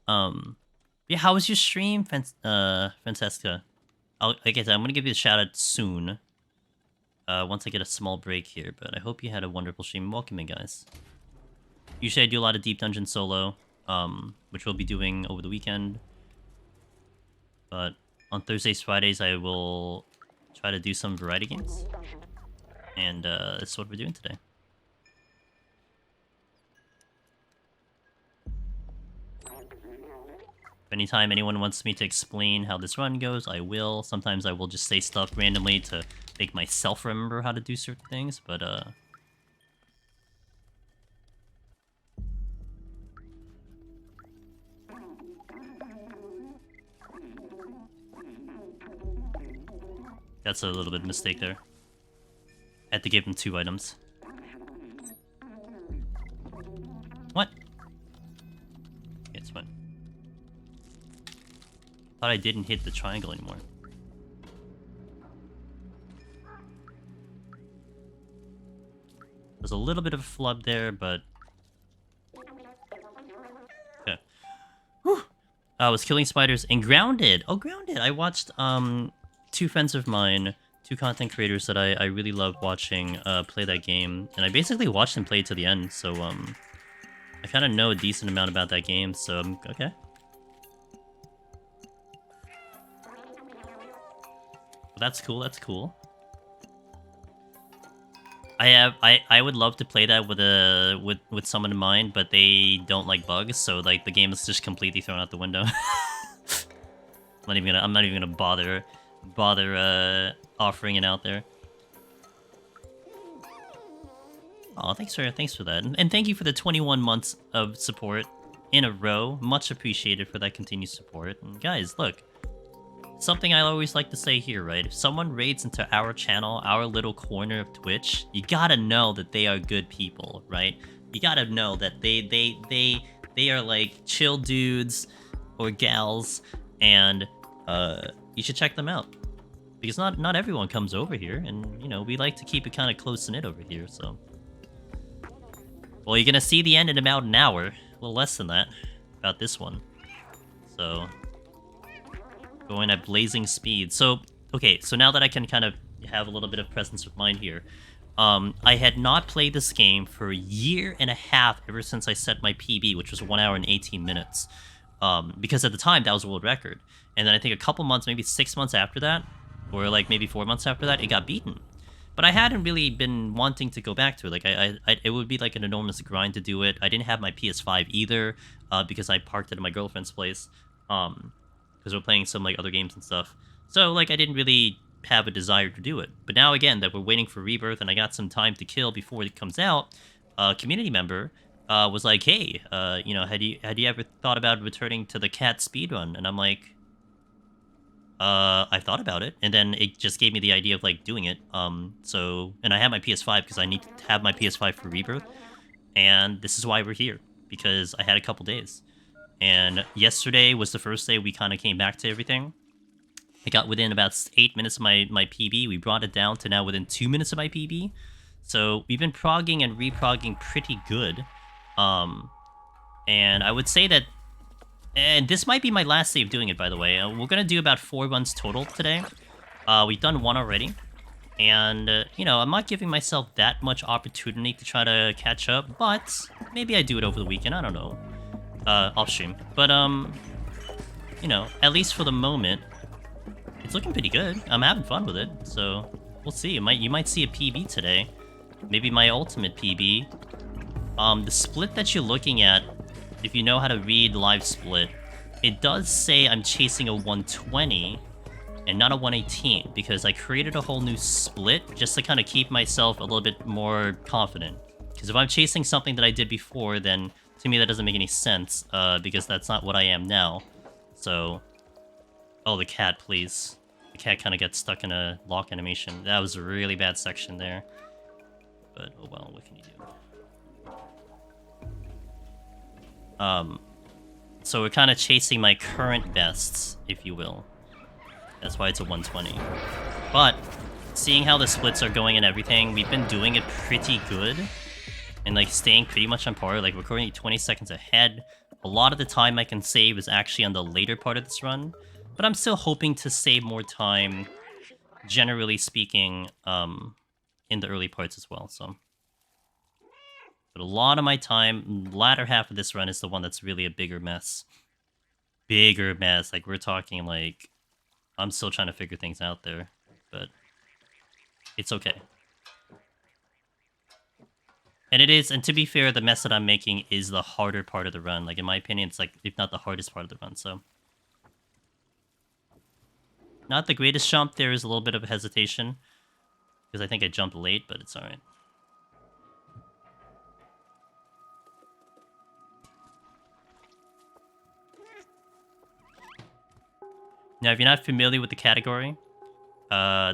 Yeah, how was your stream, Francesca? Like I said, I'm gonna give you a shout out soon. Once I get a small break here, but I hope you had a wonderful stream. Welcome in, guys. Usually I do a lot of Deep Dungeon solo, which we'll be doing over the weekend. But on Thursdays, Fridays, I will try to do some variety games. And that's what we're doing today. Anytime anyone wants me to explain how this run goes, I will. Sometimes I will just say stuff randomly to make myself remember how to do certain things, but that's a little bit of a mistake there. I had to give him 2 items. What? Yeah, it's fine. Thought I didn't hit the triangle anymore. There's a little bit of a flub there, but... Okay. Whew! I was killing spiders and Grounded! Oh, Grounded! I watched, 2 friends of mine, 2 content creators that I really love watching play that game, and I basically watched them play to the end, so I kind of know a decent amount about that game, so okay. Well, that's cool, that's cool. I would love to play that with someone in mind, but they don't like bugs, so like the game is just completely thrown out the window. I'm not even gonna bother offering it out there. Oh, thanks for that, and thank you for the 21 months of support in a row. Much appreciated for that continued support. And guys, look, something I always like to say here, right? If someone raids into our channel, our little corner of Twitch, you gotta know that they are good people, right? You gotta know that they They are like chill dudes or gals, and you should check them out because not everyone comes over here, and you know we like to keep it kind of close knit over here. So, well, you're gonna see the end in about an hour, a little less than that, about this one. So, going at blazing speed. So, okay, so now that I can kind of have a little bit of presence of mind here, I had not played this game for a year and a half ever since I set my PB, which was 1 hour and 18 minutes. Because at the time, that was a world record. And then I think a couple months, maybe 6 months after that, or like maybe 4 months after that, it got beaten. But I hadn't really been wanting to go back to it. Like, it would be like an enormous grind to do it. I didn't have my PS5 either, because I parked it at my girlfriend's place, because we're playing some like other games and stuff. So like I didn't really have a desire to do it. But now again that we're waiting for Rebirth and I got some time to kill before it comes out, a community member was like, "Hey, you know, had you ever thought about returning to the cat speedrun?" And I'm like, I thought about it, and then it just gave me the idea of like doing it. So, and I have my PS5 because I need to have my PS5 for Rebirth, and this is why we're here, because I had a couple days. And yesterday was the first day we kind of came back to everything. I got within about 8 minutes of my PB. We brought it down to now within 2 minutes of my PB. So we've been progging and reprogging pretty good. And I would say that, and this might be my last day of doing it, by the way. We're going to do about 4 runs total today. We've done 1 already. And, you know, I'm not giving myself that much opportunity to try to catch up, but maybe I do it over the weekend. I don't know. Off stream. But, you know, at least for the moment, it's looking pretty good. I'm having fun with it, so we'll see. You might see a PB today. Maybe my ultimate PB. The split that you're looking at, if you know how to read live split, it does say I'm chasing a 120 and not a 118 because I created a whole new split just to kind of keep myself a little bit more confident. Because if I'm chasing something that I did before, then to me that doesn't make any sense, because that's not what I am now. So, oh, the cat, please. The cat kind of gets stuck in a lock animation. That was a really bad section there. But, oh well, what can you do? So we're kind of chasing my current bests, if you will. That's why it's a 120. But, seeing how the splits are going and everything, we've been doing it pretty good. And, like, staying pretty much on par. Like, we're currently 20 seconds ahead. A lot of the time I can save is actually on the later part of this run. But I'm still hoping to save more time, generally speaking, in the early parts as well, so. But a lot of my time, latter half of this run is the one that's really a bigger mess. Bigger mess. Like, we're talking, like, I'm still trying to figure things out there. But it's okay. And it is, and to be fair, the mess that I'm making is the harder part of the run. Like, in my opinion, it's like, if not the hardest part of the run, so. Not the greatest jump, there is a little bit of a hesitation. Because I think I jumped late, but it's alright. Now, if you're not familiar with the category,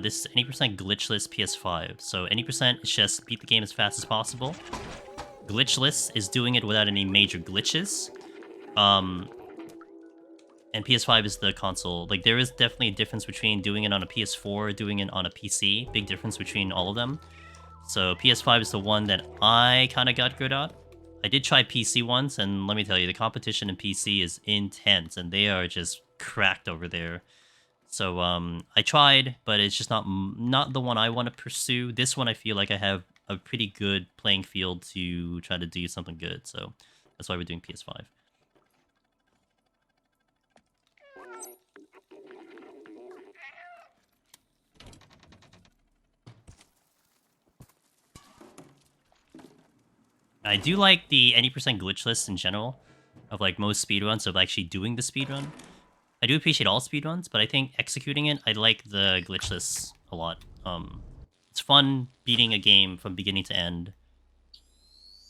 this is any percent glitchless PS5. So any percent is just beat the game as fast as possible. Glitchless is doing it without any major glitches. And PS5 is the console. Like, there is definitely a difference between doing it on a PS4, doing it on a PC. Big difference between all of them. So PS5 is the one that I kind of got good at. I did try PC once, and let me tell you, the competition in PC is intense, and they are just cracked over there. So I tried, but it's just not the one I want to pursue. This one I feel like I have a pretty good playing field to try to do something good. So that's why we're doing PS5. I do like the any percent glitchless in general of like most speedruns of actually doing the speedrun. I do appreciate all speedruns, but I think executing it, I like the glitchless a lot. It's fun beating a game from beginning to end,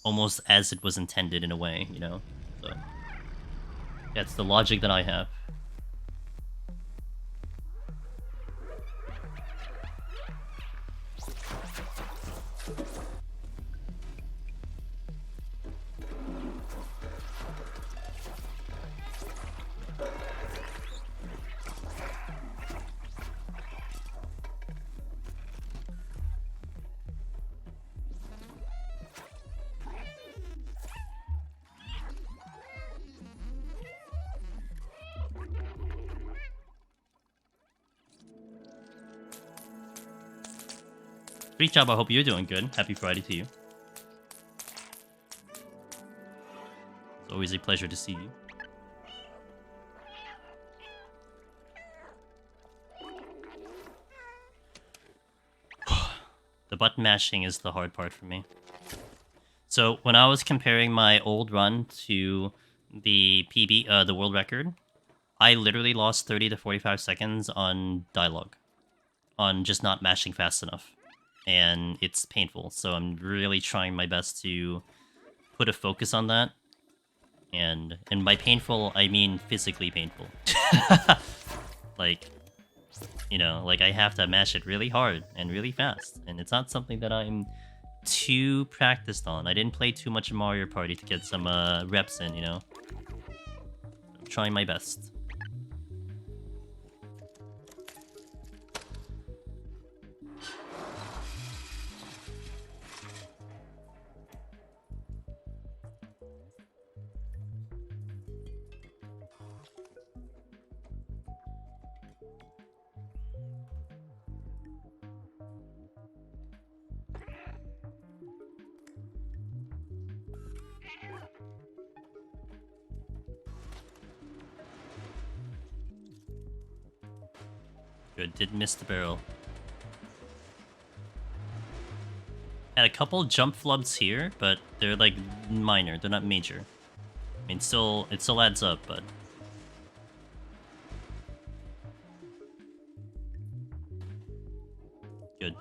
almost as it was intended in a way, you know? So, that's the logic that I have. Great job. I hope you're doing good. Happy Friday to you. It's always a pleasure to see you. The button mashing is the hard part for me. So when I was comparing my old run to the PB, the world record, I literally lost 30 to 45 seconds on dialogue, on just not mashing fast enough, and it's painful. So I'm really trying my best to put a focus on that, and by painful I mean physically painful. Like, you know, like I have to mash it really hard and really fast, and it's not something that I'm too practiced on. I didn't play too much Mario Party to get some reps in, you know. I'm trying my best. Good, did miss the barrel. Had a couple jump flubs here, but they're like minor, they're not major. I mean, still, it still adds up, but... Good.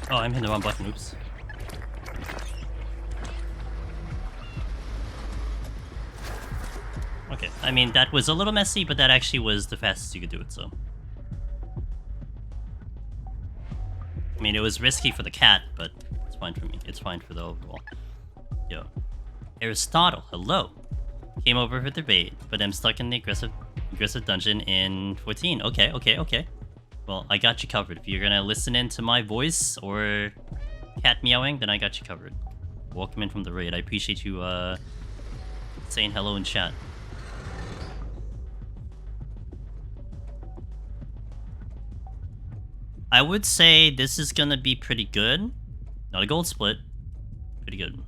Oh, I'm hitting the wrong button, oops. Okay, I mean, that was a little messy, but that actually was the fastest you could do it, so... I mean, it was risky for the cat, but it's fine for me. It's fine for the overall. Yo. Aristotle, hello. Came over for the raid, but I'm stuck in the aggressive dungeon in 14. Okay, okay, okay. Well, I got you covered. If you're gonna listen in to my voice or cat meowing, then I got you covered. Welcome in from the raid. I appreciate you saying hello in chat. I would say this is gonna be pretty good. Not a gold split. Pretty good.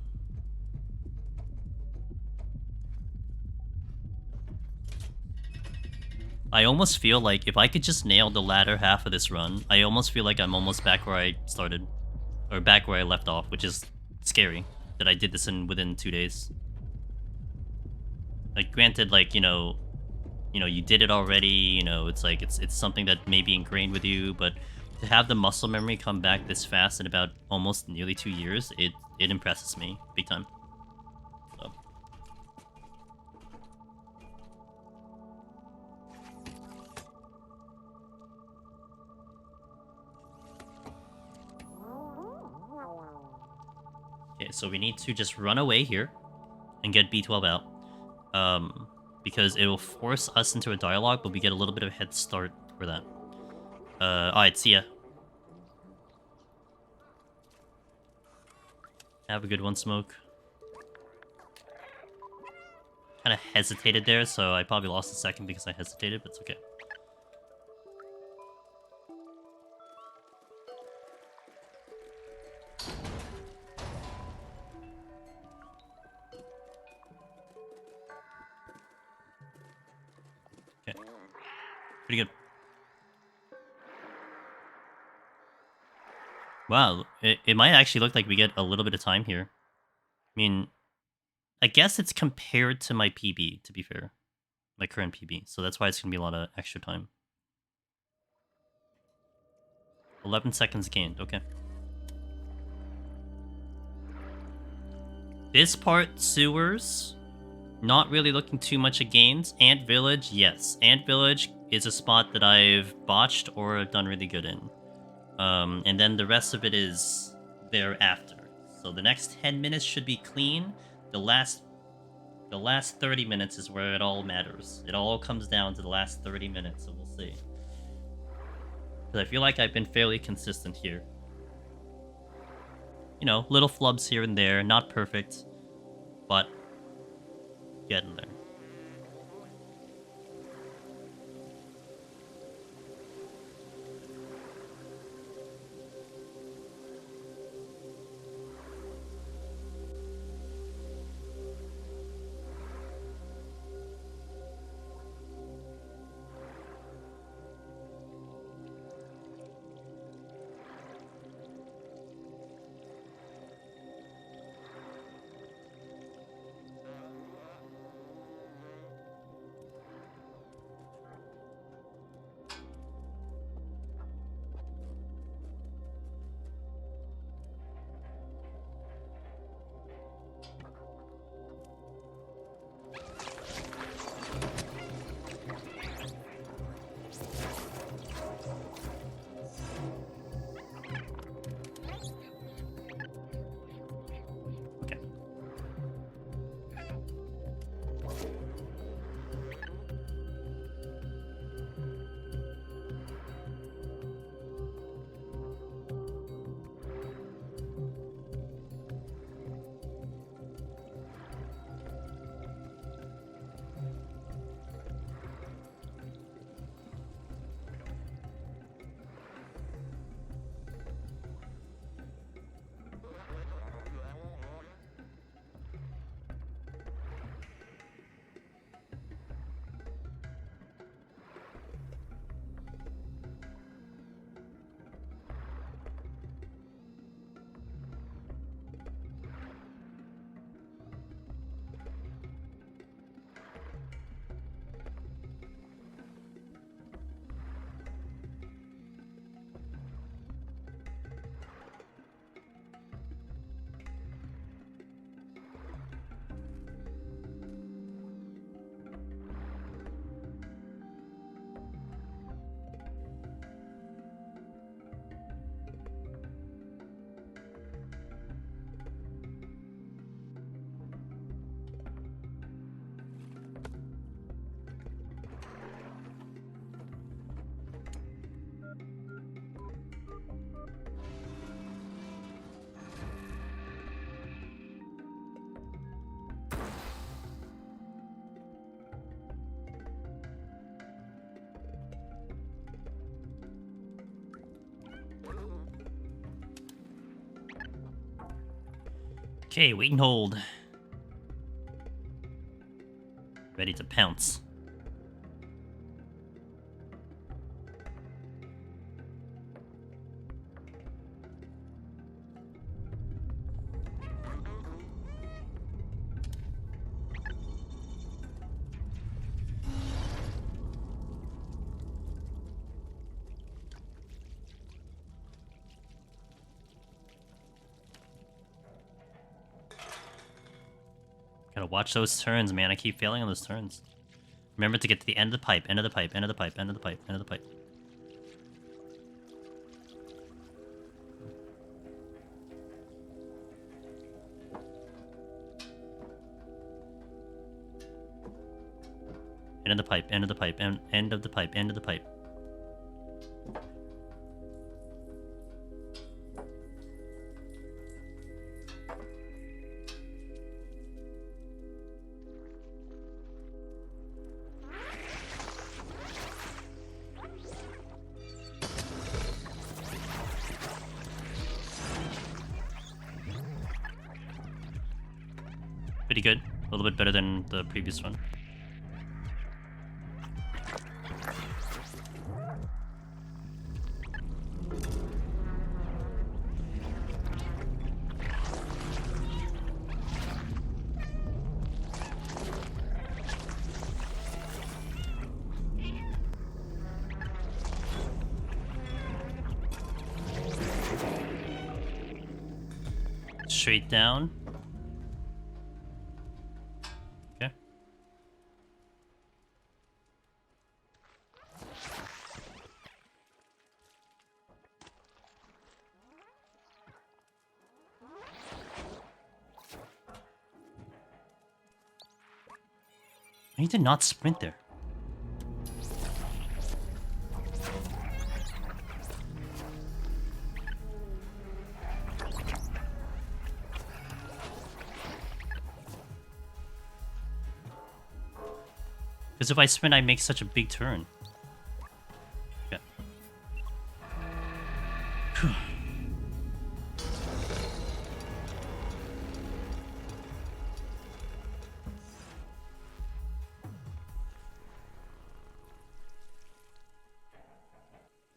I almost feel like if I could just nail the latter half of this run, I almost feel like I'm almost back where I started. Or back where I left off, which is scary that I did this in within 2 days. Like, granted, like, you know, you did it already, you know, it's like, it's something that may be ingrained with you, but to have the muscle memory come back this fast in about almost nearly 2 years, it impresses me big time. So. Okay, so we need to just run away here and get B12 out. Because it will force us into a dialogue, but we get a little bit of a head start for that. Alright, see ya. Have a good one, Smoke. Kind of hesitated there, so I probably lost a second because I hesitated, but it's okay. Okay. Pretty good. Wow, it might actually look like we get a little bit of time here. I mean, I guess it's compared to my PB, to be fair. My current PB, so that's why it's going to be a lot of extra time. 11 seconds gained, okay. This part, sewers, not really looking too much at gains. Ant Village, yes. Ant Village is a spot that I've botched or done really good in. And then the rest of it is thereafter. So the next 10 minutes should be clean. The last The last 30 minutes is where it all matters. It all comes down to the last 30 minutes, so we'll see. Because I feel like I've been fairly consistent here. You know, little flubs here and there, not perfect, but getting there. Okay, wait and hold. Ready to pounce. Gotta watch those turns, man. I keep failing on those turns. Remember to get to the end of the pipe, end of the pipe, end of the pipe, end of the pipe, end of the pipe. End of the pipe, end of the pipe, end of the pipe, end of the pipe. Pretty good. A little bit better than the previous one. Straight down. Okay. I need to not sprint there. Because if I sprint, I make such a big turn. Okay.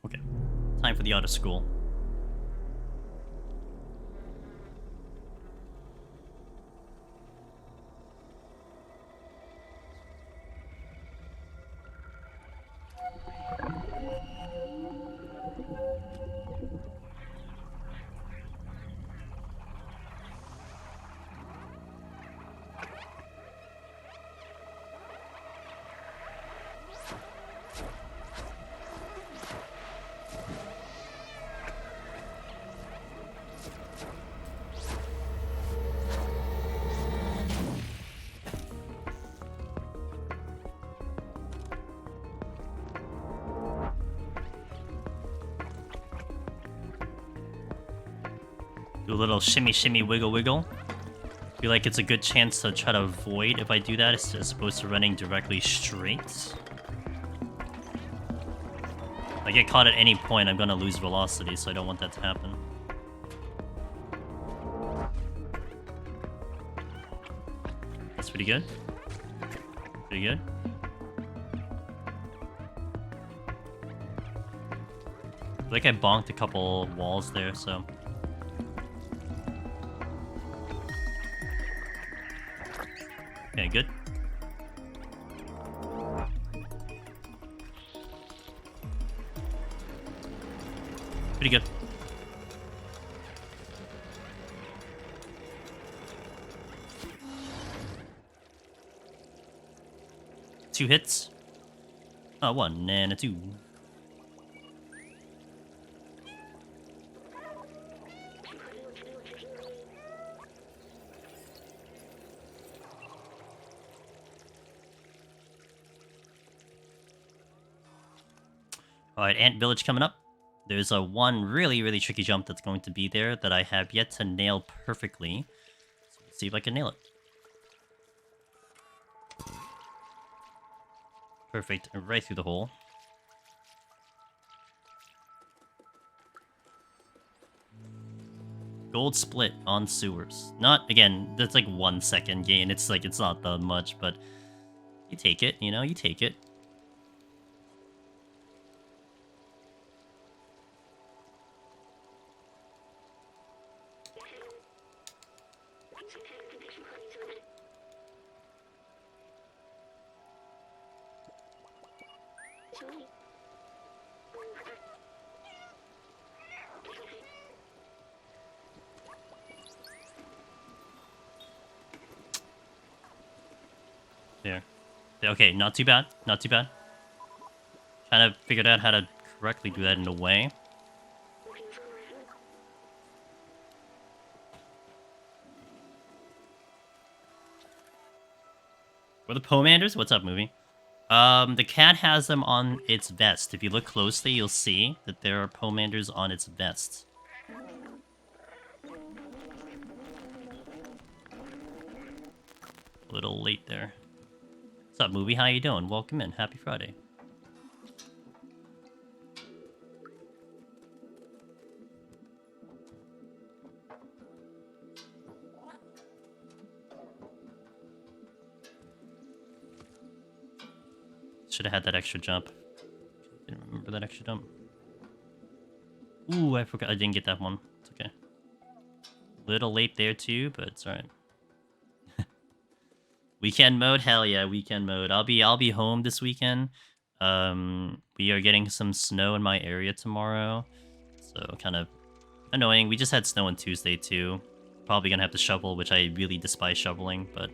Okay. Time for the auto scroll. Do a little shimmy, shimmy, wiggle, wiggle. Feel like it's a good chance to try to avoid if I do that as opposed to running directly straight. If I get caught at any point, I'm gonna lose velocity, so I don't want that to happen. That's pretty good. Pretty good. I feel like I bonked a couple walls there, so... Okay, good. Pretty good. Two hits. Oh, one and a two. Alright, Ant Village coming up. There's a one really, really tricky jump that's going to be there that I have yet to nail perfectly. So let's see if I can nail it. Perfect, right through the hole. Gold split on sewers. Not, again, that's like 1 second gain. It's like, it's not that much, but you take it, you know, you take it. There. Okay, not too bad. Not too bad. Kind of figured out how to correctly do that in a way. Were the Pomanders? What's up, movie? The cat has them on its vest. If you look closely, you'll see that there are Pomanders on its vest. A little late there. What's up, movie? How you doing? Welcome in. Happy Friday. Should have had that extra jump. Didn't remember that extra jump. Ooh, I forgot. I didn't get that one. It's okay. Little late there too, but it's alright. Weekend mode, hell yeah, weekend mode. I'll be home this weekend. We are getting some snow in my area tomorrow, so kind of annoying. We just had snow on Tuesday too. Probably gonna have to shovel, which I really despise shoveling, but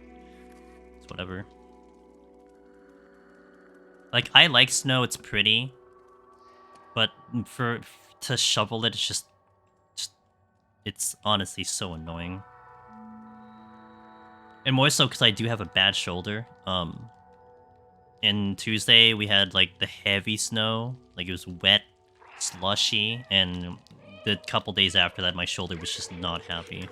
it's whatever. Like, I like snow, it's pretty, but to shovel it, it's just it's honestly so annoying. And more so because I do have a bad shoulder. And Tuesday we had like the heavy snow, like it was wet, slushy, and the couple days after that my shoulder was just not happy.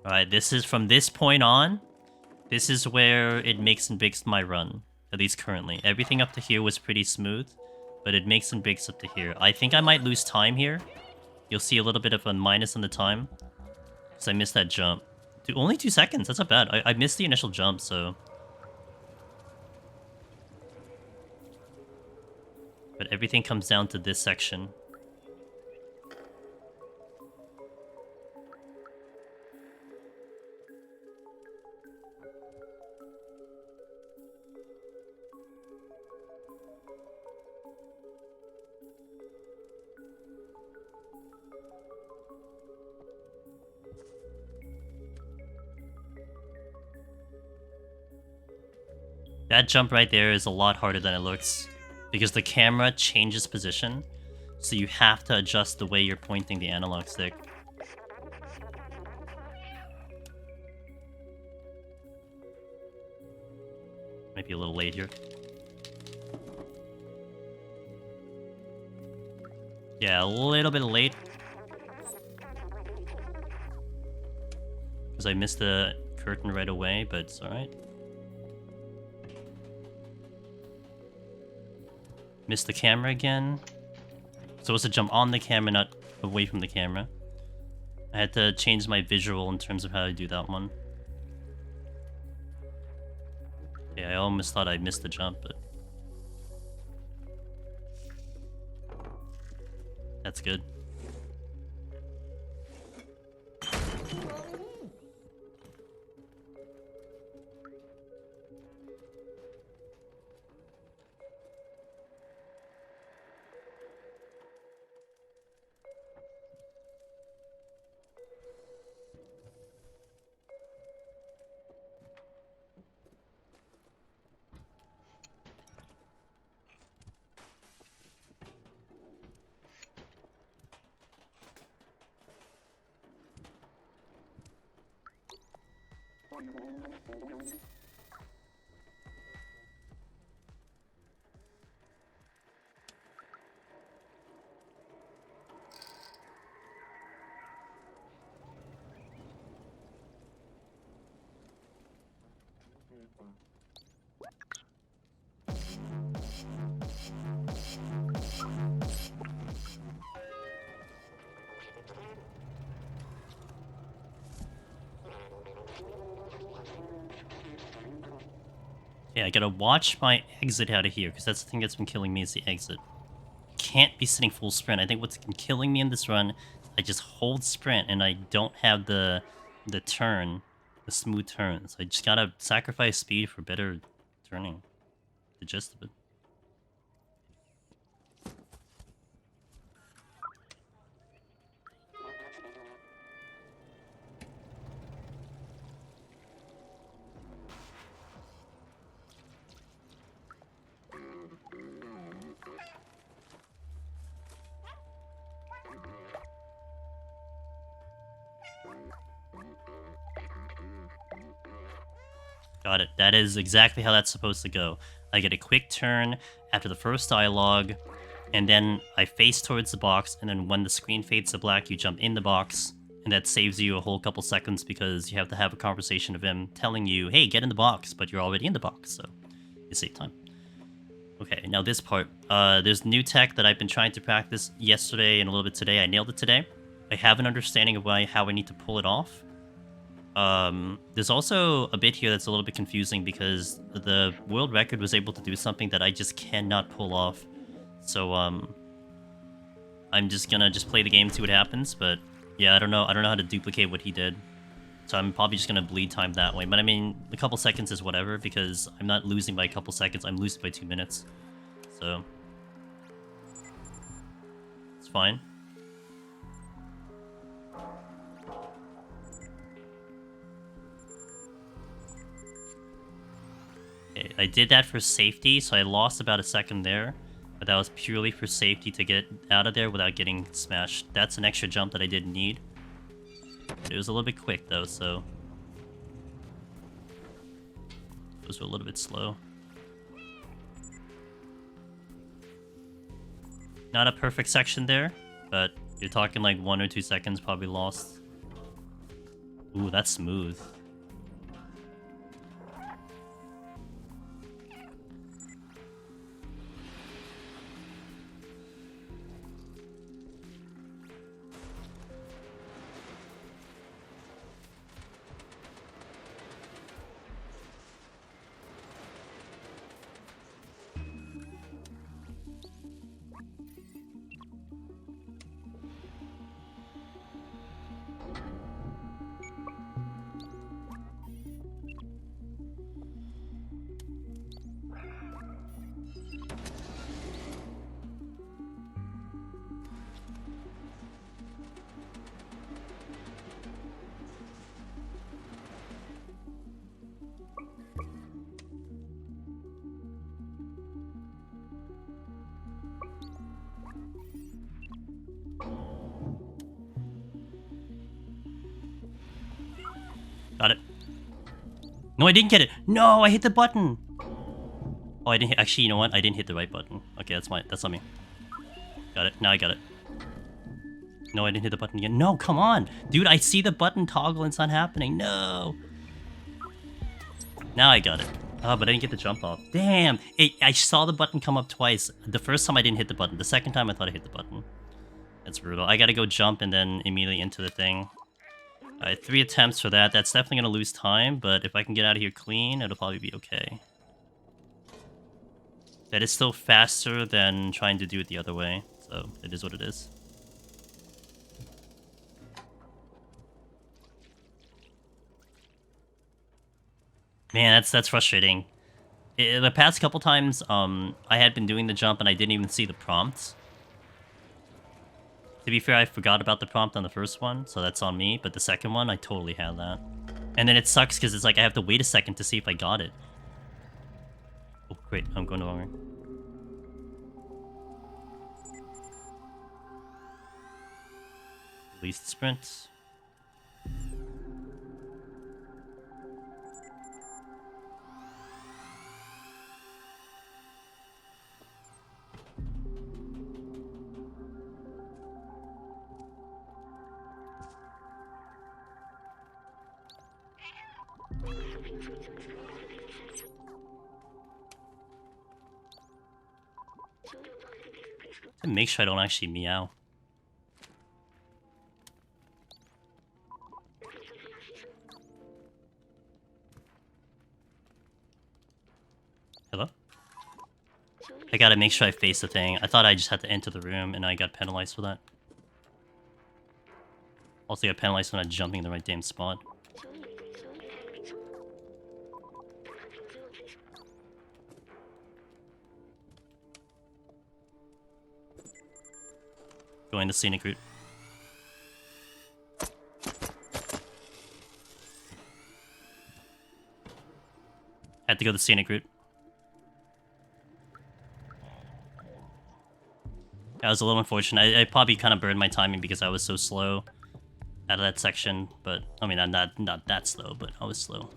Alright, this is from this point on, this is where it makes and breaks my run, at least currently. Everything up to here was pretty smooth, but it makes and breaks up to here. I think I might lose time here. You'll see a little bit of a minus on the time, because I missed that jump. Dude, only 2 seconds, that's not bad. I missed the initial jump, so... But everything comes down to this section. That jump right there is a lot harder than it looks, because the camera changes position, so you have to adjust the way you're pointing the analog stick. Might be a little late here. Yeah, a little bit late. Because I missed the curtain right away, but it's alright. Missed the camera again. Supposed to jump on the camera, not away from the camera. I had to change my visual in terms of how to do that one. Yeah, I almost thought I missed the jump, but... That's good. Yeah, I gotta watch my exit out of here, because that's the thing that's been killing me is the exit. Can't be sitting full sprint. I think what's been killing me in this run, I just hold sprint and I don't have the turn, the smooth turns. I just gotta sacrifice speed for better turning. The gist of it. Got it. That is exactly how that's supposed to go. I get a quick turn after the first dialogue, and then I face towards the box, and then when the screen fades to black, you jump in the box, and that saves you a whole couple seconds because you have to have a conversation of him telling you, hey, get in the box, but you're already in the box, so you save time. Okay, now this part. There's new tech that I've been trying to practice yesterday and a little bit today. I nailed it today. I have an understanding of how I need to pull it off. There's also a bit here that's a little bit confusing because the world record was able to do something that I just cannot pull off. So, I'm just gonna play the game, see what happens, but yeah, I don't know how to duplicate what he did. So I'm probably just gonna bleed time that way. But I mean, a couple seconds is whatever because I'm not losing by a couple seconds, I'm losing by 2 minutes. So, it's fine. I did that for safety, so I lost about a second there. But But that was purely for safety to get out of there without getting smashed. That's an extra jump that I didn't need. But it was a little bit quick though, so... Those were a little bit slow. Not a perfect section there, but you're talking like 1 or 2 seconds probably lost. Ooh, that's smooth. Got it. No, I didn't get it. No, I hit the button. Oh, I didn't hit... Actually, you know what? I didn't hit the right button. Okay, that's on me. Got it. Now I got it. No, I didn't hit the button again. No, come on. Dude, I see the button toggle and it's not happening. No. Now I got it. Oh, but I didn't get the jump off. Damn. I saw the button come up twice. The first time I didn't hit the button. The second time I thought I hit the button. That's brutal. I gotta go jump and then immediately into the thing. Alright, 3 attempts for that. That's definitely gonna lose time, but if I can get out of here clean, it'll probably be okay. That is still faster than trying to do it the other way, so it is what it is. Man, that's frustrating. The past couple times, I had been doing the jump and I didn't even see the prompt. To be fair, I forgot about the prompt on the first one, so that's on me. But the second one, I totally had that. And then it sucks because it's like I have to wait a second to see if I got it. Oh, great. I'm going the wrong way. Release the sprint. To make sure I don't actually meow. Hello? I gotta make sure I face the thing. I thought I just had to enter the room and I got penalized for that. Also got penalized for not jumping in the right damn spot. Going the scenic route. Had to go the scenic route. That was a little unfortunate. I probably kind of burned my timing because I was so slow out of that section. But, I mean, not that slow, but I was slow.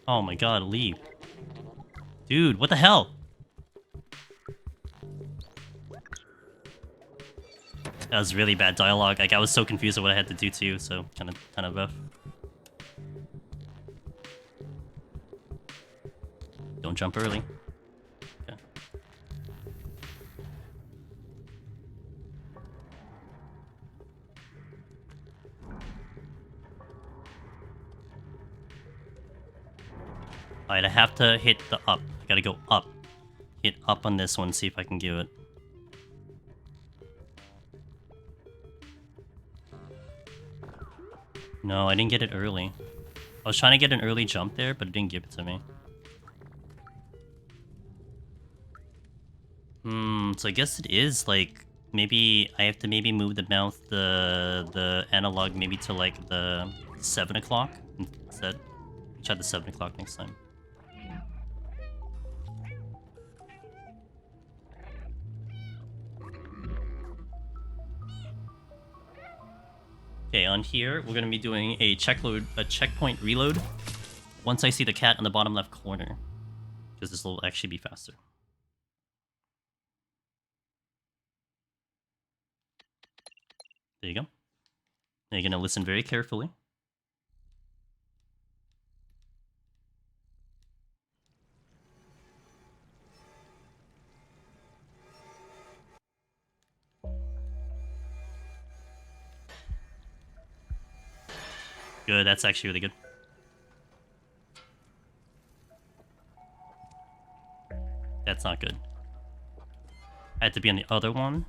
Oh my god, leave. Dude, what the hell? That was really bad dialogue. Like, I was so confused at what I had to do too, so kind of rough. Don't jump early. Okay. Alright, I have to hit the up. I gotta go up. Hit up on this one, see if I can give it. No, I didn't get it early. I was trying to get an early jump there, but it didn't give it to me. So I guess it is like maybe I have to maybe move the analog maybe to like the 7 o'clock instead. Try the 7 o'clock next time. Okay, on here we're gonna be doing a checkpoint reload. Once I see the cat in the bottom left corner, because this will actually be faster. There you go. Now you're gonna listen very carefully. Good, that's actually really good. That's not good. I had to be on the other one.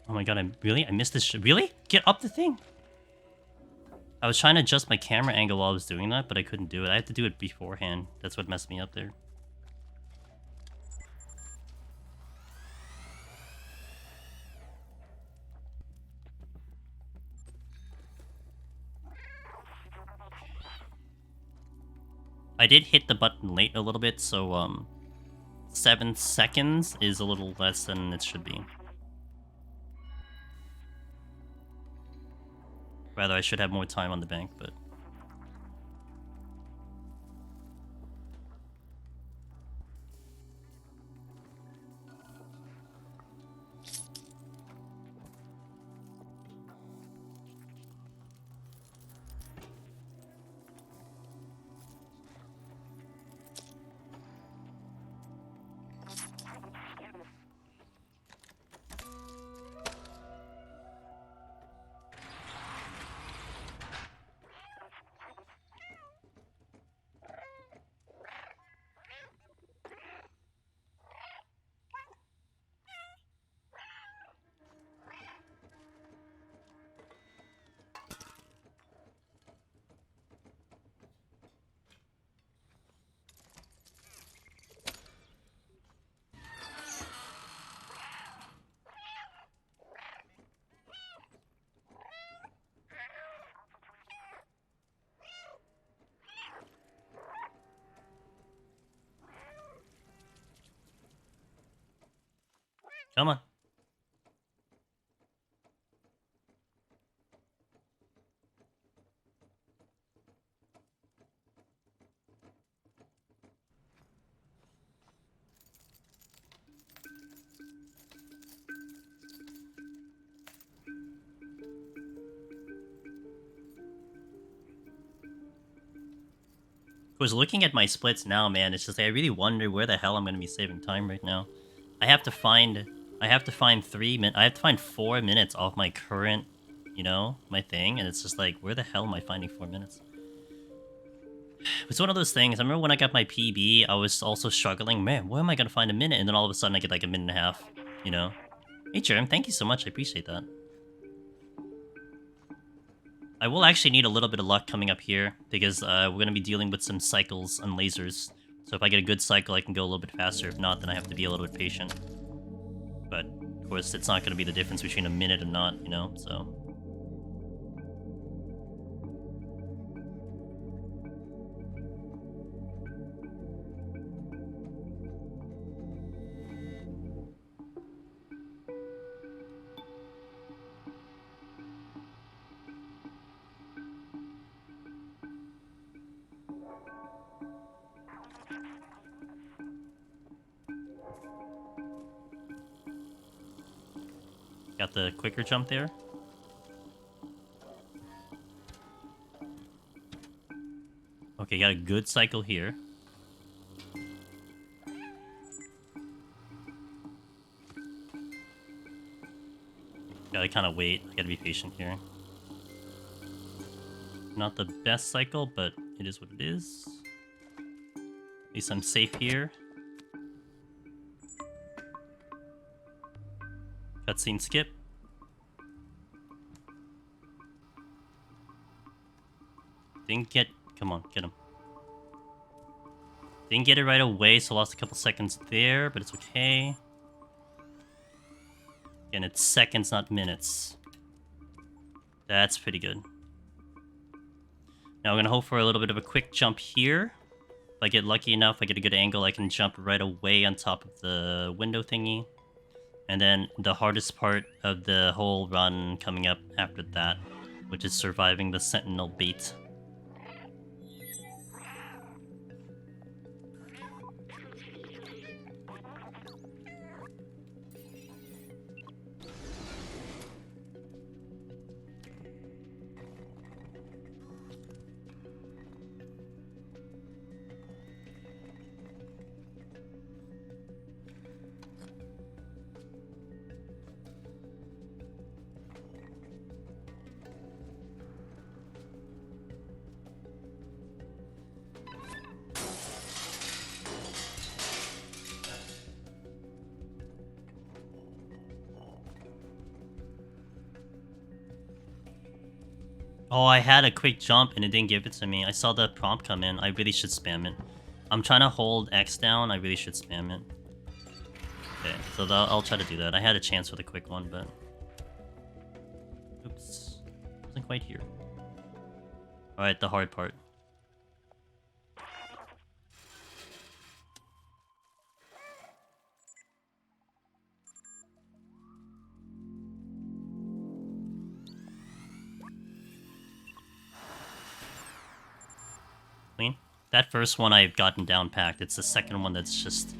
Oh my god, I missed this really? Get up the thing! I was trying to adjust my camera angle while I was doing that, but I couldn't do it. I had to do it beforehand. That's what messed me up there. I did hit the button late a little bit, so 7 seconds is a little less than it should be. Rather, I should have more time on the bank, but... Come on. Was looking at my splits now, man, it's just like, I really wonder where the hell I'm going to be saving time right now. I have to find 4 minutes off my current, my thing, and it's just like, where the hell am I finding 4 minutes? It's one of those things. I remember when I got my PB, I was also struggling. Man, where am I going to find a minute? And then all of a sudden I get like a minute and a half, Hey, Jerem, thank you so much. I appreciate that. I will actually need a little bit of luck coming up here, because we're going to be dealing with some cycles and lasers. So if I get a good cycle, I can go a little bit faster. If not, then I have to be a little bit patient. But, of course, it's not going to be the difference between a minute and not, so... Got the quicker jump there. Okay, got a good cycle here. Gotta kind of wait. I gotta be patient here. Not the best cycle, but it is what it is. At least I'm safe here. Cutscene skip. Didn't get... Come on, get him. Didn't get it right away, so lost a couple seconds there, but it's okay. Again, it's seconds, not minutes. That's pretty good. Now we're gonna hope for a little bit of a quick jump here. If I get lucky enough, I get a good angle, I can jump right away on top of the window thingy. And then the hardest part of the whole run coming up after that, which is surviving the sentinel bait. Oh, I had a quick jump and it didn't give it to me. I saw the prompt come in. I really should spam it. I'm trying to hold X down. I really should spam it. Okay, so I'll try to do that. I had a chance with a quick one, but... Oops. Wasn't quite here. Alright, the hard part. Clean. That first one I've gotten down packed. It's the second one that's just...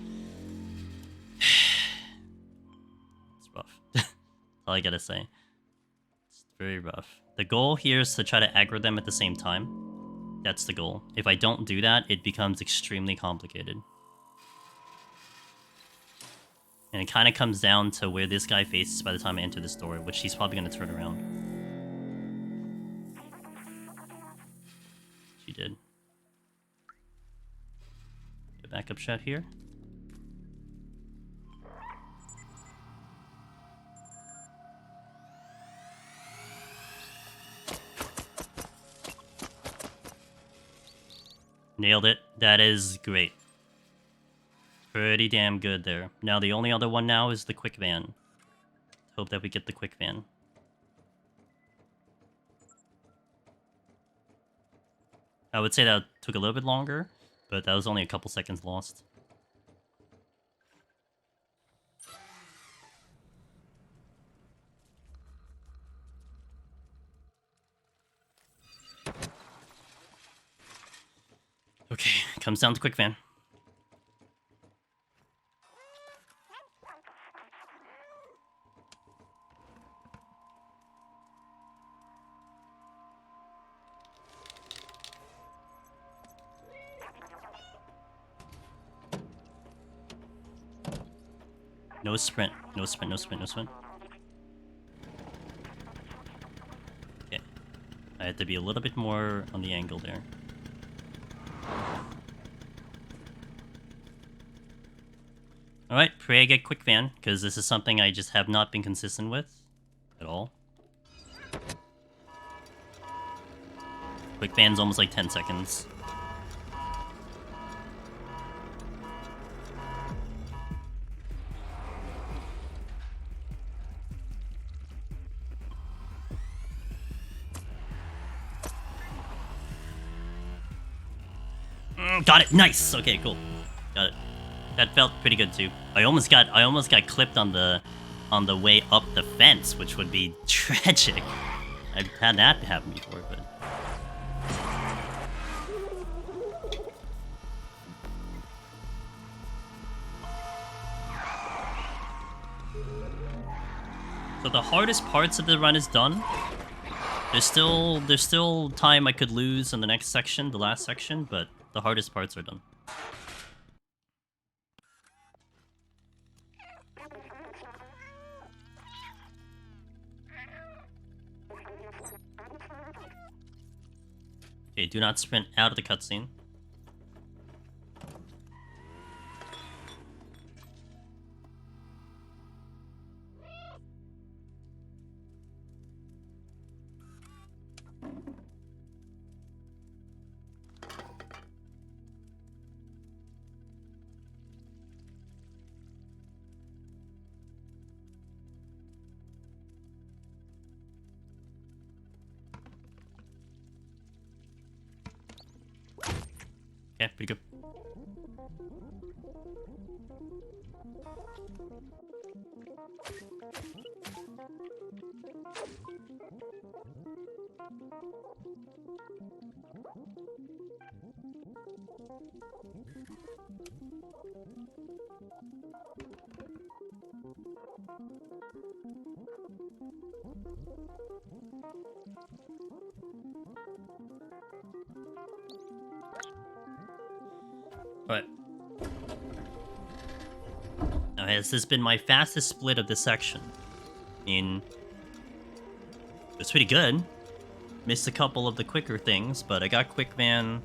It's rough. That's all I gotta say. It's very rough. The goal here is to try to aggro them at the same time. That's the goal. If I don't do that, it becomes extremely complicated. And it kind of comes down to where this guy faces by the time I enter this door, which he's probably going to turn around. She did. Get a backup shot here. Nailed it. That is great. Pretty damn good there. Now the only other one now is the quick van. Hope that we get the quick van. I would say that took a little bit longer, but that was only a couple seconds lost. Okay, comes down to quick van. No sprint. No sprint, no sprint, no sprint. Okay. I had to be a little bit more on the angle there. Alright, pray I get quick van, because this is something I just have not been consistent with at all. Quick van's almost like 10 seconds. Got it. Nice. Okay, cool. Got it. That felt pretty good too. I almost got clipped on the way up the fence, which would be tragic. I've had that happen before, but so the hardest parts of the run is done. There's still time I could lose in the next section, the last section, but the hardest parts are done. Okay, do not sprint out of the cutscene. Okay, pretty good. Alright. Now, has this been my fastest split of this section? I mean, it was pretty good. Missed a couple of the quicker things, but I got Quick Van.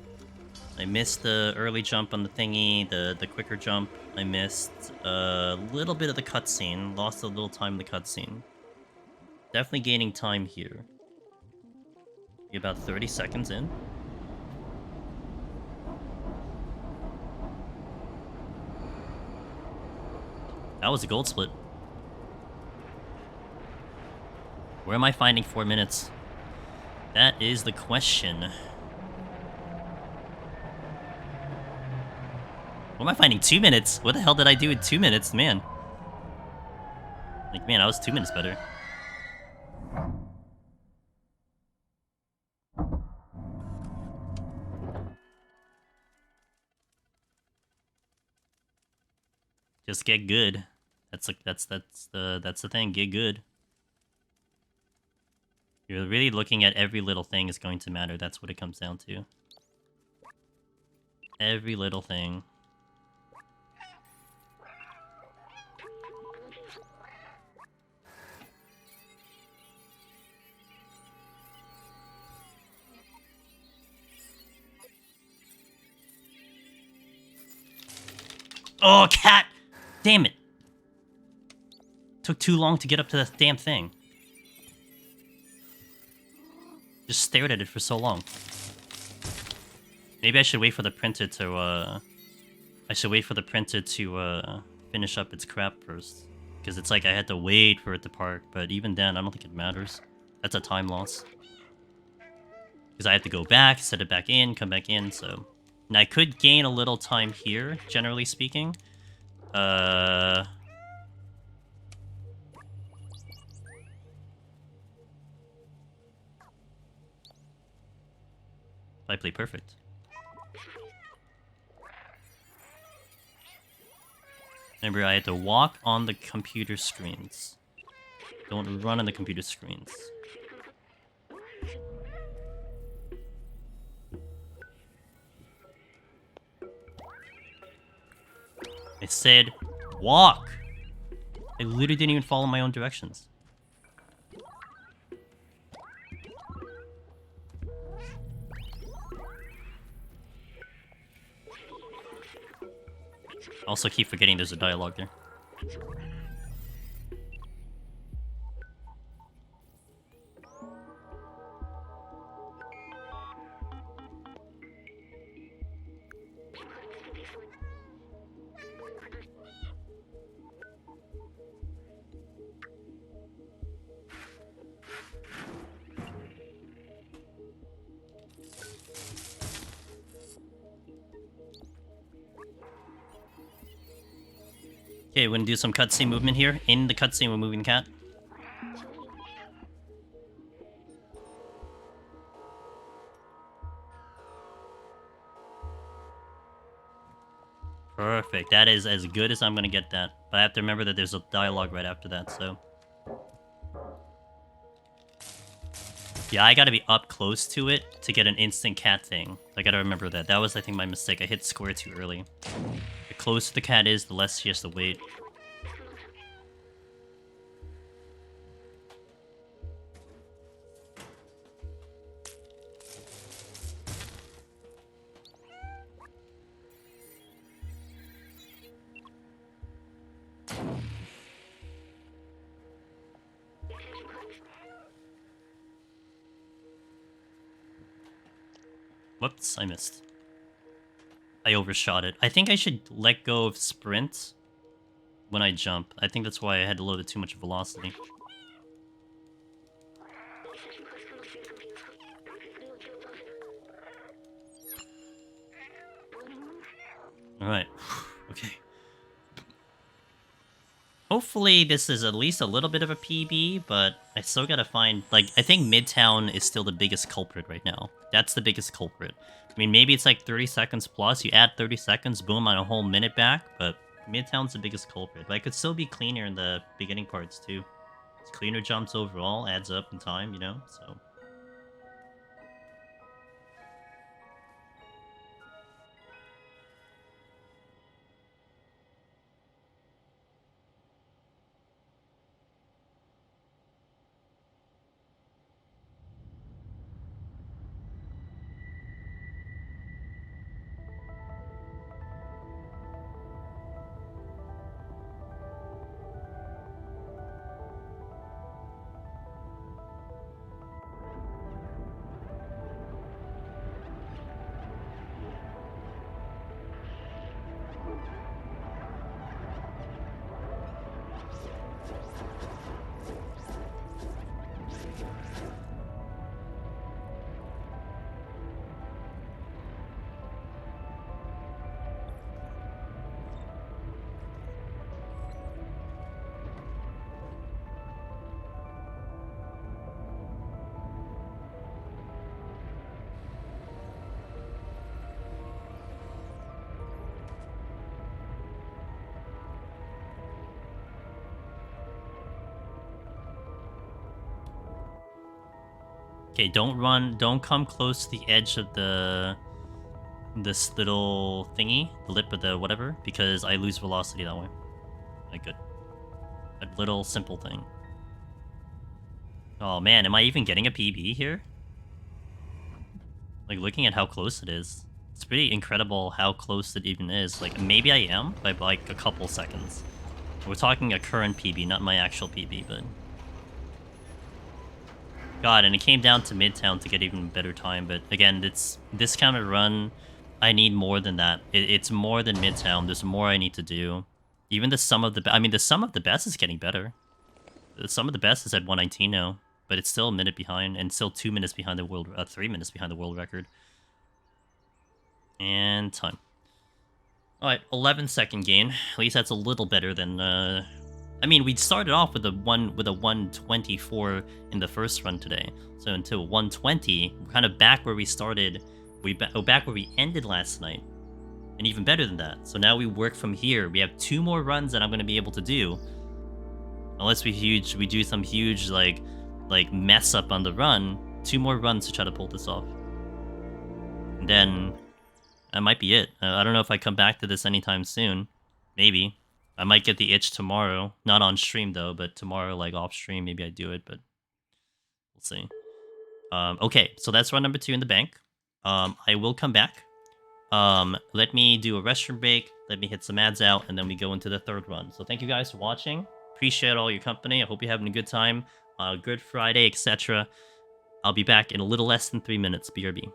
I missed the early jump on the thingy, the quicker jump. I missed a little bit of the cutscene. Lost a little time in the cutscene. Definitely gaining time here. Be about 30 seconds in. That was a gold split. Where am I finding 4 minutes? That is the question. Where am I finding 2 minutes? What the hell did I do in 2 minutes? Man. Like, man, I was 2 minutes better. Just get good. That's the thing. Get good. You're really looking at every little thing is going to matter. That's what it comes down to. Every little thing. Oh, cat! Damn it! Took too long to get up to that damn thing. Just stared at it for so long. Maybe I should wait for the printer to, I should wait for the printer to, finish up its crap first. Because it's like I had to wait for it to park, but even then, I don't think it matters. That's a time loss. Because I have to go back, set it back in, come back in, so... And I could gain a little time here, generally speaking. I play perfect. Remember, I had to walk on the computer screens. Don't run on the computer screens. I said, walk! I literally didn't even follow my own directions. Also keep forgetting there's a dialogue there. Okay, we're gonna do some cutscene movement here. In the cutscene, we're moving the cat. Perfect. That is as good as I'm gonna get that. But I have to remember that there's a dialogue right after that, so... Yeah, I gotta be up close to it to get an instant cat thing. I gotta remember that. That was, I think, my mistake. I hit square too early. The closer the cat is, the less she has to wait. Whoops, I missed. I overshot it. I think I should let go of sprint when I jump. I think that's why I had a little bit too much velocity. Alright. Okay. Hopefully this is at least a little bit of a PB, but I still gotta find... Like, I think Midtown is still the biggest culprit right now. That's the biggest culprit. I mean, maybe it's like 30 seconds plus. You add 30 seconds, boom, on a whole minute back, but Midtown's the biggest culprit. But I could still be cleaner in the beginning parts, too. Cleaner jumps overall, adds up in time, you know, so... Okay, don't come close to the edge of this little thingy, the lip of the whatever, because I lose velocity that way. Like a little simple thing. Oh man, am I even getting a PB here? Like, looking at how close it is, it's pretty incredible how close it even is. Like, maybe I am by like a couple seconds. We're talking a current PB, not my actual PB, but... God, and it came down to Midtown to get even better time, but again, it's this kind of run, I need more than that. It's more than Midtown. There's more I need to do. Even the sum of the... I mean, the sum of the best is getting better. The sum of the best is at 119 now, but it's still a minute behind, and still 2 minutes behind the world... 3 minutes behind the world record. And time. Alright, 11-second gain. At least that's a little better than... I mean, we started off with a 124 in the first run today. So until 120, we're kind of back where we started. Back where we ended last night. And even better than that. So now we work from here. We have 2 more runs that I'm going to be able to do. Unless we do some huge, like mess up on the run. 2 more runs to try to pull this off. And then... that might be it. I don't know if I come back to this anytime soon. Maybe. I might get the itch tomorrow. Not on stream, though, but tomorrow, like, off stream, maybe I do it, but we'll see. Okay, so that's run number 2 in the bank. I will come back. Let me do a restroom break. Let me hit some ads out, and then we go into the 3rd run. So thank you guys for watching. Appreciate all your company. I hope you're having a good time. Good Friday, etc. I'll be back in a little less than 3 minutes. BRB.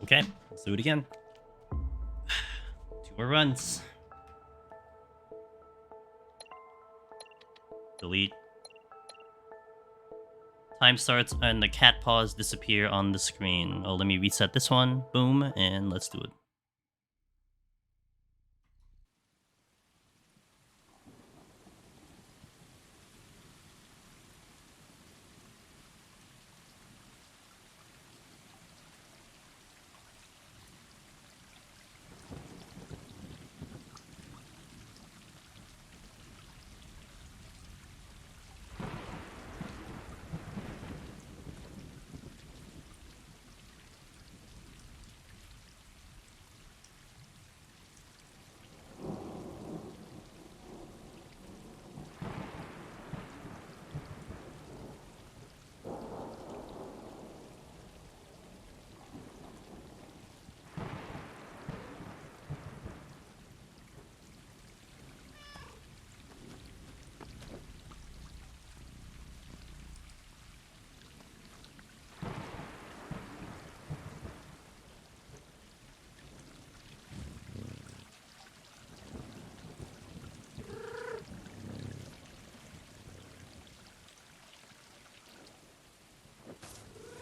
Okay, let's do it again. 2 more runs. Delete. Time starts and the cat paws disappear on the screen. Oh, let me reset this one. Boom, and let's do it.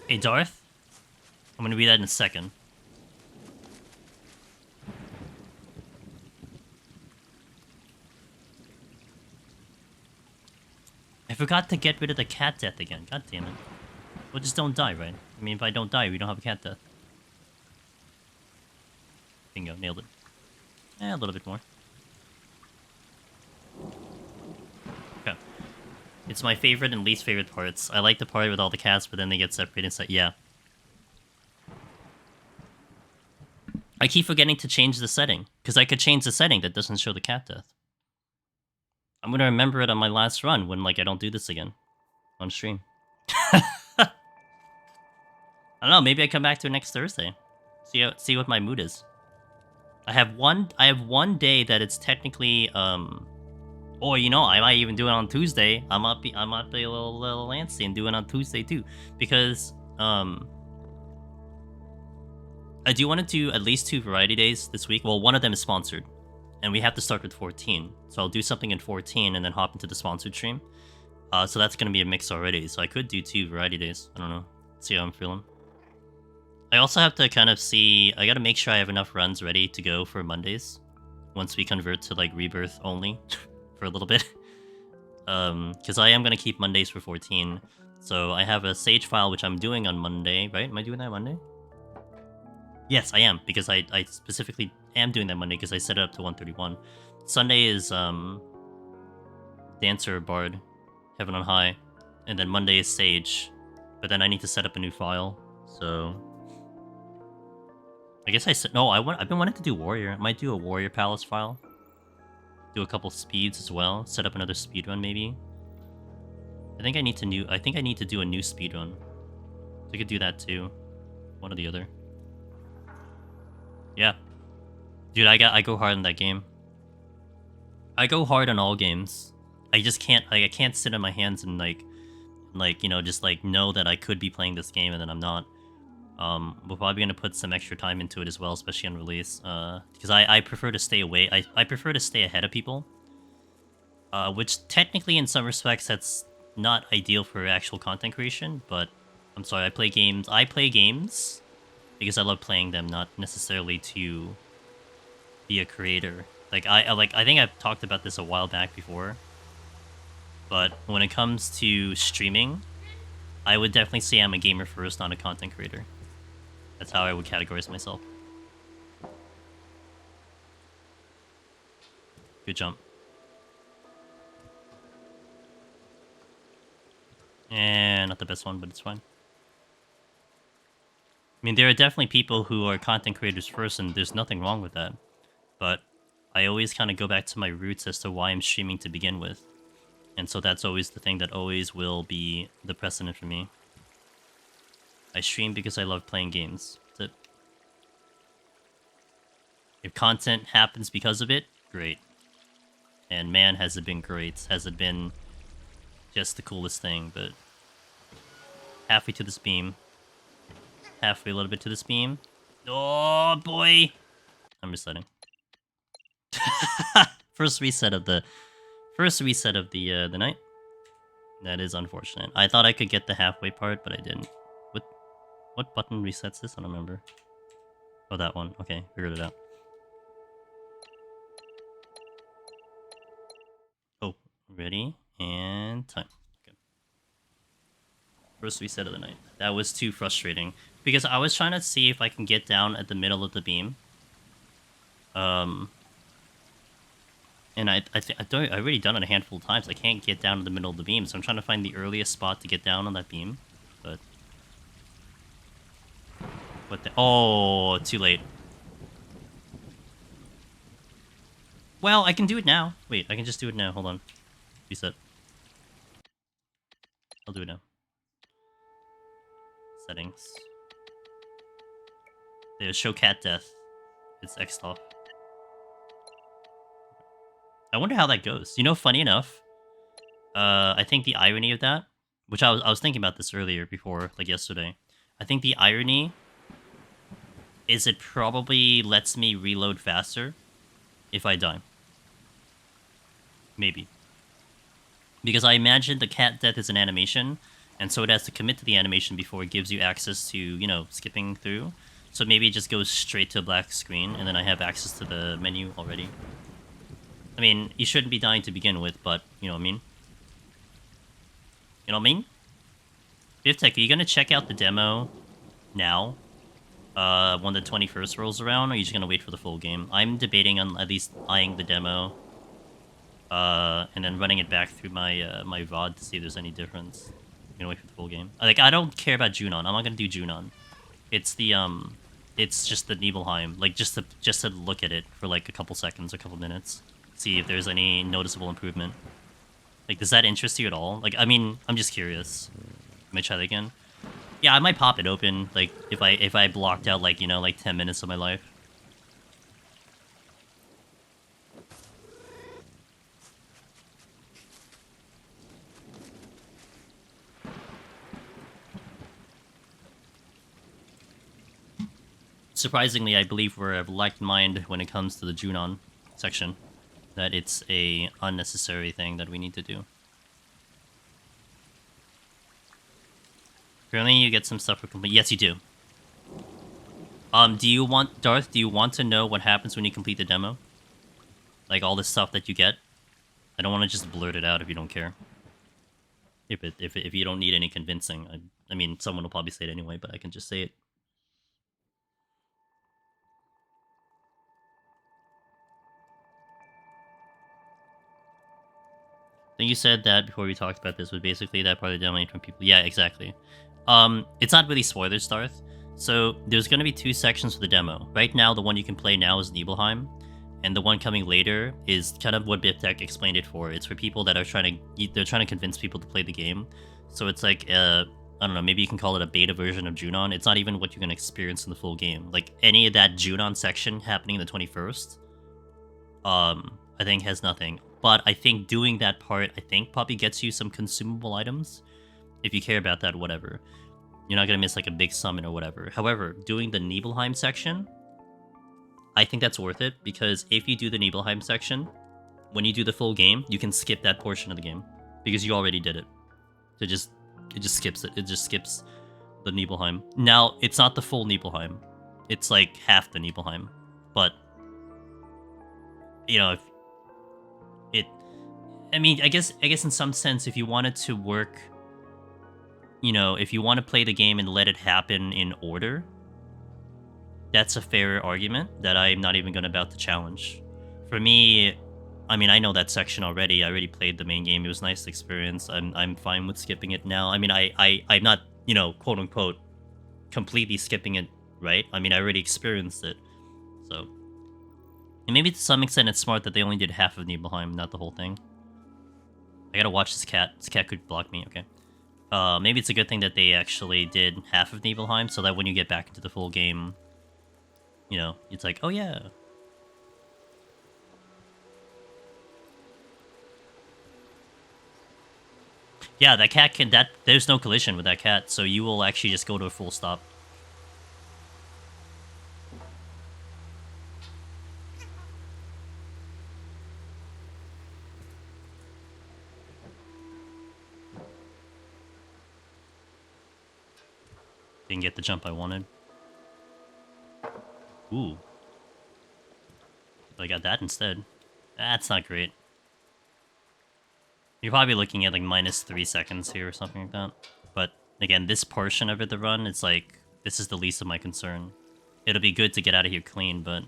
Hey, Darth? I'm gonna read that in a second. I forgot to get rid of the cat death again. God damn it. Well, just don't die, right? I mean, if I don't die, we don't have a cat death. Bingo, nailed it. A little bit more. Okay. It's my favorite and least favorite parts. I like the part with all the cats, but then they get separated inside. Yeah. I keep forgetting to change the setting, because I could change the setting that doesn't show the cat death. I'm gonna remember it on my last run when, like, I don't do this again. On stream. I don't know, maybe I come back to it next Thursday. See what my mood is. I have one day that it's technically, or you know, I might even do it on Tuesday. I might be a little antsy and do it on Tuesday too, because I do want to do at least 2 variety days this week. Well, one of them is sponsored, and we have to start with 14. So I'll do something in 14 and then hop into the sponsored stream. So that's gonna be a mix already. So I could do 2 variety days. I don't know. See how I'm feeling. I also have to kind of see. I gotta make sure I have enough runs ready to go for Mondays once we convert to like rebirth only for a little bit. Because I am gonna keep Mondays for 14. So I have a Sage file which I'm doing on Monday, right? Am I doing that Monday? Yes, I am, because I specifically am doing that Monday because I set it up to 131. Sunday is Dancer Bard, Heaven on High, and then Monday is Sage. But then I need to set up a new file, so I guess I said no. I've been wanting to do Warrior. I might do a Warrior Palace file. Do a couple speeds as well. Set up another speed run maybe. I think I need to do a new speed run. So I could do that too. One or the other. Yeah. Dude, I go hard in that game. I go hard on all games. I just can't I can't sit on my hands and like you know, just like know that I could be playing this game and then I'm not. We're probably gonna put some extra time into it as well, especially on release. Because I prefer to stay away. I prefer to stay ahead of people. Which technically, in some respects, that's not ideal for actual content creation. But I'm sorry, I play games. I play games because I love playing them, not necessarily to be a creator. Like I think I've talked about this a while back before. But when it comes to streaming, I would definitely say I'm a gamer first, not a content creator. That's how I would categorize myself. Good jump. And not the best one, but it's fine. I mean, there are definitely people who are content creators first, and there's nothing wrong with that. But I always kind of go back to my roots as to why I'm streaming to begin with. And so that's always the thing that always will be the precedent for me. I stream because I love playing games. That's it. If content happens because of it, great. And man, has it been great. Has it been just the coolest thing, but halfway to this beam. Halfway a little bit to this beam. Oh boy! I'm resetting. First reset of the night. That is unfortunate. I thought I could get the halfway part, but I didn't. What button resets this? I don't remember. Oh, that one. Okay, figured it out. Oh, ready and time. Okay. First reset of the night. That was too frustrating because I was trying to see if I can get down at the middle of the beam. And I've already done it a handful of times. I can't get down to the middle of the beam, so I'm trying to find the earliest spot to get down on that beam. But what the? Oh, too late. Well, I can do it now. Wait, I can just do it now. Hold on. Reset. I'll do it now. Settings. There's show cat death. It's X off. I wonder how that goes. You know, funny enough, I think the irony of that, which I was thinking about this earlier before, like yesterday. I think the irony is it probably lets me reload faster if I die. Maybe. Because I imagine the cat death is an animation, and so it has to commit to the animation before it gives you access to, you know, skipping through. So maybe it just goes straight to a black screen, and then I have access to the menu already. I mean, you shouldn't be dying to begin with, but, you know what I mean? You know what I mean? Biftech, are you gonna check out the demo now? When the 21st rolls around, or are you just gonna wait for the full game? I'm debating on at least eyeing the demo, and then running it back through my my VOD to see if there's any difference. I'm gonna wait for the full game. Like, I don't care about Junon. I'm not gonna do Junon. It's the it's just the Nibelheim. Like, just to look at it for like a couple seconds, a couple minutes, see if there's any noticeable improvement. Like, does that interest you at all? Like, I mean, I'm just curious. Let me try that again. Yeah, I might pop it open, like, if I blocked out, like, you know, like 10 minutes of my life. Surprisingly, I believe we're of like mind when it comes to the Junon section. That it's a unnecessary thing that we need to do. Apparently you get some stuff for complete. Yes, you do. Do you want, Darth, do you want to know what happens when you complete the demo? Like, all the stuff that you get? I don't want to just blurt it out if you don't care. If you don't need any convincing. I mean, someone will probably say it anyway, but I can just say it. I think you said that before we talked about this, was basically that part of the demo from people. Yeah, exactly. It's not really spoilers, Darth. So there's going to be two sections for the demo. Right now, the one you can play now is Nibelheim, and the one coming later is kind of what BipTech explained it for. It's for people that are trying to convince people to play the game. So it's like I don't know, maybe you can call it a beta version of Junon. It's not even what you're going to experience in the full game. Like, any of that Junon section happening the 21st, I think has nothing. But I think doing that part, I think, probably gets you some consumable items. If you care about that, whatever. You're not going to miss, like, a big summon or whatever. However, doing the Nibelheim section, I think that's worth it. Because if you do the Nibelheim section, when you do the full game, you can skip that portion of the game. Because you already did it. It just skips it. It just skips the Nibelheim. Now, it's not the full Nibelheim. It's, like, half the Nibelheim. But, you know, if it... I mean, I guess in some sense, if you wanted to work, you know, if you want to play the game and let it happen in order, that's a fair argument that I'm not even going to about to challenge. For me, I mean, I know that section already. I already played the main game. It was a nice experience. I'm fine with skipping it now. I mean, I'm not, you know, quote unquote, completely skipping it, right? I mean, I already experienced it. So, and maybe to some extent it's smart that they only did half of Nibelheim, not the whole thing. I gotta watch this cat. This cat could block me, okay. Maybe it's a good thing that they actually did half of Nibelheim, so that when you get back into the full game, you know, it's like, oh yeah. Yeah, that cat can, there's no collision with that cat, so you will actually just go to a full stop. Didn't get the jump I wanted. Ooh. But I got that instead. That's not great. You're probably looking at like -3 seconds here or something like that. But again, this portion of it, the run, it's like, this is the least of my concern. It'll be good to get out of here clean, but...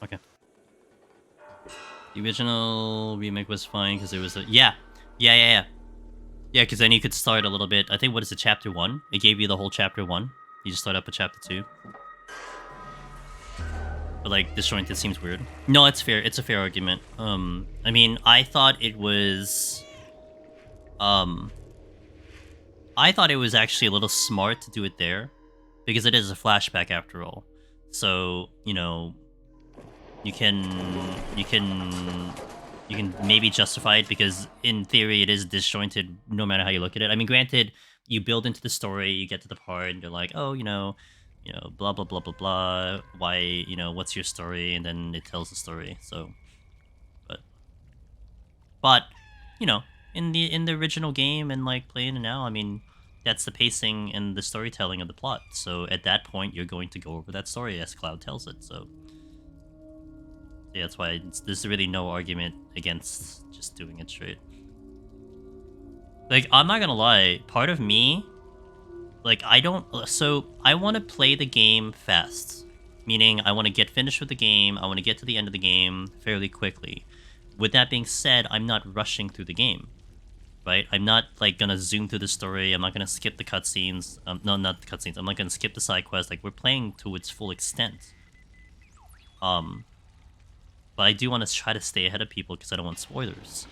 Okay. The original remake was fine because it was a... Yeah, because then you could start a little bit... I think, what is it, Chapter 1? It gave you the whole Chapter 1. You just start up with Chapter 2. But, like, disjointed seems weird. No, it's fair. It's a fair argument. I mean, I thought it was... I thought it was actually a little smart to do it there. Because it is a flashback, after all. So, you know... You can maybe justify it because in theory it is disjointed no matter how you look at it. I mean, granted, you build into the story, you get to the part, and you're like, oh, you know, blah blah blah blah blah. Why, what's your story? And then it tells the story. So, but, in the original game and like playing it now, I mean, that's the pacing and the storytelling of the plot. So at that point, you're going to go over that story as Cloud tells it. So. Yeah, that's why there's really no argument against just doing it straight. Like, I'm not gonna lie, part of me, like, I want to play the game fast. Meaning, I want to get finished with the game, I want to get to the end of the game fairly quickly. With that being said, I'm not rushing through the game. Right? I'm not, like, gonna zoom through the story, I'm not gonna skip the cutscenes. No, not the cutscenes, I'm not gonna skip the side quests. Like, we're playing to its full extent. But I do want to try to stay ahead of people because I don't want spoilers.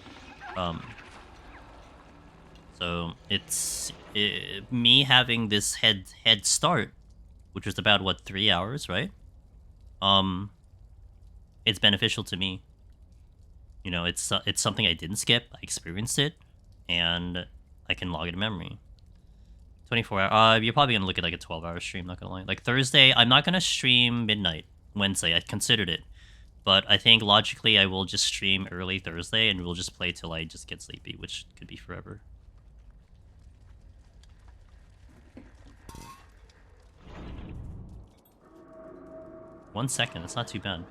So it's me having this head start, which was about what, 3 hours, right? It's beneficial to me. It's something I didn't skip. I experienced it, and I can log it in memory. 24 hour. You're probably gonna look at like a 12-hour stream. Not gonna lie. Like Thursday, I'm not gonna stream midnight. Wednesday, I considered it. But I think logically I will just stream early Thursday and we'll just play till I just get sleepy, which could be forever. One second, that's not too bad.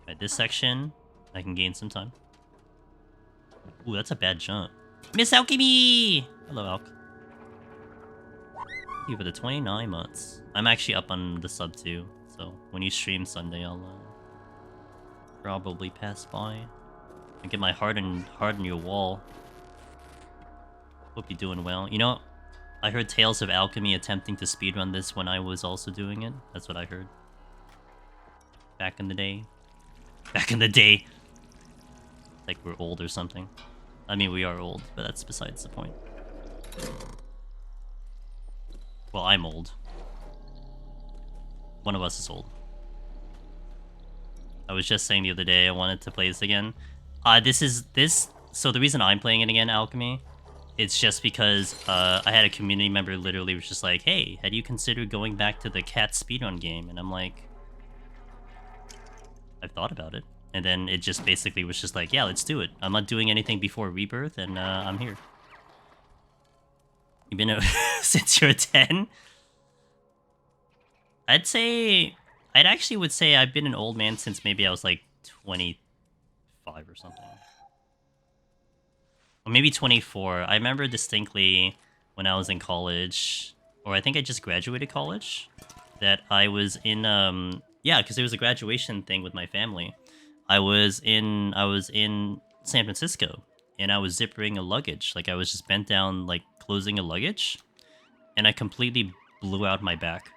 At this section, I can gain some time. Ooh, that's a bad jump. Miss Alchemy! Hello, Alk. Thank you for the 29 months. I'm actually up on the sub too, so when you stream Sunday, I'll probably pass by. I get my heart in your wall. Hope you're doing well. I heard tales of Alchemy attempting to speedrun this when I was also doing it. That's what I heard. Back in the day. Back in the day! Like we're old or something. I mean, we are old, but that's besides the point. Well, I'm old. One of us is old. I was just saying the other day I wanted to play this again. So the reason I'm playing it again, Alchemy, it's just because I had a community member literally was just like, hey, had you considered going back to the cat speedrun game? And I'm like, I've thought about it. And then it just basically was just like, yeah, let's do it. I'm not doing anything before Rebirth, and I'm here. You've been since you're 10? I'd actually would say I've been an old man since maybe I was like 25 or something. Or maybe 24. I remember distinctly when I was in college, or I think I just graduated college, that I was in, yeah, because it was a graduation thing with my family. I was in San Francisco, and I was zippering a luggage. Like, I was just bent down, like, closing a luggage, and I completely blew out my back.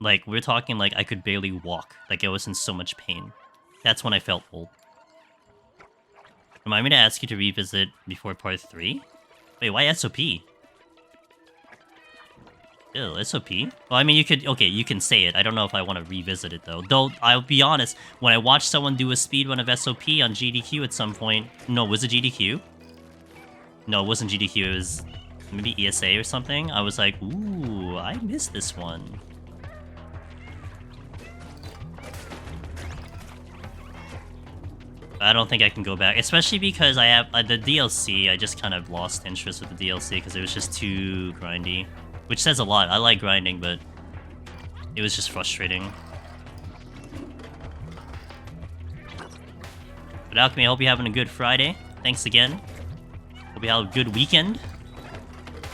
Like, we're talking, like, I could barely walk. Like, I was in so much pain. That's when I felt old. Remind me to ask you to revisit before part 3? Wait, why SOP? Ew, SOP? Well, I mean, you could... Okay, you can say it. I don't know if I want to revisit it, though. Though, I'll be honest, when I watched someone do a speedrun of SOP on GDQ at some point... No, was it GDQ? No, it wasn't GDQ. It was maybe ESA or something. I was like, ooh, I missed this one. I don't think I can go back, especially because I have the DLC. I just kind of lost interest with the DLC because it was just too grindy, which says a lot. I like grinding, but it was just frustrating. But Alchemy, I hope you're having a good Friday. Thanks again. Hope you have a good weekend.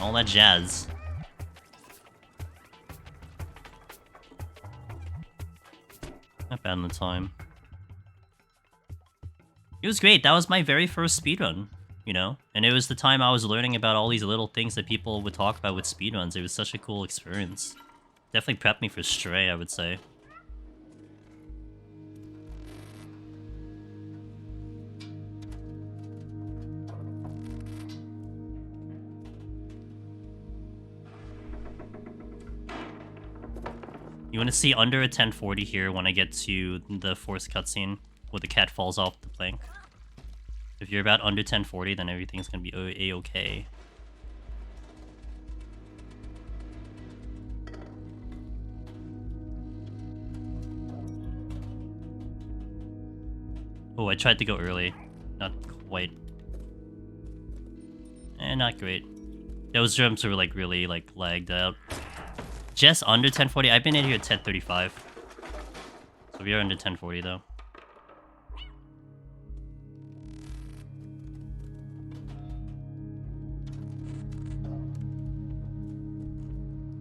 All that jazz. Not bad on the time. It was great. That was my very first speedrun, you know? And it was the time I was learning about all these little things that people would talk about with speedruns. It was such a cool experience. Definitely prepped me for Stray, I would say. You want to see under a 1040 here when I get to the fourth cutscene where the cat falls off the plank. If you're about under 1040, then everything's gonna be a-okay. Oh, I tried to go early. Not quite. Not great. Those jumps were like really like lagged out. Just under 1040. I've been in here at 1035. So we are under 1040 though.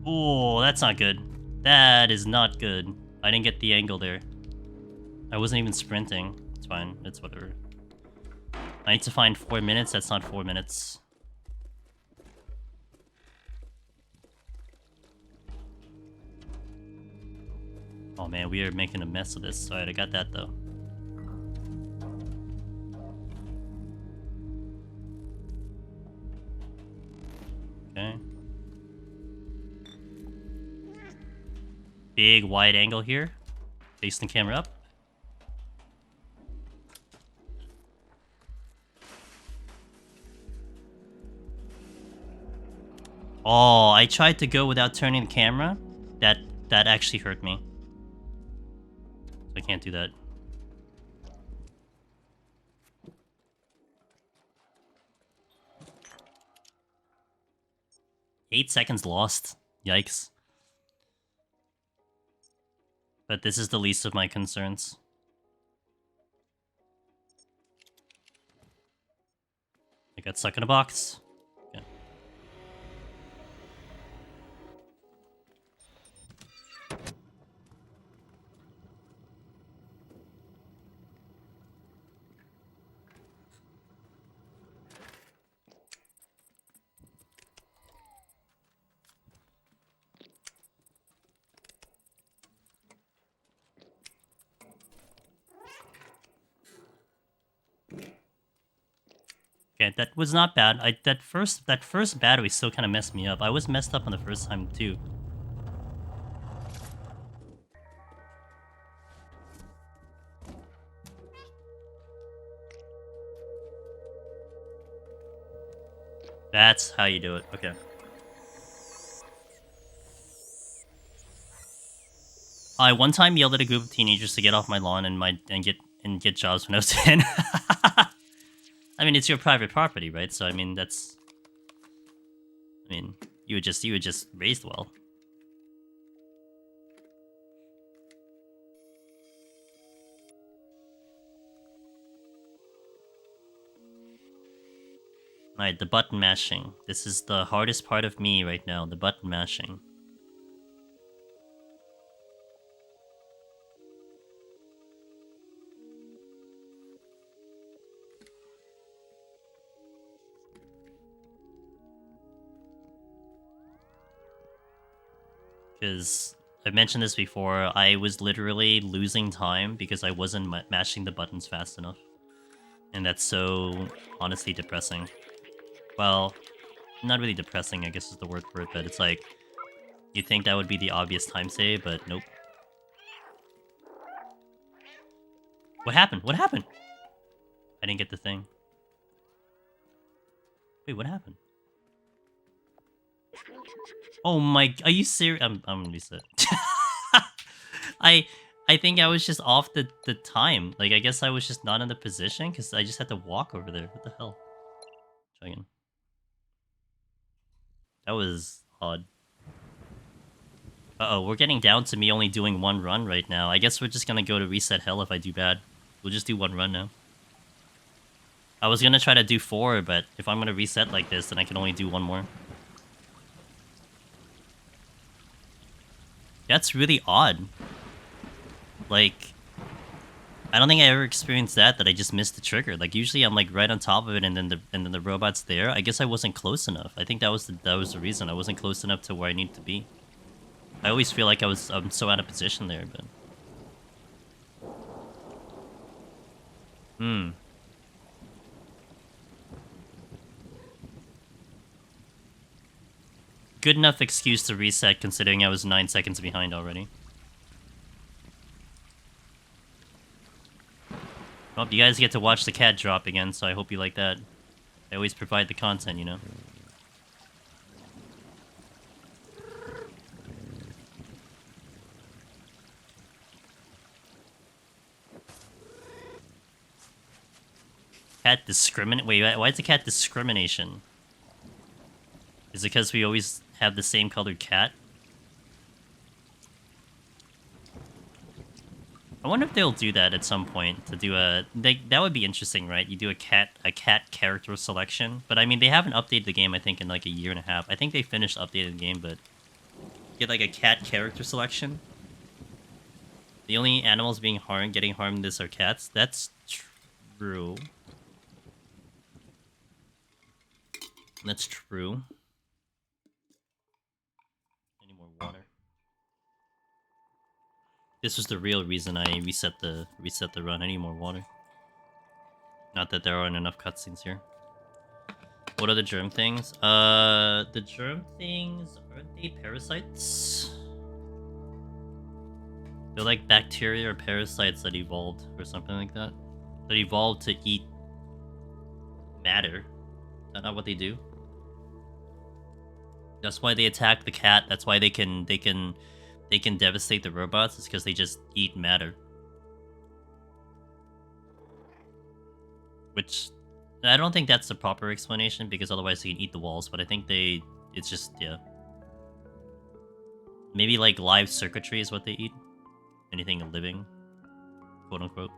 Oh, that's not good. That is not good. I didn't get the angle there. I wasn't even sprinting. It's fine. It's whatever. I need to find 4 minutes. That's not 4 minutes. Oh man, we are making a mess of this. Alright, I got that though. Okay. Big wide angle here. Facing the camera up. Oh, I tried to go without turning the camera. That actually hurt me. So I can't do that. Eight seconds lost. Yikes. But this is the least of my concerns. I got stuck in a box. Okay. Okay, that was not bad. That first battery still kind of messed me up. I was messed up on the first time too. That's how you do it. Okay. I one time yelled at a group of teenagers to get off my lawn and get jobs when I was 10. I mean, it's your private property, right? So I mean, that's... I mean, you were just raised well. Alright, the button mashing. This is the hardest part of me right now, the button mashing. Because I've mentioned this before, I was literally losing time because I wasn't mashing the buttons fast enough. And that's so, honestly, depressing. Well, not really depressing, I guess is the word for it, but it's like... You'd think that would be the obvious time save, but nope. What happened? What happened? I didn't get the thing. Wait, what happened? Oh my... Are you serious? I'm gonna reset. I think I was just off the time. Like, I guess I was just not in the position because I just had to walk over there. What the hell? Try again. That was odd. Uh-oh, we're getting down to me only doing one run right now. I guess we're just gonna go to reset hell if I do bad. We'll just do one run now. I was gonna try to do 4, but if I'm gonna reset like this, then I can only do one more. That's really odd. Like, I don't think I ever experienced that I just missed the trigger. Like, usually I'm like right on top of it, and then the robot's there. I guess I wasn't close enough. I think that was the reason. I wasn't close enough to where I needed to be. I always feel like I'm so out of position there, but good enough excuse to reset considering I was 9 seconds behind already. Well, you guys get to watch the cat drop again, so I hope you like that. I always provide the content, you know? Cat discriminate? Wait, why is the cat discrimination? Is it because we always have the same colored cat? I wonder if they'll do that at some point to do a... that would be interesting, right? You do a cat character selection. But I mean, they haven't updated the game, I think, in like a year and a half. I think they finished updating the game, but... Get like a cat character selection. The only animals getting harmed in this are cats. That's true. That's true. I need more water. This was the real reason I reset the run. I need more water. Not that there aren't enough cutscenes here. What are the germ things? The germ things, aren't they parasites? They're like bacteria or parasites that evolved or something like that. That evolved to eat matter. Is that not what they do? That's why they attack the cat. That's why they can devastate the robots. It's because they just eat matter. Which I don't think that's the proper explanation because otherwise they can eat the walls. But I think it's just, yeah. Maybe like live circuitry is what they eat. Anything living, quote unquote.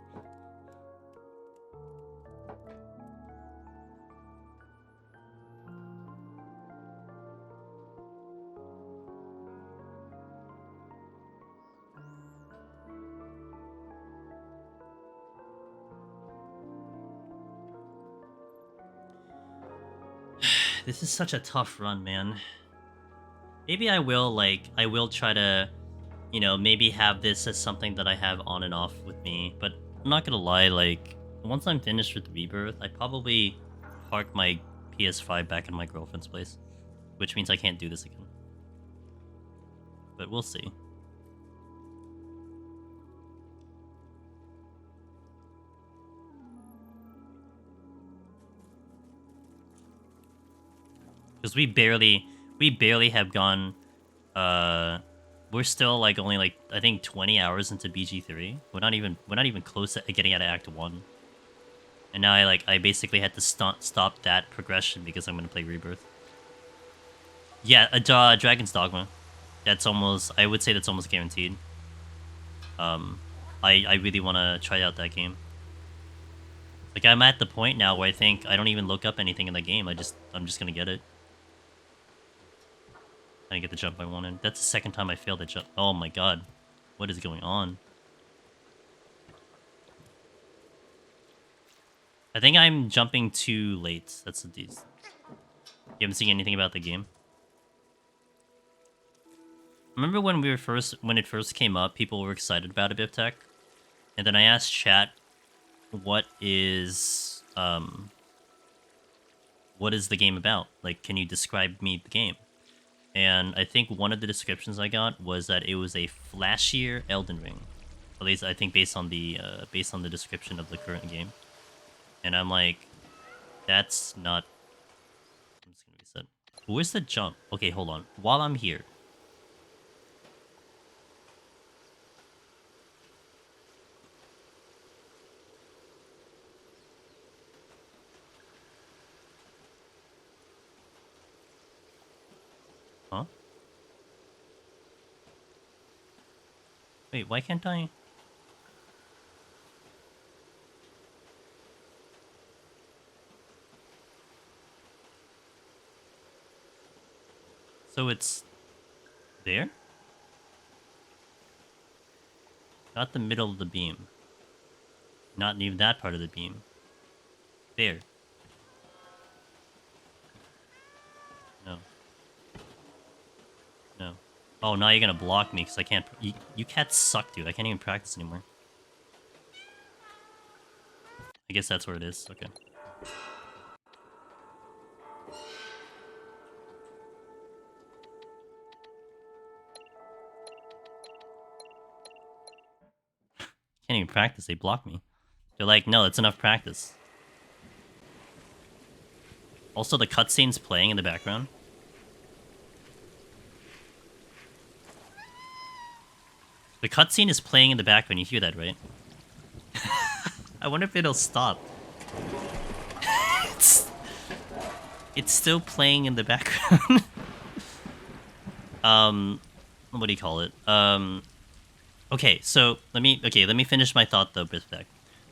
This is such a tough run, man. Maybe I will try to, you know, maybe have this as something that I have on and off with me. But I'm not gonna lie, like, once I'm finished with Rebirth, I probably park my PS5 back in my girlfriend's place. Which means I can't do this again. But we'll see. Because we barely have gone, we're still like only like, I think 20 hours into BG3. We're not even close to getting out of Act 1. And now I basically had to stop that progression because I'm gonna play Rebirth. Yeah, Dragon's Dogma. I would say that's almost guaranteed. I really want to try out that game. Like, I'm at the point now where I think I don't even look up anything in the game. I'm just gonna get it. I didn't get the jump I wanted. That's the second time I failed the jump. Oh my god. What is going on? I think I'm jumping too late. That's the deal. You haven't seen anything about the game? Remember when when it first came up, people were excited about a Biff Tech? And then I asked chat, what is the game about? Like, can you describe me the game? and I think one of the descriptions I got was that it was a flashier Elden Ring. At least I think based on the description of the current game. And I'm like, that's not. I'm just gonna reset. Where's the jump? Okay, hold on. While I'm here, huh? Wait, why can't I? So it's there? Not the middle of the beam. Not even that part of the beam. There. No. No. Oh, now you're gonna block me because I can't. You cats suck, dude. I can't even practice anymore. I guess that's where it is. Okay. Can't even practice. They block me. They're like, no, that's enough practice. Also, the cutscene's playing in the background. The cutscene is playing in the background. You hear that, right? I wonder if it'll stop. it's, it's still playing in the background. What do you call it? Okay, so let me finish my thought though, Bisbeck.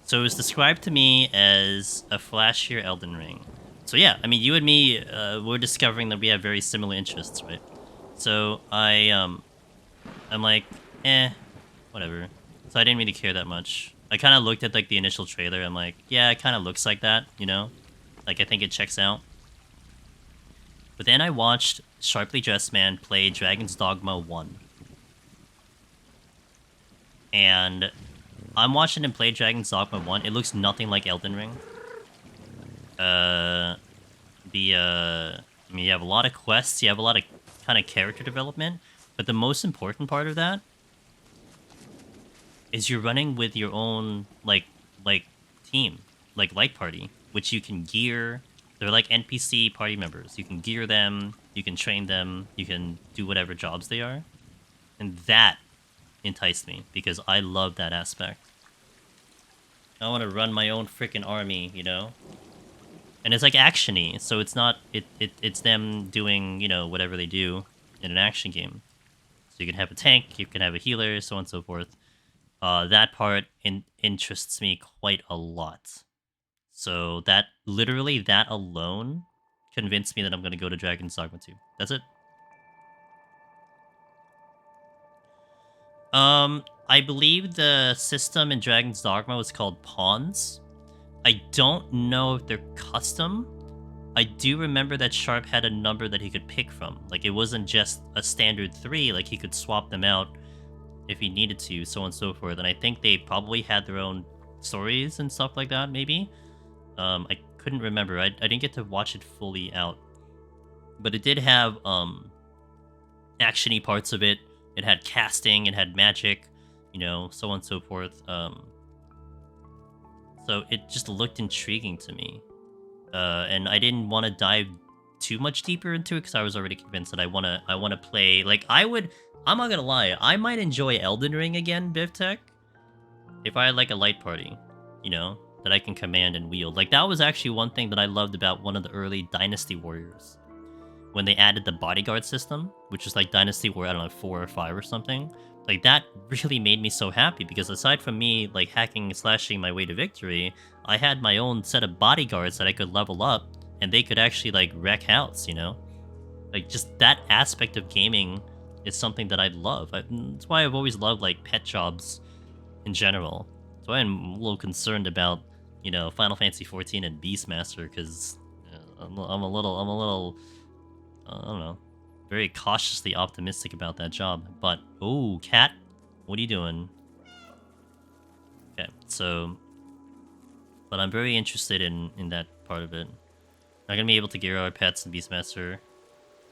So it was described to me as a flashier Elden Ring. So yeah, I mean, you and me, we're discovering that we have very similar interests, right? So I'm like, whatever. So I didn't really care that much. I kind of looked at like the initial trailer. I'm like, yeah, it kind of looks like that, you know? Like I think it checks out. But then I watched Sharply Dressed Man play Dragon's Dogma 1. And I'm watching him play Dragon's Dogma 1. It looks nothing like Elden Ring. I mean, you have a lot of quests, you have a lot of kind of character development, but the most important part of that is you're running with your own like team, like light party, which you can gear. They're like NPC party members. You can gear them, you can train them, you can do whatever jobs they are, and that enticed me because I love that aspect. I want to run my own freaking army, you know. And it's like actiony, so it's not it's them doing, you know, whatever they do in an action game. So you can have a tank, you can have a healer, so on and so forth. That part interests me quite a lot. So that literally that alone convinced me that I'm going to go to Dragon's Dogma 2. That's it. I believe the system in Dragon's Dogma was called pawns. I don't know if they're custom. I do remember that Sharp had a number that he could pick from. Like, it wasn't just a standard 3, like, he could swap them out if he needed to, so on and so forth. And I think they probably had their own stories and stuff like that, maybe. I couldn't remember. I didn't get to watch it fully out. But it did have, action-y parts of it. It had casting, it had magic, you know, so on and so forth. So it just looked intriguing to me. And I didn't want to dive too much deeper into it because I was already convinced that I wanna play. Like I'm not gonna lie, I might enjoy Elden Ring again, BivTech, if I had like a light party, you know, that I can command and wield. Like that was actually one thing that I loved about one of the early Dynasty Warriors. When they added the bodyguard system, which is like Dynasty Warrior, I don't know, 4 or 5 or something. Like that really made me so happy because aside from me like hacking and slashing my way to victory, I had my own set of bodyguards that I could level up and they could actually like wreck house, you know? Like just that aspect of gaming is something that I love. That's why I've always loved like pet jobs in general. So I'm a little concerned about, you know, Final Fantasy 14 and Beastmaster because I'm a little I don't know, very cautiously optimistic about that job. But oh, cat, what are you doing? Okay, so, but I'm very interested in that part of it. Not gonna be able to gear our pets in Beastmaster.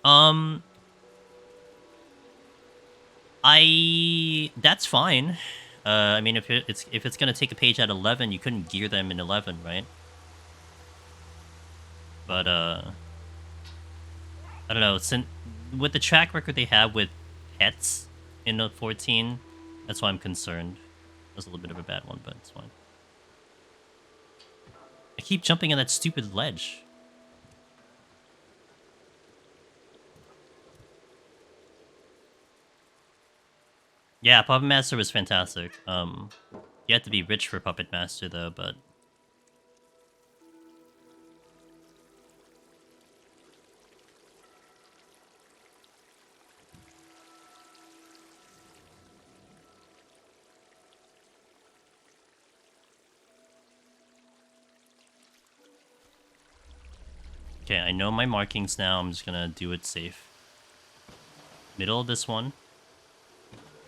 Um, That's fine. I mean, if it's gonna take a page at 11, you couldn't gear them in 11, right? But I don't know. Since with the track record they have with pets in Note 14, that's why I'm concerned. That's a little bit of a bad one, but it's fine. I keep jumping on that stupid ledge. Yeah, Puppet Master was fantastic. You had to be rich for Puppet Master though, but okay, I know my markings now. I'm just gonna do it safe. Middle of this one.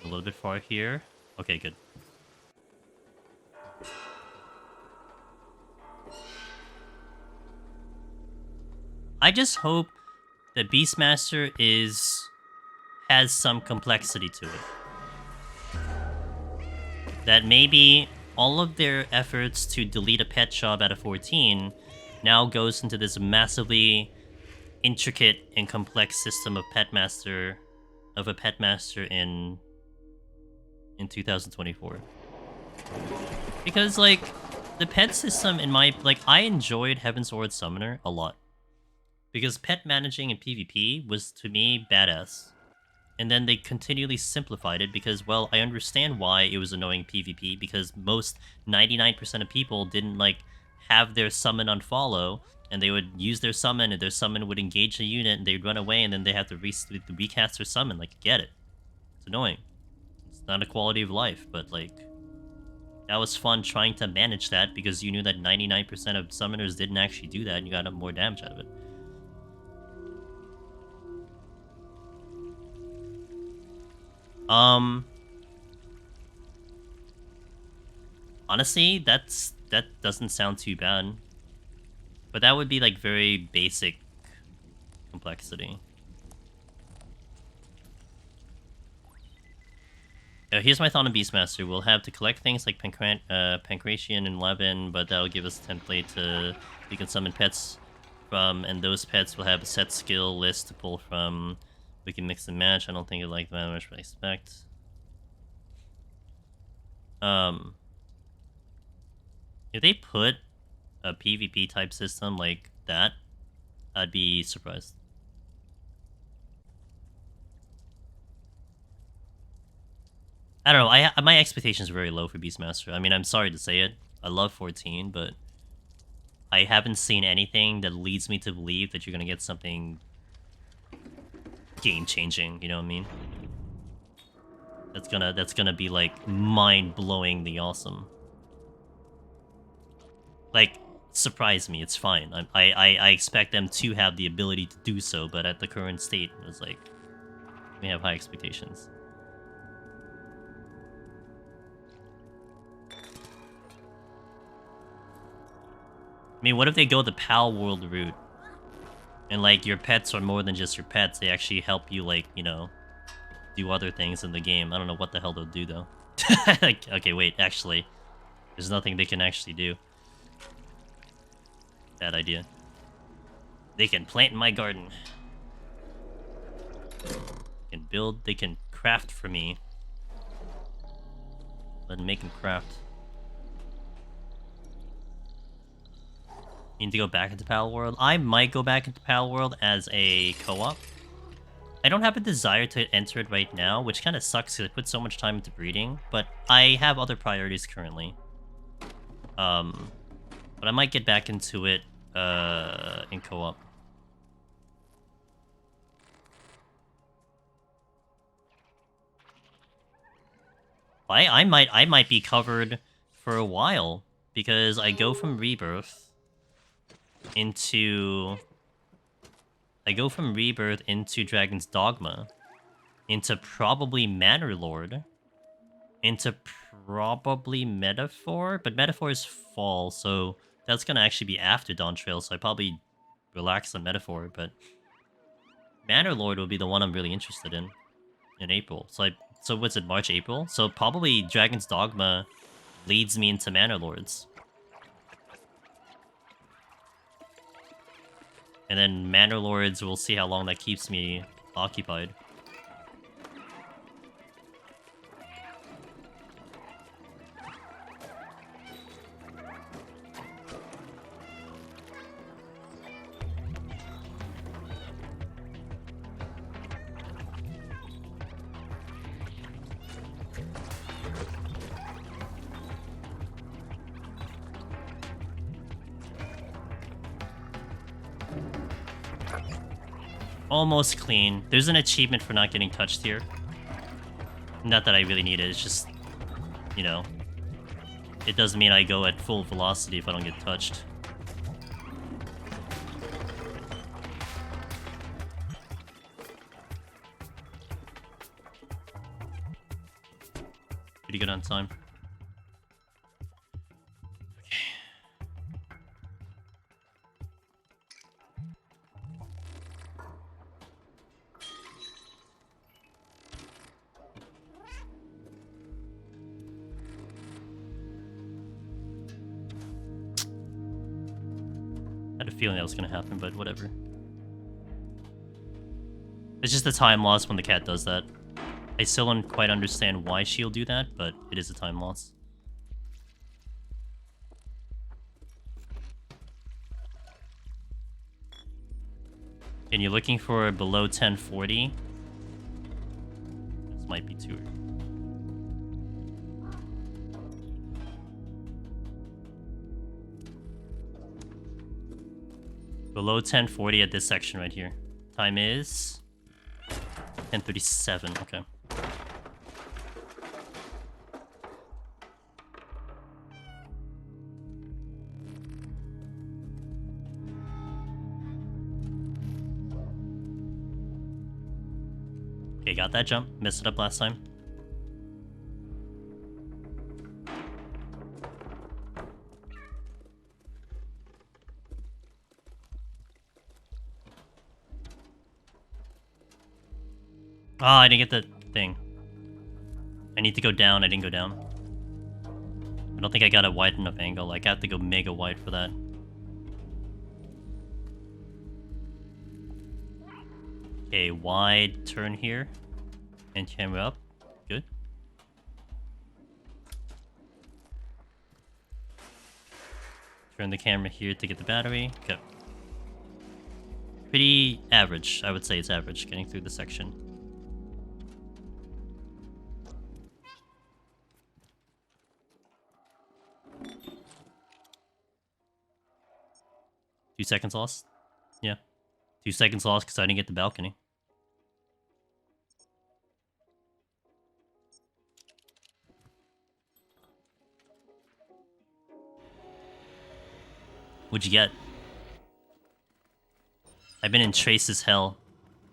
A little bit far here. Okay, good. I just hope that Beastmaster has some complexity to it. That maybe all of their efforts to delete a pet shop out of 14 now goes into this massively intricate and complex system of a pet master in 2024. Because like the pet system in my I enjoyed Heaven's Sword Summoner a lot. Because pet managing in PvP was to me badass. And then they continually simplified it because, well, I understand why it was annoying PvP because most 99% of people didn't have their summon on follow, and they would use their summon, and their summon would engage a unit, and they'd run away, and then they have to recast their summon. Like, get it? It's annoying. It's not a quality of life, but that was fun trying to manage that because you knew that 99% of summoners didn't actually do that, and you got more damage out of it. Honestly, that doesn't sound too bad. But that would be very basic complexity. Here's my thought on Beastmaster. We'll have to collect things like Pancration and Levin, but that'll give us a template we can summon pets from, and those pets will have a set skill list to pull from. We can mix and match. I don't think it that much, but I expect. If they put a PvP type system like that, I'd be surprised. I don't know. My expectations are very low for Beastmaster. I mean, I'm sorry to say it. I love 14, but I haven't seen anything that leads me to believe that you're gonna get something game-changing. You know what I mean? That's gonna be mind-blowingly awesome. Surprise me. It's fine. I expect them to have the ability to do so, but at the current state, it's we have high expectations. I mean, what if they go the PAL world route? And, your pets are more than just your pets. They actually help you, do other things in the game. I don't know what the hell they'll do, though. Okay, wait, actually. There's nothing they can actually do. Bad idea. They can plant in my garden. They can build, they can craft for me. Let them make them craft. Need to go back into Pal World. I might go back into Pal World as a co-op. I don't have a desire to enter it right now, which kind of sucks because I put so much time into breeding, but I have other priorities currently. But I might get back into it in co-op. I might be covered for a while because I go from Rebirth into Dragon's Dogma, into probably Manor Lord, into probably Metaphor, but Metaphor is fall, so that's gonna actually be after Dawn Trail, so I probably relax on Metaphor, but Manor Lord will be the one I'm really interested in April. So So what's it, March, April? So probably Dragon's Dogma leads me into Manor Lords. And then Manor Lords, we'll see how long that keeps me occupied. Almost clean. There's an achievement for not getting touched here. Not that I really need it, it's just, you know, it doesn't mean I go at full velocity if I don't get touched. Pretty good on time. I had a feeling that was gonna happen, but whatever. It's just a time loss when the cat does that. I still don't quite understand why she'll do that, but it is a time loss. And you're looking for below 1040? This might be too early. Below 1040 at this section right here. Time is 10:37. Okay. Okay, got that jump. Messed it up last time. Oh, I didn't get the thing. I need to go down. I didn't go down. I don't think I got a wide enough angle. Like, I have to go mega wide for that. Okay, wide turn here. And camera up. Good. Turn the camera here to get the battery. Okay. Pretty average. I would say it's average getting through the section. Two seconds lost? Yeah. 2 seconds lost because I didn't get the balcony. What'd you get? I've been in Trace's hell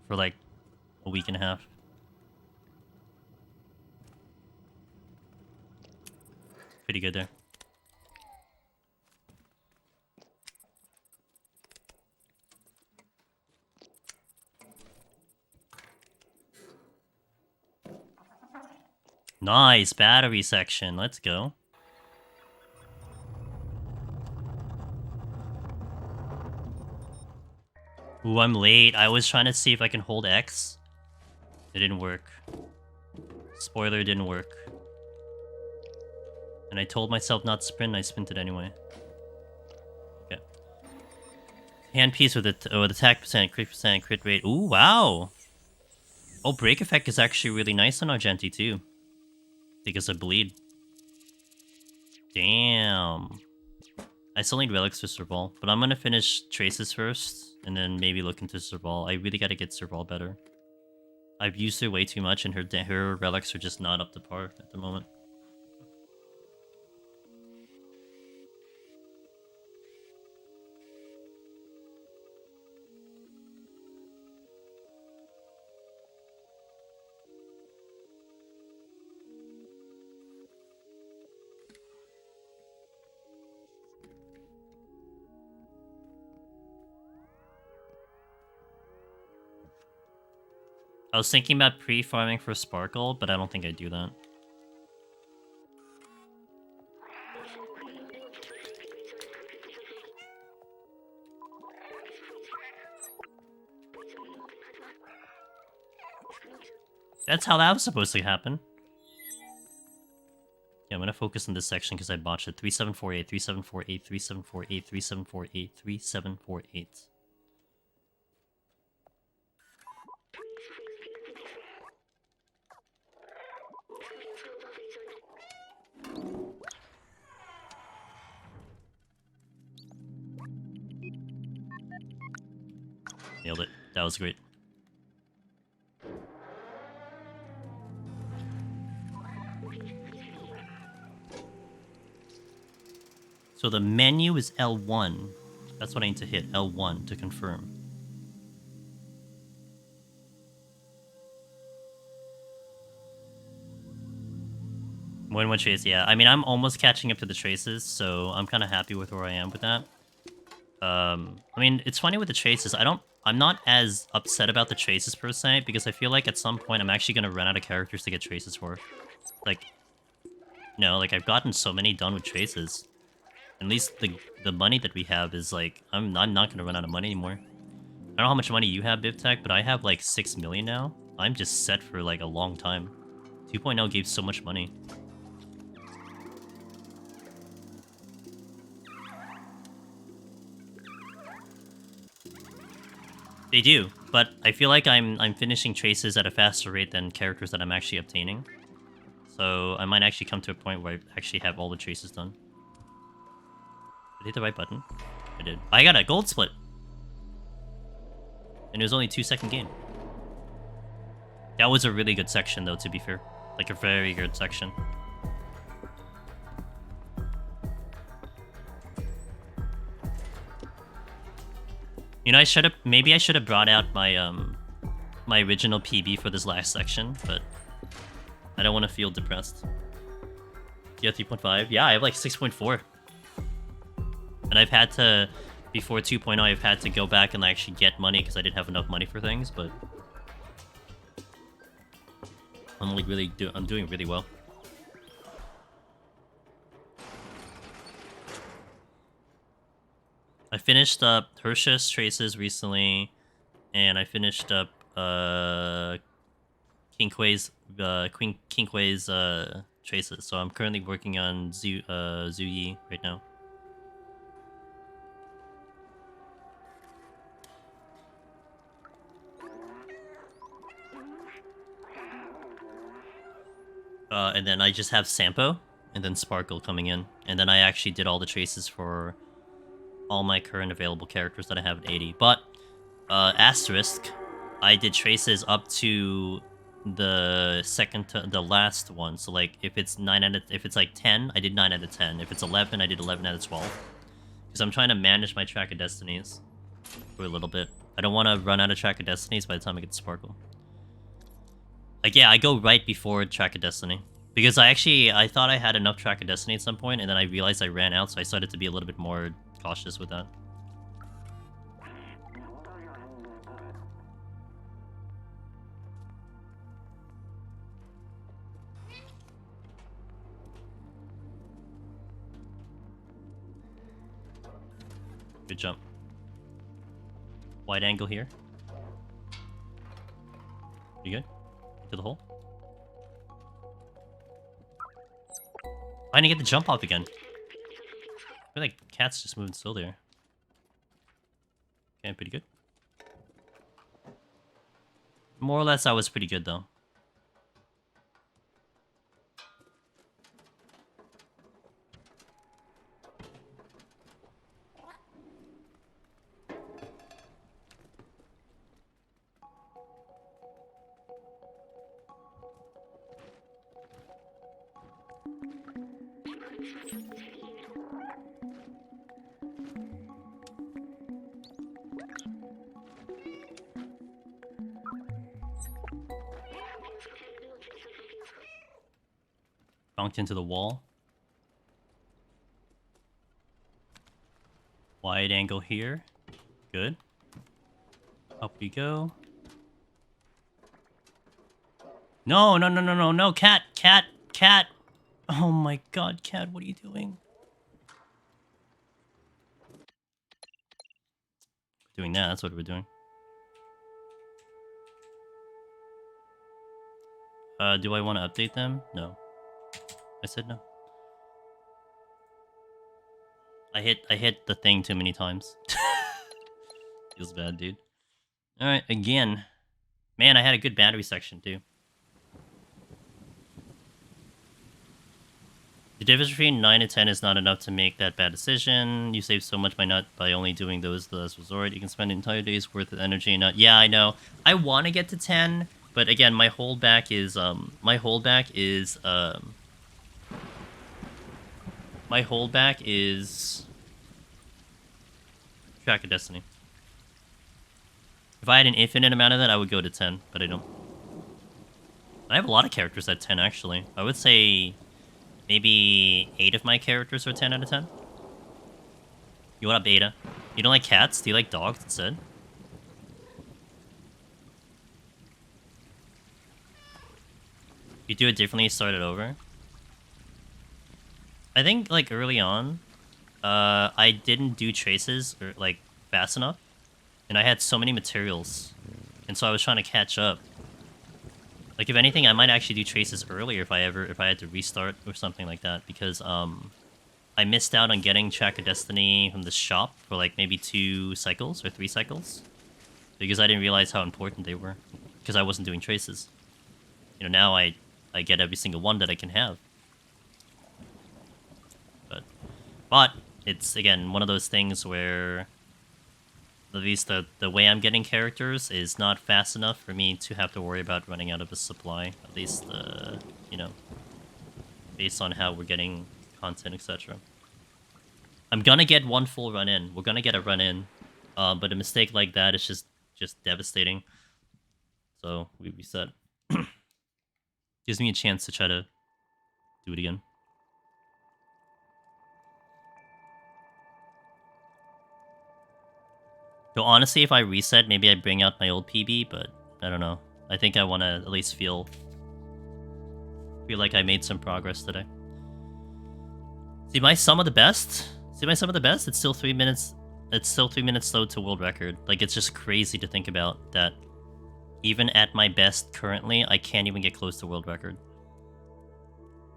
for like a week and a half. Pretty good there. Nice battery section. Let's go. Ooh, I'm late. I was trying to see if I can hold X. It didn't work. Spoiler, didn't work. And I told myself not to sprint, and I sprinted anyway. Okay. Handpiece with attack percent, crit rate. Ooh, wow. Oh, break effect is actually really nice on Argenti too. Because of bleed. Damn. I still need relics for Serval, but I'm gonna finish Traces first, and then maybe look into Serval. I really gotta get Serval better. I've used her way too much, and her relics are just not up to par at the moment. I was thinking about pre-farming for Sparkle, but I don't think I'd do that. That's how that was supposed to happen. Yeah, I'm gonna focus on this section because I botched it. 3748, 3748, 3748, 3748, 3748. Nailed it. That was great. So the menu is L1. That's what I need to hit, L1, to confirm. One trace, yeah. I mean, I'm almost catching up to the traces, so I'm kind of happy with where I am with that. I mean, it's funny with the traces. I'm not as upset about the traces per se, because I feel like at some point I'm actually gonna run out of characters to get traces for. Like, like I've gotten so many done with traces. At least the money that we have is like, I'm not gonna run out of money anymore. I don't know how much money you have, BibTech, but I have like 6 million now. I'm just set for like a long time. 2.0 gave so much money. They do, but I feel like I'm finishing traces at a faster rate than characters that I'm actually obtaining. So I might actually come to a point where I actually have all the traces done. Did I hit the right button? I did. I got a gold split! And it was only a 2-second game. That was a really good section though, to be fair. Like a very good section. You know, maybe I should have brought out my my original PB for this last section, but I don't want to feel depressed. Yeah, 3.5. Yeah, I have like 6.4. And I've had to, before 2.0, I've had to go back and actually get money because I didn't have enough money for things, but I'm like I'm doing really well. I finished up Hershey's Traces recently, and I finished up King Kuei's Traces. So I'm currently working on Zuyi right now. And then I just have Sampo and then Sparkle coming in, and then I actually did all the traces for all my current available characters that I have at 80. But asterisk, I did traces up to the the last one. So like if it's if it's like 10, I did 9 out of 10. If it's 11, I did 11 out of 12. Because I'm trying to manage my track of destinies for a little bit. I don't want to run out of track of destinies by the time I get to Sparkle. Like, yeah, I go right before track of destiny. Because I thought I had enough track of destiny at some point, and then I realized I ran out, so I started to be a little bit more cautious with that. Good jump. Wide angle here. You good? To the hole? I didn't get the jump off again. I feel like cat's just moving still there. Okay, pretty good. More or less, I was pretty good, though. Bonked into the wall. Wide angle here. Good. Up we go. No, no, no, no, no, no, cat, cat, cat. Oh my god, cat, what are you doing? Doing that, that's what we're doing. Do I want to update them? No. I said no. I hit the thing too many times. Feels bad, dude. Alright, again. Man, I had a good battery section, too. The difference between 9 and 10 is not enough to make that bad decision. You save so much by only doing those the last resort. You can spend an entire day's worth of energy and not... Yeah, I know. I want to get to 10, but again, my holdback is... My holdback is... Track of Destiny. If I had an infinite amount of that, I would go to 10, but I don't. I have a lot of characters at 10, actually. I would say maybe 8 of my characters are 10 out of 10. You want up, Beta? You don't like cats? Do you like dogs instead? You do it differently, start it over. I think, like, early on, I didn't do traces, or, like, fast enough. And I had so many materials. And so I was trying to catch up. Like, if anything, I might actually do traces earlier if I had to restart or something like that. Because, I missed out on getting Track of Destiny from the shop for, like, maybe 2 cycles or 3 cycles. Because I didn't realize how important they were. Because I wasn't doing traces. You know, now I get every single one that I can have. But it's, again, one of those things where at least the way I'm getting characters is not fast enough for me to have to worry about running out of a supply. At least, you know, based on how we're getting content, etc. I'm gonna get one full run in. We're gonna get a run in. But a mistake like that is just devastating. So we reset. Gives me a chance to try to do it again. So honestly, if I reset, maybe I bring out my old PB, but I don't know. I think I want to at least feel like I made some progress today. See my sum of the best? See my sum of the best? It's still 3 minutes. It's still 3 minutes slow to world record. Like, it's just crazy to think about that. Even at my best currently, I can't even get close to world record.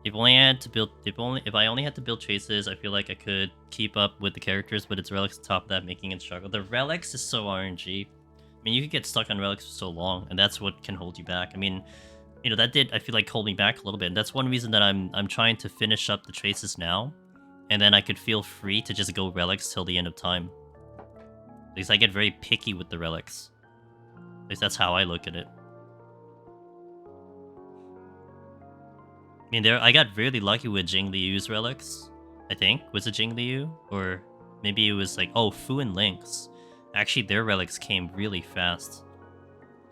If I only had to build chases, I feel like I could keep up with the characters, but it's relics on top of that, making it struggle. The relics is so RNG. I mean, you could get stuck on relics for so long, and that's what can hold you back. I mean, you know, that did, I feel like, hold me back a little bit. And that's one reason that I'm trying to finish up the traces now, and then I could feel free to just go relics till the end of time. Because I get very picky with the relics. At least that's how I look at it. I mean, I got really lucky with Jing Liu's relics, I think. Was it Jing Liu? Or maybe it was like, oh, Fu and Lynx. Actually, their relics came really fast.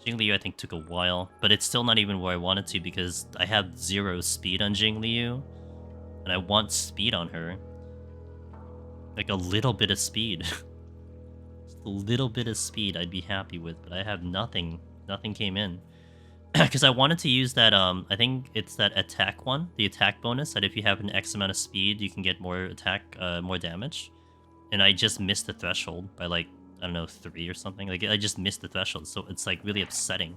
Jing Liu, I think, took a while, but it's still not even where I wanted to because I have 0 speed on Jing Liu, and I want speed on her. Like a little bit of speed. Just a little bit of speed I'd be happy with, but I have nothing. Nothing came in. Because I wanted to use that, I think it's that attack one, the attack bonus, that if you have an X amount of speed, you can get more attack, more damage. And I just missed the threshold by, like, I don't know, 3 or something. Like, I just missed the threshold, so it's, like, really upsetting.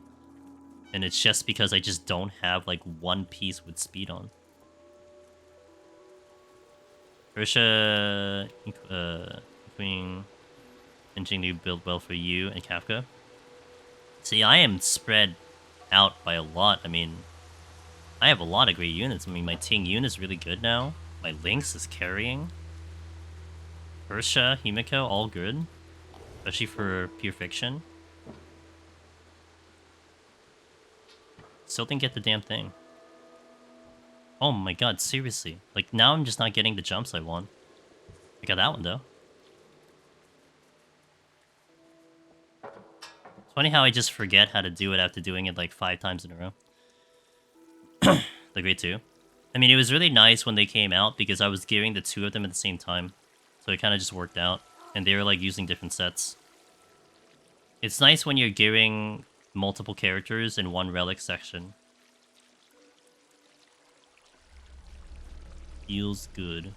And it's just because I just don't have, like, one piece with speed on. Ursha, Queen, and Jingli build well for you and Kafka. See, I am spread out by a lot. I mean, I have a lot of great units. I mean, my Ting Yun is really good now. My Lynx is carrying. Ursha, Himiko, all good. Especially for Pure Fiction. Still didn't get the damn thing. Oh my god, seriously. Like, now I'm just not getting the jumps I want. I got that one, though. It's funny how I just forget how to do it after doing it like 5 times in a row. The Great 2. I mean, it was really nice when they came out because I was gearing the 2 of them at the same time. So it kind of just worked out. And they were like using different sets. It's nice when you're gearing multiple characters in one relic section. Feels good.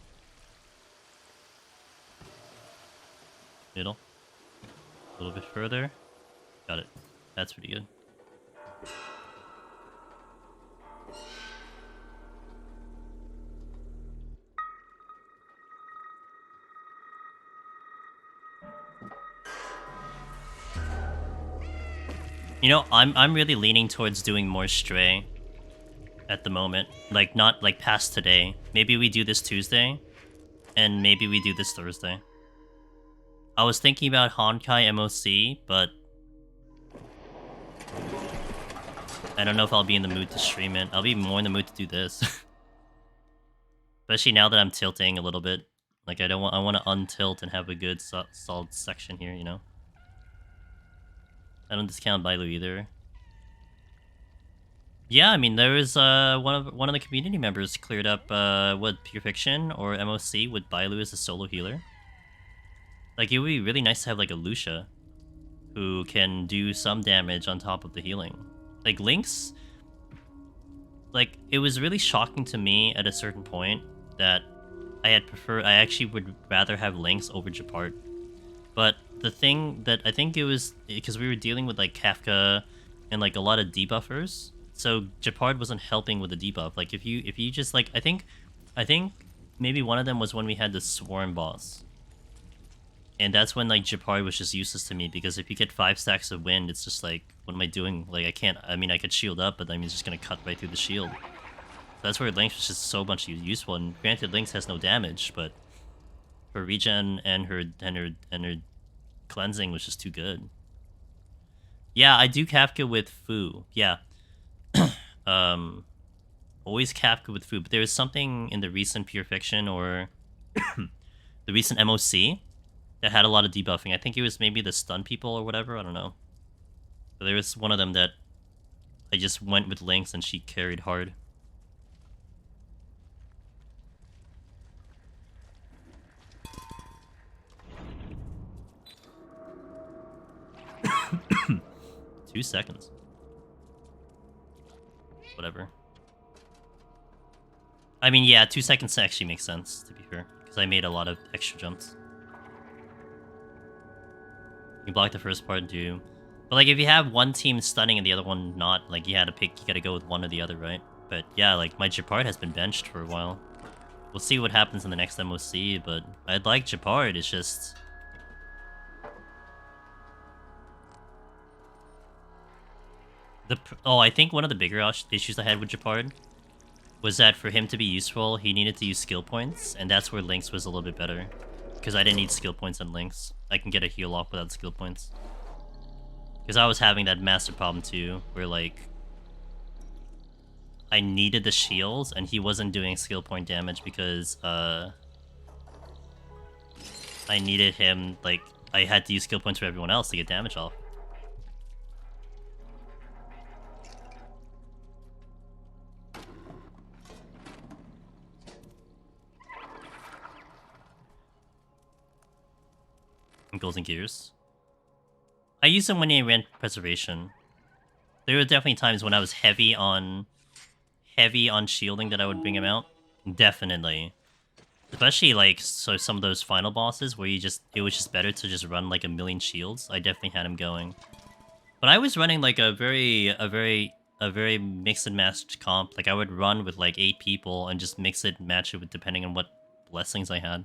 Middle. A little bit further. Got it. That's pretty good. You know, I'm really leaning towards doing more Stray at the moment. Like, not like past today. Maybe we do this Tuesday, and maybe we do this Thursday. I was thinking about Honkai MOC, but I don't know if I'll be in the mood to stream it. I'll be more in the mood to do this. Especially now that I'm tilting a little bit. Like, I want to untilt and have a good solid section here, you know? I don't discount Bailu either. Yeah, I mean, there was one of the community members cleared up what Pure Fiction or MOC with Bailu as a solo healer. Like, it would be really nice to have like a Lucia who can do some damage on top of the healing. Like Lynx, like it was really shocking to me at a certain point that I actually would rather have Lynx over Japart. But the thing that I think it was because we were dealing with like Kafka and like a lot of debuffers, so Japart wasn't helping with the debuff. Like if you just like I think maybe one of them was when we had the Swarm boss. And that's when like Japart was just useless to me because if you get 5 stacks of wind, it's just like, what am I doing? Like I mean I could shield up, but I mean it's just gonna cut right through the shield. So that's where Lynx was just so much useful. And granted, Lynx has no damage, but her regen and her cleansing was just too good. Yeah, I do Kafka with Fu. Yeah. Always Kafka with Fu, but there was something in the recent Pure Fiction or the recent MOC that had a lot of debuffing. I think it was maybe the stun people or whatever. I don't know. But there was one of them that I just went with Lynx and she carried hard. Two seconds. Whatever. I mean, yeah, 2 seconds actually makes sense, to be fair. Because I made a lot of extra jumps. You block the first part too. But like if you have one team stunning and the other one not, like you gotta go with one or the other, right? But yeah, like my Japart has been benched for a while. We'll see what happens in the next MOC, but I'd like Japart, it's just... I think one of the bigger issues I had with Japart was that for him to be useful, he needed to use skill points, and that's where Lynx was a little bit better. Because I didn't need skill points on Lynx. I can get a heal off without skill points. Because I was having that massive problem too, where like... I needed the shields, and he wasn't doing skill point damage because, I needed him, like... I had to use skill points for everyone else to get damage off. Golden Gears. I used them when I ran Preservation. There were definitely times when I was heavy on shielding that I would bring him out. Definitely. Especially like some of those final bosses where it was just better to just run like a million shields. I definitely had him going. But I was running like a very mix and matched comp. Like I would run with like 8 people and just mix it and match it with depending on what blessings I had.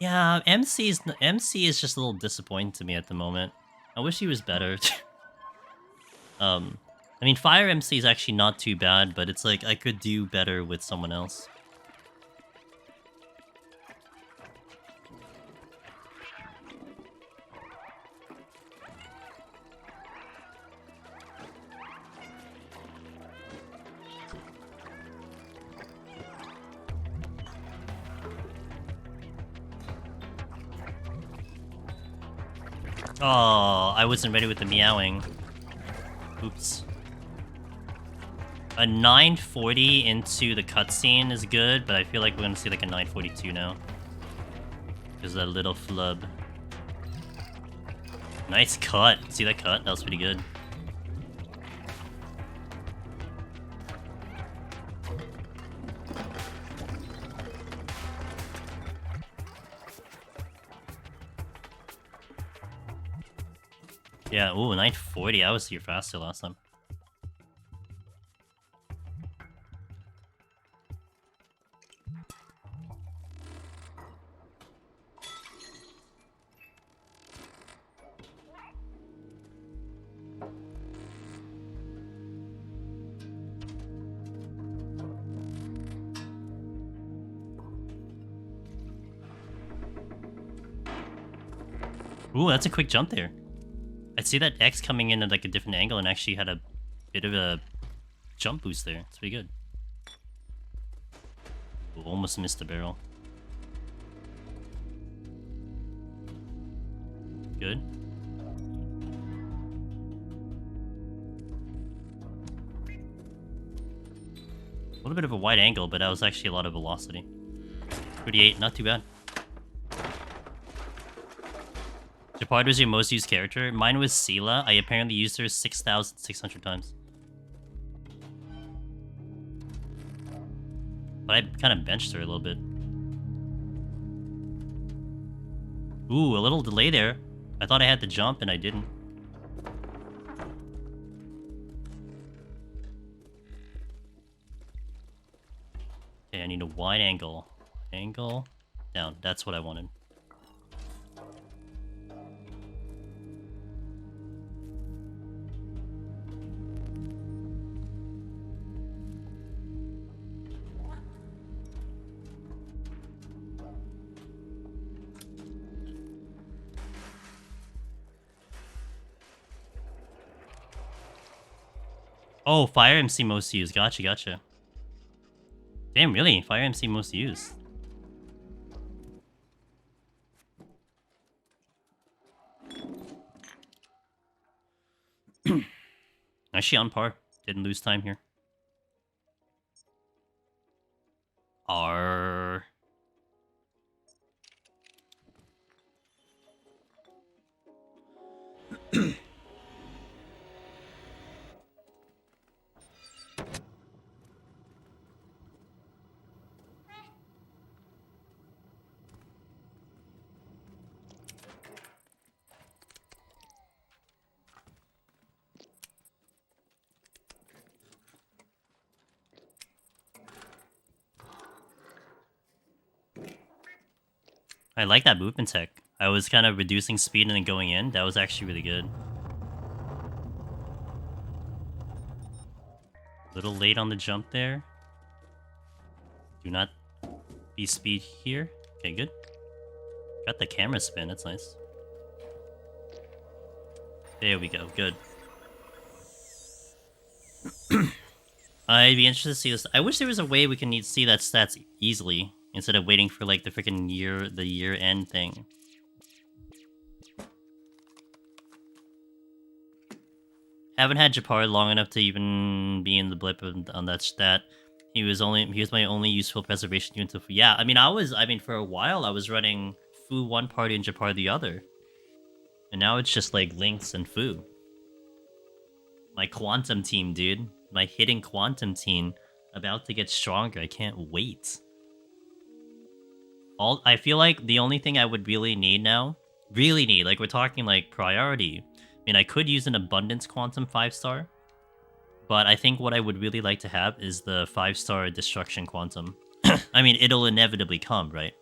Yeah, MC is just a little disappointing to me at the moment. I wish he was better. I mean, Fire MC is actually not too bad, but it's like I could do better with someone else. Oh, I wasn't ready with the meowing. Oops. A 940 into the cutscene is good, but I feel like we're gonna see like a 942 now. There's that little flub. Nice cut. See that cut? That was pretty good. Yeah, ooh, 940. I was here faster last time. Ooh, that's a quick jump there. I see that X coming in at like a different angle and actually had a bit of a jump boost there. It's pretty good. Ooh, almost missed the barrel. Good. A little bit of a wide angle, but that was actually a lot of velocity. 38, not too bad. Japard was your most used character. Mine was Sela. I apparently used her 6,600 times. But I kind of benched her a little bit. Ooh, a little delay there. I thought I had to jump and I didn't. Okay, I need a wide angle. Angle down. That's what I wanted. Oh, Fire MC most used. Gotcha, gotcha. Damn, really? Fire MC most used. Actually on par. Didn't lose time here. R. I like that movement tech. I was kind of reducing speed and then going in. That was actually really good. Little late on the jump there. Do not be speed here. Okay, good. Got the camera spin. That's nice. There we go. Good. I'd be interested to see this. I wish there was a way we can see that stats easily instead of waiting for like the freaking year end thing. Haven't had Japar long enough to even be in the blip on that stat. He was my only useful preservation unit. Yeah, I mean for a while I was running Fu one party and Japar the other. And now it's just like Lynx and Fu. My quantum team, dude. My hidden quantum team about to get stronger. I can't wait. I feel like the only thing I would really need now, like we're talking like priority. I mean, I could use an abundance quantum 5-star, but I think what I would really like to have is the 5-star destruction quantum. I mean, it'll inevitably come, right?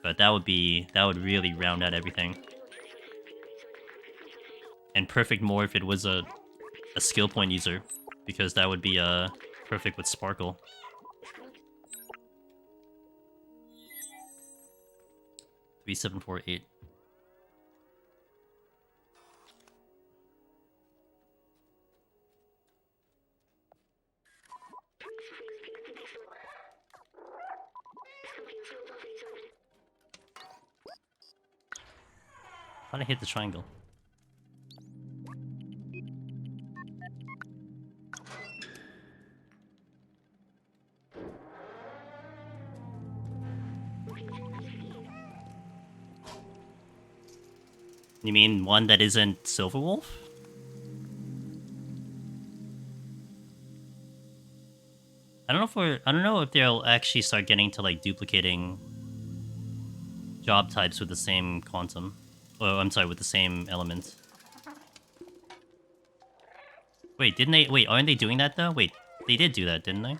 But that would really round out everything. And perfect more if it was a skill point user, because that would be perfect with Sparkle. Three, 7, 4, 8. Thought I hit the triangle. You mean one that isn't Silverwolf? I don't know if they'll actually start getting to like duplicating job types with the same quantum. Oh, I'm sorry, with the same element. Wait, didn't they? Wait, aren't they doing that though? Wait, they did do that, didn't they?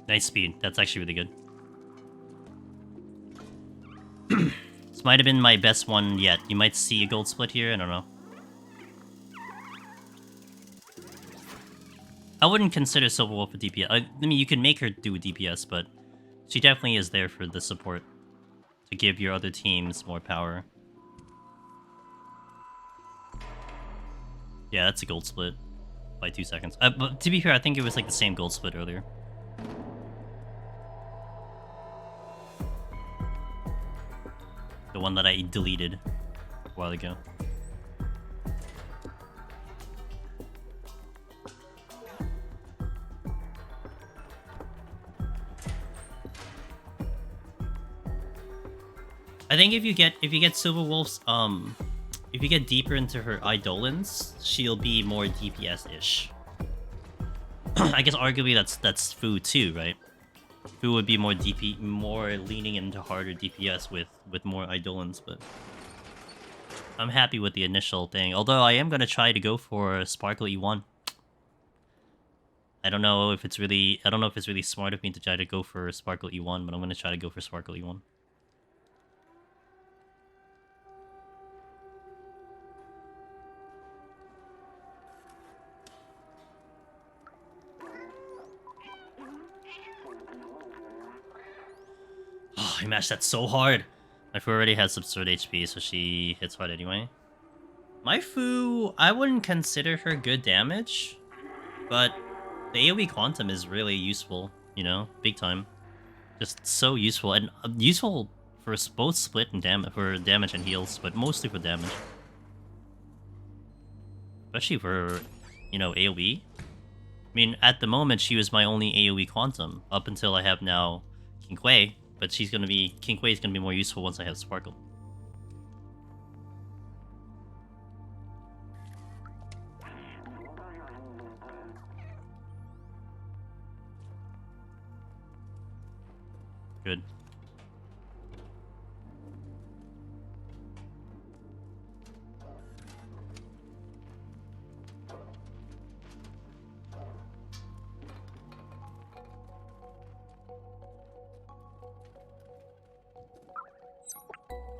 Nice speed. That's actually really good. This might have been my best one yet. You might see a gold split here. I don't know. I wouldn't consider Silver Wolf a DPS. I mean, you can make her do a DPS, but she definitely is there for the support to give your other teams more power. Yeah, that's a gold split by 2 seconds. But to be fair, I think it was like the same gold split earlier. The one that I deleted a while ago. I think if you get Silver Wolf's if you get deeper into her Eidolons, she'll be more DPS-ish. I guess arguably that's Fu too, right? Fu would be more more leaning into harder DPS with more Eidolons, but I'm happy with the initial thing. Although I am gonna try to go for Sparkle E1. I don't know if it's really smart of me to try to go for Sparkle E1, but I'm gonna try to go for Sparkle E1. Oh, I mashed that so hard. My Fu already has absurd HP, so she hits hard anyway. My Fu, I wouldn't consider her good damage, but the AoE Quantum is really useful, you know, big time. Just so useful, and useful for both split and damage and heals, but mostly for damage. Especially for, you know, AoE. I mean, at the moment, she was my only AoE Quantum, up until I have now King Kuei, but King Kuei is gonna be more useful once I have Sparkle. Good.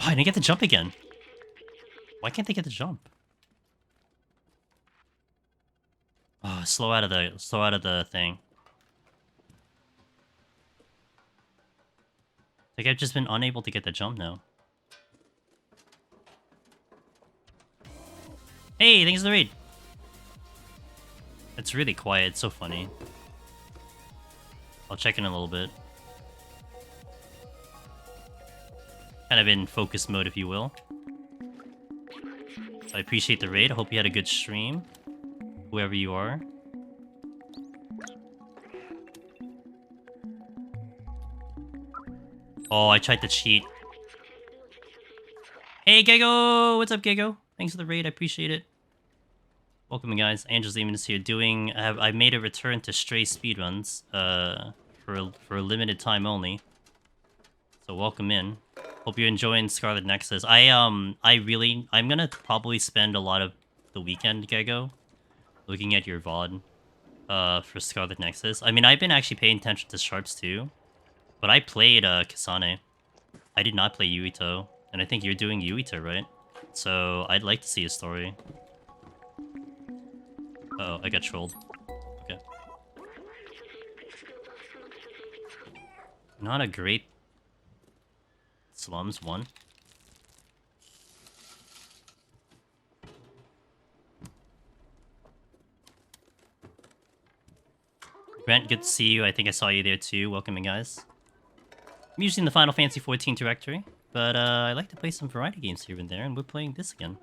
Oh, I didn't get the jump again. Why can't they get the jump? Oh, slow out of the thing. Like, I've just been unable to get the jump now. Hey, thanks for the raid. It's really quiet. It's so funny. I'll check in a little bit. Kind of in focus mode, if you will. I appreciate the raid. I hope you had a good stream. Whoever you are. Oh, I tried to cheat. Hey, Gego! What's up, Gego? Thanks for the raid. I appreciate it. Welcome, guys. Angel Zeman is here doing... I made a return to Stray Speedruns. For a limited time only. So welcome in. Hope you're enjoying Scarlet Nexus. I'm gonna probably spend a lot of the weekend, Gego, looking at your VOD for Scarlet Nexus. I mean, I've been actually paying attention to Sharps too, but I played Kasane. I did not play Yuito, and I think you're doing Yuito, right? So I'd like to see a story. Uh oh, I got trolled. Okay. Not a great... Slums 1. Grant, good to see you. I think I saw you there too. Welcome in, guys. I'm using the Final Fantasy 14 directory, but I like to play some variety games here and there, and we're playing this again.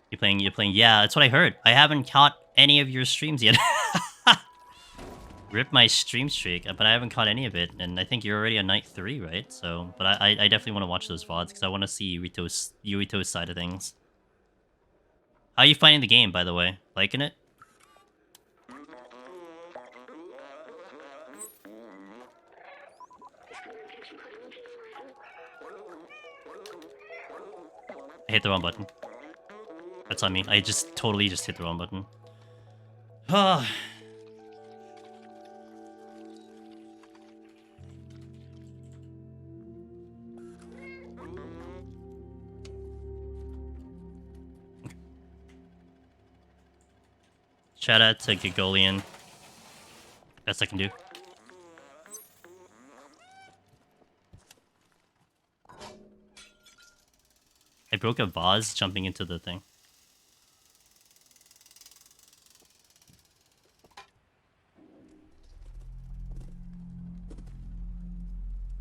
You're playing, yeah, that's what I heard. I haven't caught any of your streams yet. Rip my stream streak, but I haven't caught any of it, and I think you're already on night 3, right? So, but I definitely want to watch those VODs, because I want to see Yuito's side of things. How are you finding the game, by the way? Liking it? I hit the wrong button. That's on me. I just totally just hit the wrong button. Shout out to Gigolian. Best I can do. I broke a vase jumping into the thing.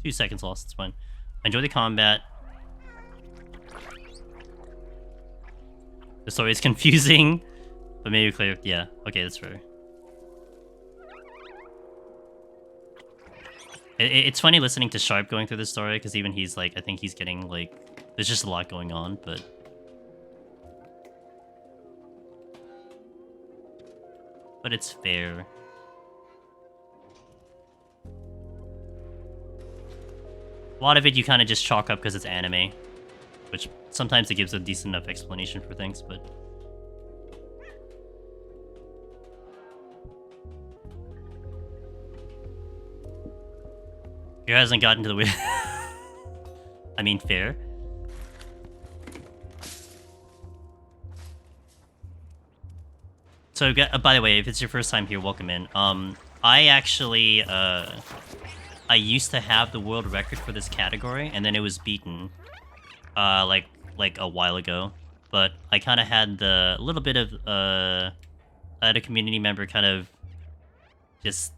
Two seconds lost, it's fine. Enjoy the combat. The story is confusing, but maybe clear. Yeah, okay, that's fair. It's funny listening to Sharp going through the story, because even he's like, I think he's getting like, there's just a lot going on, but... But it's fair. A lot of it you kind of just chalk up because it's anime, which sometimes it gives a decent enough explanation for things, but... Here hasn't gotten to the way. I mean, fair. So, by the way, if it's your first time here, welcome in. I actually, I used to have the world record for this category, and then it was beaten, like a while ago. But I kind of had the little bit of, I had a community member kind of just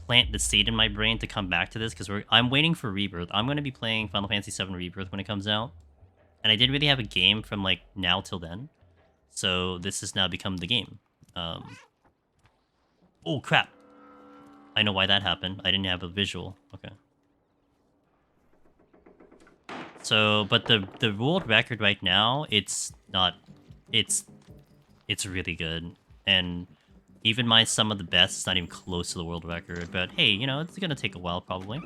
plant the seed in my brain to come back to this, because I'm waiting for Rebirth. I'm going to be playing Final Fantasy VII Rebirth when it comes out, and I didn't really have a game from like now till then, so this has now become the game. Oh crap! I know why that happened. I didn't have a visual. Okay. So, but the world record right now, it's not, it's really good, and even some of the best, it's not even close to the world record, but hey, you know, it's gonna take a while, probably.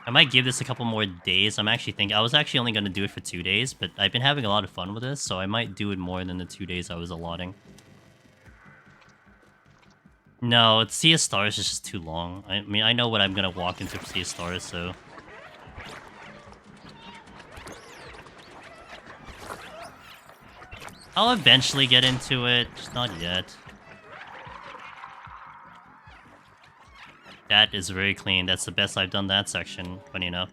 I might give this a couple more days. I was actually only gonna do it for 2 days, but I've been having a lot of fun with this, so I might do it more than the 2 days I was allotting. No, Sea of Stars is just too long. I mean, I know what I'm gonna walk into for Sea of Stars, so... I'll eventually get into it, just not yet. That is very clean. That's the best I've done that section, funny enough.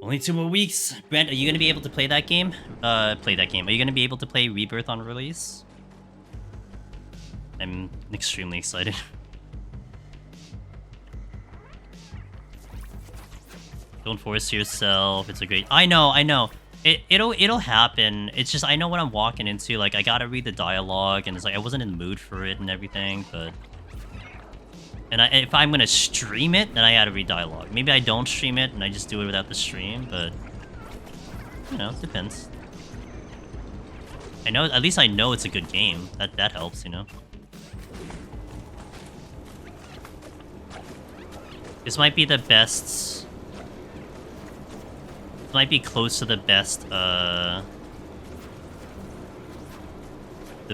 Only 2 more weeks. Brent, are you going to be able to play that game? Are you going to be able to play Rebirth on release? I'm extremely excited. Don't force yourself. It's a great... I know. It'll happen. It's just, I know what I'm walking into. Like, I gotta read the dialogue, and it's like, I wasn't in the mood for it and everything, but... And if I'm gonna stream it, then I gotta read dialogue. Maybe I don't stream it, and I just do it without the stream, but... You know, it depends. I know, at least I know it's a good game. That helps, you know? This might be the best... This might be close to the best, the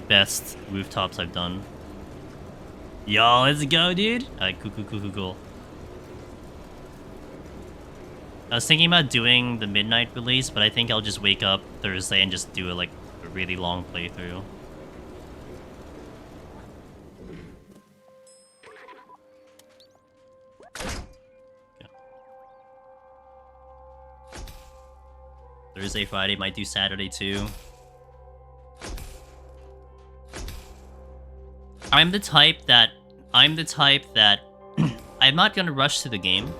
best rooftops I've done. Yo, let's go, dude. Alright, cool. I was thinking about doing the midnight release, but I think I'll just wake up Thursday and just do a really long playthrough. Yeah. Thursday, Friday, might do Saturday too. I'm the type that I'm not gonna rush to the game.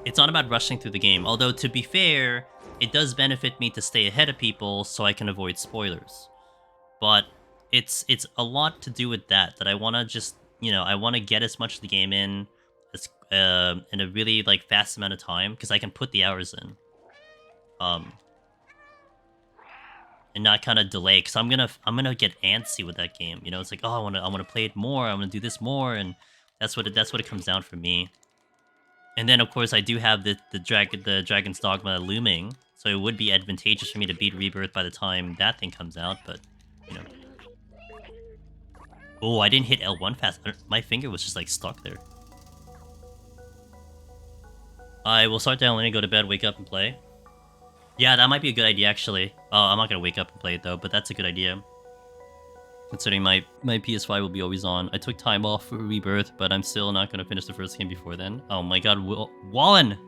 It's not about rushing through the game. Although, to be fair, it does benefit me to stay ahead of people so I can avoid spoilers. But it's a lot to do with that I want to just, I want to get as much of the game as in a really like fast amount of time because I can put the hours in. And not kind of delay because I'm gonna get antsy with that game. It's like, oh, I wanna play it more. I wanna do this more, and that's what it comes down for me. And then of course I do have the Dragon's Dogma looming, so it would be advantageous for me to beat Rebirth by the time that thing comes out. But you know, oh, I didn't hit L1 fast. My finger was just like stuck there. I will start downloading, go to bed, wake up, and play. Yeah, that might be a good idea, actually. Oh, I'm not gonna wake up and play it, though, but that's a good idea. Considering my PS5 will be always on. I took time off for Rebirth, but I'm still not gonna finish the first game before then. Oh my god, Wallen!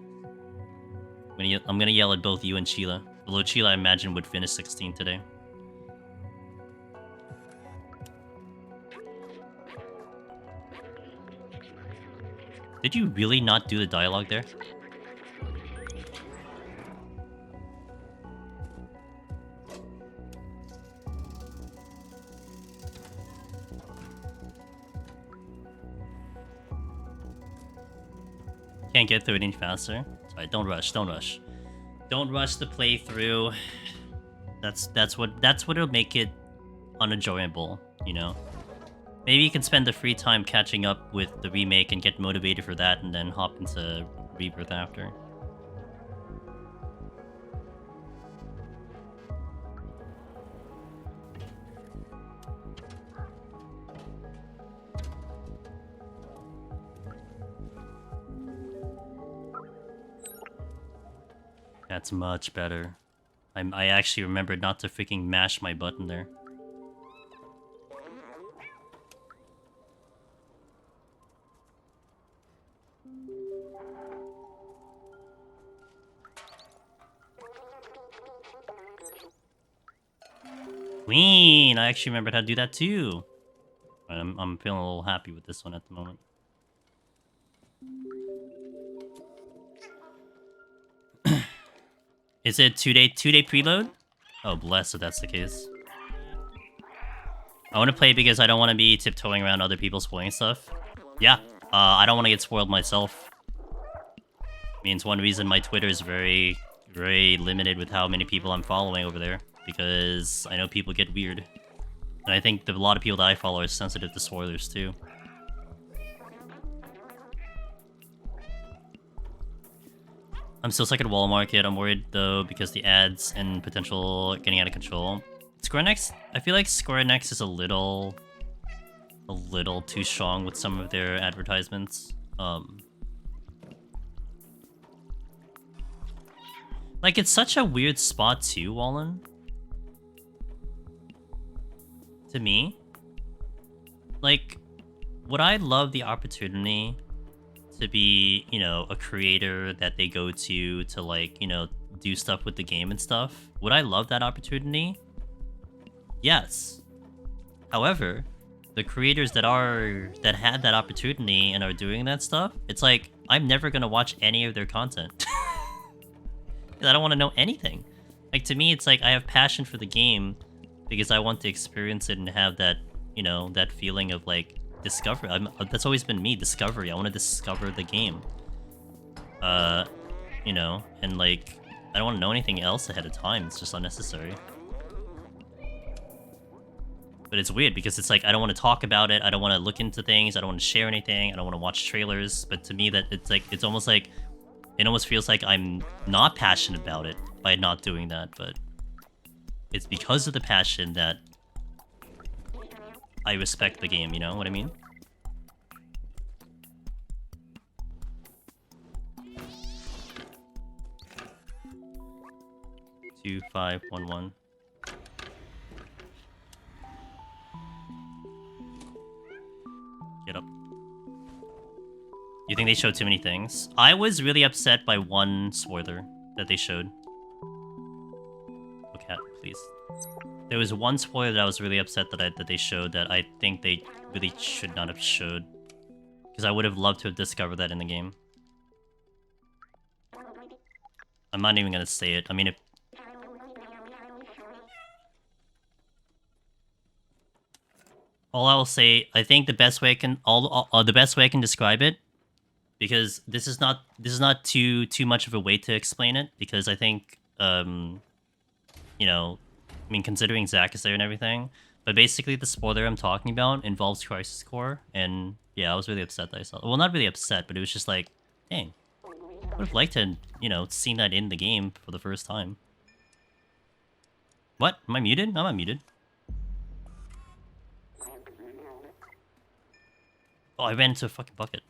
I'm gonna yell at both you and Sheila. Although Sheila, I imagine, would finish 16 today. Did you really not do the dialogue there? Can't get through it any faster. Sorry, don't rush. Don't rush. Don't rush the playthrough. That's what'll make it unenjoyable. Maybe you can spend the free time catching up with the remake and get motivated for that, and then hop into Rebirth after. That's much better. I actually remembered not to freaking mash my button there. Queen! I actually remembered how to do that too. I'm feeling a little happy with this one at the moment. Is it two-day preload? Oh, bless if that's the case. I want to play because I don't want to be tiptoeing around other people spoiling stuff. Yeah, I don't want to get spoiled myself. Means one reason my Twitter is very, very limited with how many people I'm following over there. Because I know people get weird. And I think that a lot of people that I follow are sensitive to spoilers too. I'm still stuck at Wall Market. I'm worried though because the ads and potential getting out of control. Square Enix, I feel like Square Enix is a little too strong with some of their advertisements. Like, it's such a weird spot too, Wallen. To me. Like, would I love the opportunity to be, a creator that they go to like, do stuff with the game and stuff? Would I love that opportunity? Yes. However, the creators that had that opportunity and are doing that stuff, it's like, I'm never gonna watch any of their content. I don't want to know anything. Like, to me, it's like I have passion for the game because I want to experience it and have that, that feeling of like discovery. That's always been me, discovery. I want to discover the game. And like, I don't want to know anything else ahead of time. It's just unnecessary. But it's weird because it's like I don't want to talk about it. I don't want to look into things. I don't want to share anything. I don't want to watch trailers. But to me, that it's almost like it almost feels like I'm not passionate about it by not doing that. But it's because of the passion that I respect the game. You know what I mean? Two, 5, 1, 1. Get up. You think they showed too many things? I was really upset by one spoiler that they showed. Oh, cat, please. There was one spoiler that I was really upset that they showed that I think they really should not have showed. Because I would have loved to have discovered that in the game. I'm not even gonna say it. I mean, all I will say, I think the best way I can the best way I can describe it, because this is not too much of a way to explain it, because I think you know, I mean, considering Zach is there and everything, but basically the spoiler I'm talking about involves Crisis Core, and yeah, I was really upset that I saw. Well, not really upset, but it was just like, dang, I would have liked to, seen that in the game for the first time. What? Am I muted? I'm not muted. Oh, I ran into a fucking bucket.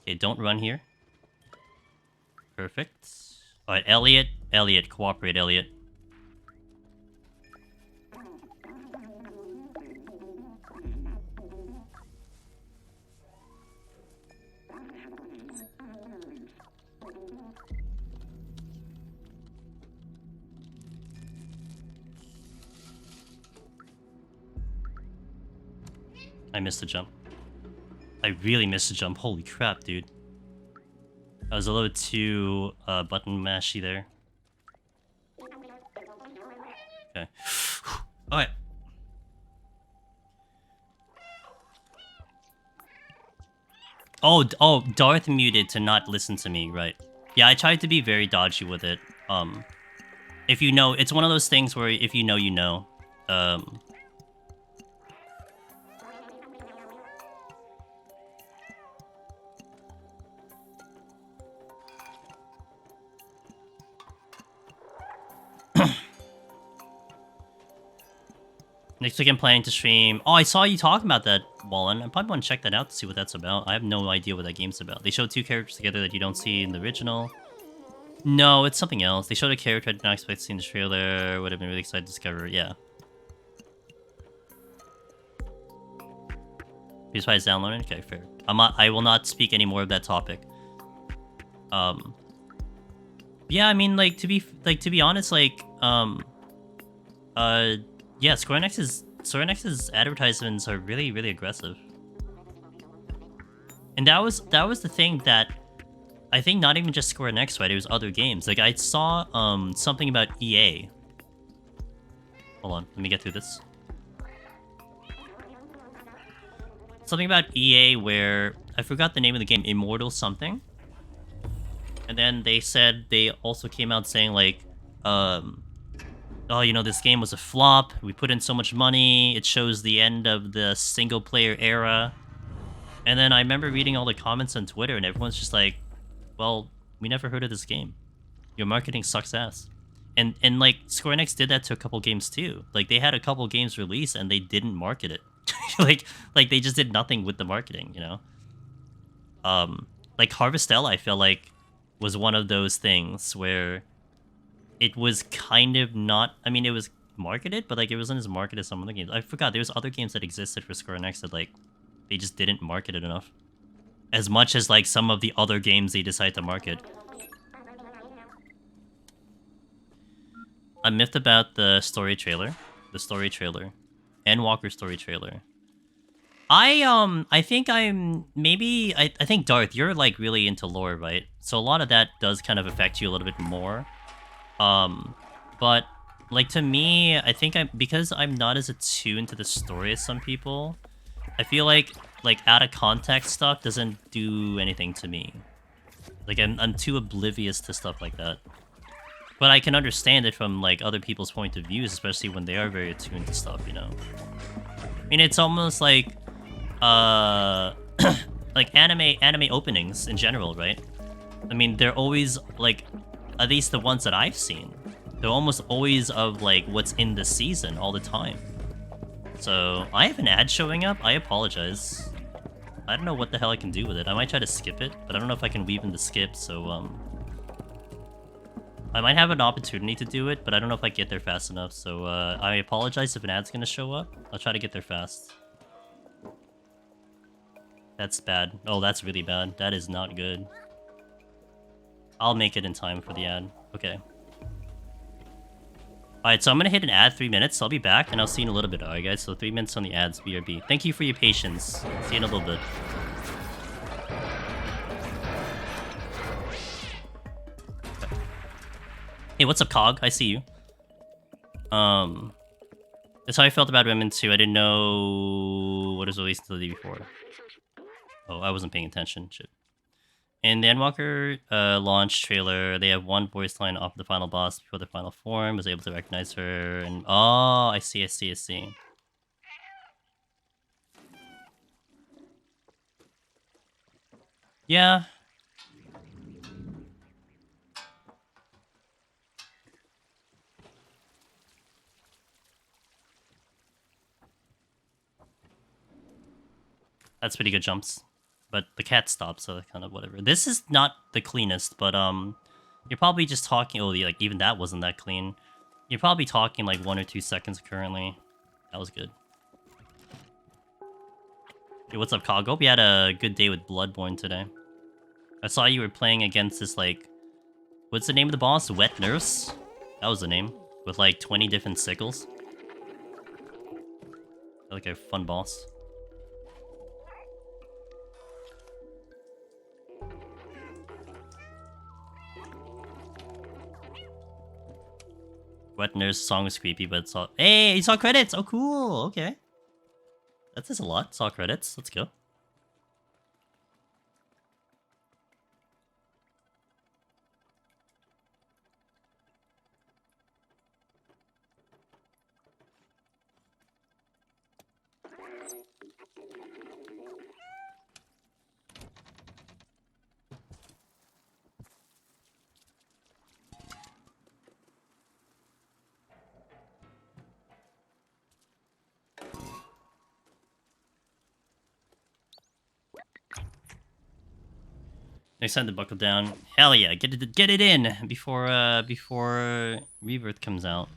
Okay, don't run here. Perfect. Alright, Elliot. Elliot, cooperate, Elliot. I missed the jump. I really missed the jump. Holy crap, dude. I was a little too button mashy there. Okay. Alright. Oh, Darth muted to not listen to me, right. Yeah, I tried to be very dodgy with it. If you know, it's one of those things where if you know, you know. Next week I'm planning to stream. Oh, I saw you talking about that, Wallen. I probably want to check that out to see what that's about. I have no idea what that game's about. They showed two characters together that you don't see in the original. No, it's something else. They showed a character I did not expect to see in the trailer. Would have been really excited to discover. Yeah. PS5 is downloading? Okay, fair. I will not speak any more of that topic. Yeah, I mean, to be honest, yeah, Square Enix's advertisements are really, really aggressive. And that was the thing that I think not even just Square Enix, right? It was other games. Like I saw something about EA. Hold on, let me get through this. Something about EA where I forgot the name of the game, Immortal something. And then they said they also came out saying like, oh, this game was a flop. We put in so much money. It shows the end of the single-player era. And then I remember reading all the comments on Twitter, and everyone's just like, well, we never heard of this game. Your marketing sucks ass. And Square Enix did that to a couple games, too. Like, they had a couple games released, and they didn't market it. like, they just did nothing with the marketing, Like, Harvestella, I feel like, was one of those things where it was kind of not... I mean, it was marketed, but, it wasn't as marketed as some other games. I forgot, there was other games that existed for Square Enix that, they just didn't market it enough. As much as, some of the other games they decided to market. I'm miffed about the story trailer. The story trailer. And Walker's story trailer. I think I'm... Maybe... I think, Darth, you're, really into lore, right? So a lot of that does kind of affect you a little bit more. But to me, I think because I'm not as attuned to the story as some people, I feel like out of context stuff doesn't do anything to me. I'm too oblivious to stuff like that. But I can understand it from other people's point of views, especially when they are very attuned to stuff, I mean, it's almost like anime openings in general, right? I mean, they're always at least the ones that I've seen, they're almost always of what's in the season all the time. So I have an ad showing up. I apologize. I don't know what the hell I can do with it. I might try to skip it, but I don't know if I can weave in the skip. So I might have an opportunity to do it, but I don't know if I get there fast enough. So I apologize if an ad's gonna show up. I'll try to get there fast. That's bad. Oh, that's really bad. That is not good. I'll make it in time for the ad. Okay. Alright, so I'm gonna hit an ad 3 minutes. I'll be back, and I'll see you in a little bit. Alright, guys? So 3 minutes on the ads, BRB. Thank you for your patience. See you in a little bit. Hey, what's up, Cog? I see you. That's how I felt about Women 2. I didn't know what was released the day before. Oh, I wasn't paying attention. Shit. In the Endwalker launch trailer, they have one voice line off the final boss before the final form. Was able to recognize her, and oh, I see. Yeah. That's pretty good jumps. But the cat stops, so kind of whatever. This is not the cleanest, but you're probably just talking. Oh, like even that wasn't that clean. You're probably talking like 1 or 2 seconds currently. That was good. Hey, what's up, Cog? Hope you had a good day with Bloodborne today. I saw you were playing against this like, what's the name of the boss? Wet Nurse. That was the name, with like 20 different sickles. Like a fun boss. Wet Nurse song was creepy, but it's all. Hey, you saw credits! Oh, cool! Okay. That says a lot. Saw credits. Let's go. Next time to buckle down. Hell yeah, get it in before Rebirth comes out.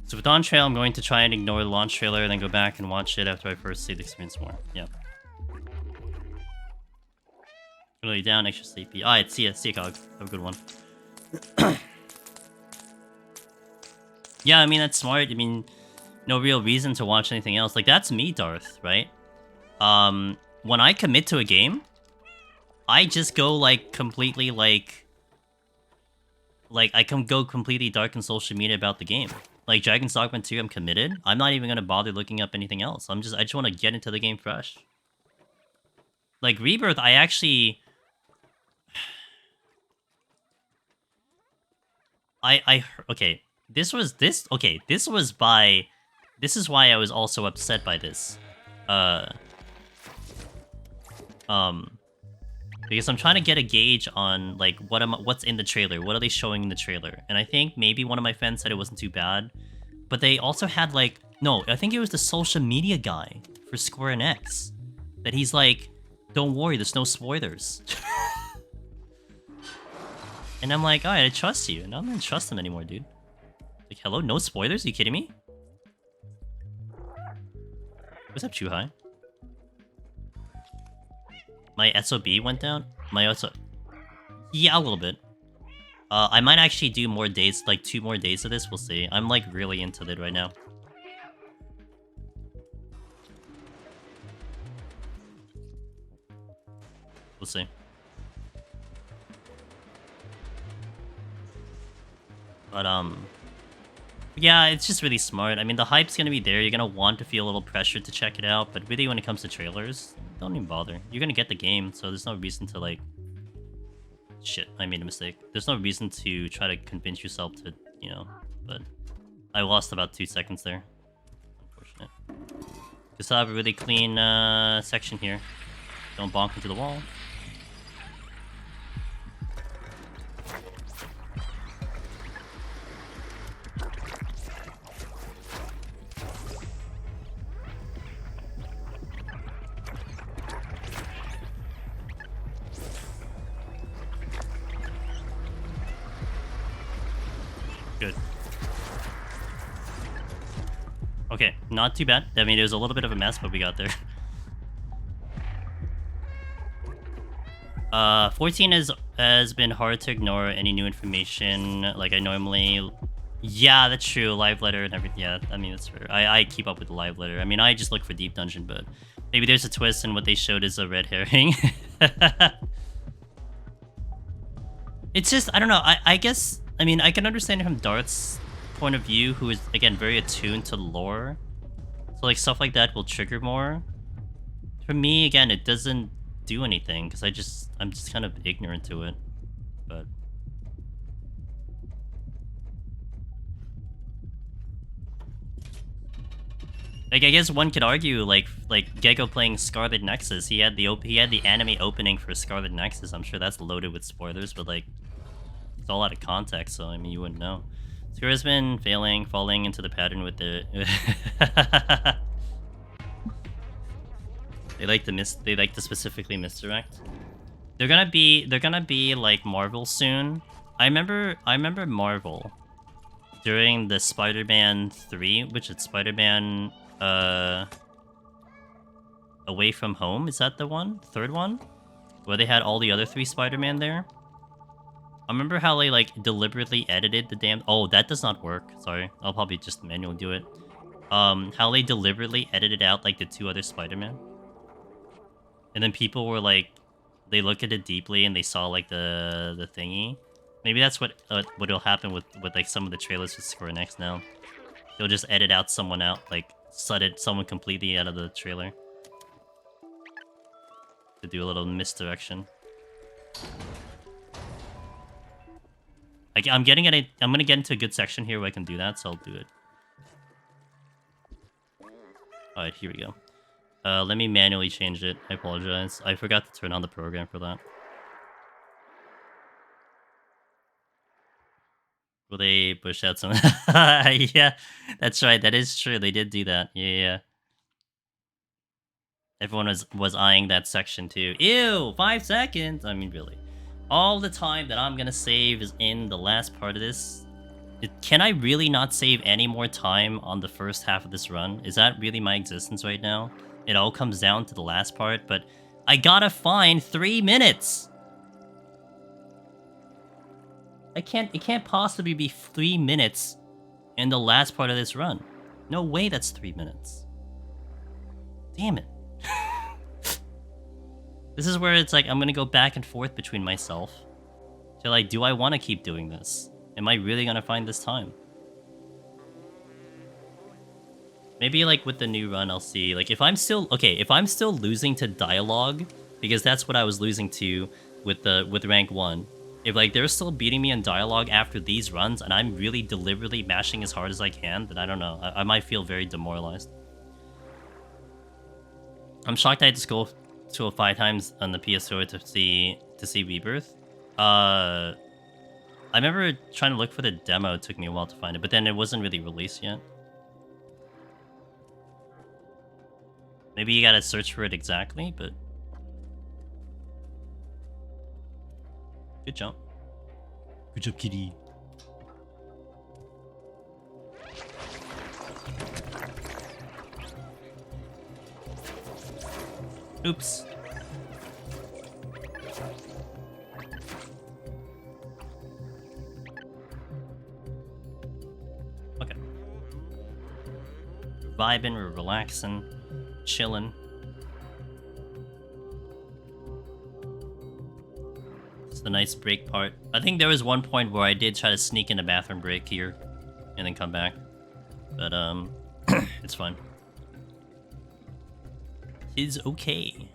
So with Dawn Trail, I'm going to try and ignore the launch trailer and then go back and watch it after I first see the experience more. Yeah. Really down, extra sleepy. Alright, see ya, Cog. Have a good one. Yeah, I mean, that's smart. I mean, no real reason to watch anything else. Like, that's me, Darth, right? When I commit to a game, I just go, like, completely, like, I can go completely dark in social media about the game. Like, Dragon's Dogma 2, I'm committed. I'm not even gonna bother looking up anything else. I just want to get into the game fresh. Like, Rebirth, I actually... okay, this was by... This is why I was also upset by this. Because I'm trying to get a gauge on, like, what's in the trailer. What are they showing in the trailer? And I think maybe one of my friends said it wasn't too bad. But they also had, like... No, I think it was the social media guy for Square Enix. That he's like, don't worry, there's no spoilers. And I'm like, alright, I trust you. And I don't trust him anymore, dude. Like, hello? No spoilers? Are you kidding me? What's up, Chuhai? My SOB went down? My SOB... Yeah, a little bit. I might actually do more days, like 2 more days of this, we'll see. I'm like really into it right now. We'll see. But, yeah, it's just really smart. I mean, the hype's gonna be there. You're gonna want to feel a little pressure to check it out. But really, when it comes to trailers, don't even bother. You're gonna get the game, so there's no reason to, like... Shit, I made a mistake. There's no reason to try to convince yourself to, you know... But I lost about 2 seconds there. Unfortunate. We still have a really clean section here. Don't bonk into the wall. Good. Okay, not too bad. I mean, it was a little bit of a mess, but we got there. 14 has been hard to ignore any new information like I normally. Yeah, that's true. Live letter and everything. Yeah, I mean that's fair. I keep up with the live letter. I mean, I just look for deep dungeon, but maybe there's a twist and what they showed is a red herring. It's just I don't know. I guess I mean I can understand it from Darth's point of view, who is again very attuned to lore. So like stuff like that will trigger more. For me, again, it doesn't do anything because I'm just kind of ignorant to it. But like I guess one could argue like Gecko playing Scarlet Nexus, he had the anime opening for Scarlet Nexus. I'm sure that's loaded with spoilers, but like it's all out of context, so I mean you wouldn't know. Square has been falling into the pattern with the They like to specifically misdirect. They're gonna be like Marvel soon. I remember Marvel during the Spider-Man 3, which is Spider-Man Away From Home. Is that the one? Third one? Where they had all the other 3 Spider-Man there? I remember how they like deliberately edited the damn oh, that does not work. Sorry. I'll probably just manually do it. How they deliberately edited out like the 2 other Spider-Man. And then people were like, they look at it deeply and they saw like the thingy. Maybe that's what'll happen with like some of the trailers for Square Enix now. They'll just edit out someone out, like someone completely out of the trailer to do a little misdirection. I'm gonna get into a good section here where I can do that, so I'll do it. All right, here we go. Let me manually change it. I apologize. I forgot to turn on the program for that. Will they push out some? Yeah, that's right. That is true. They did do that. Yeah. Everyone was eyeing that section too. Ew, 5 seconds. I mean, really. All the time that I'm gonna save is in the last part of this. Can I really not save any more time on the first half of this run? Is that really my existence right now? It all comes down to the last part, but I gotta find 3 minutes. It can't possibly be 3 minutes in the last part of this run. No way that's 3 minutes. Damn it. This is where it's like I'm gonna go back and forth between myself. So like, do I want to keep doing this? Am I really gonna find this time? Maybe like with the new run, I'll see. Like if I'm still losing to dialogue, because that's what I was losing to with rank 1. If like they're still beating me in dialogue after these runs, and I'm really deliberately mashing as hard as I can, then I don't know. I might feel very demoralized. I'm shocked I had to scroll to 5 times on the PS4 to see Rebirth. I remember trying to look for the demo. It took me a while to find it, but then it wasn't really released yet. Maybe you gotta search for it exactly, but... Good jump. Good job, kitty. Oops. Okay. Vibing, we're relaxing, chilling. It's the nice break part. I think there was one point where I did try to sneak in a bathroom break here and then come back. But, it's fine. It's okay.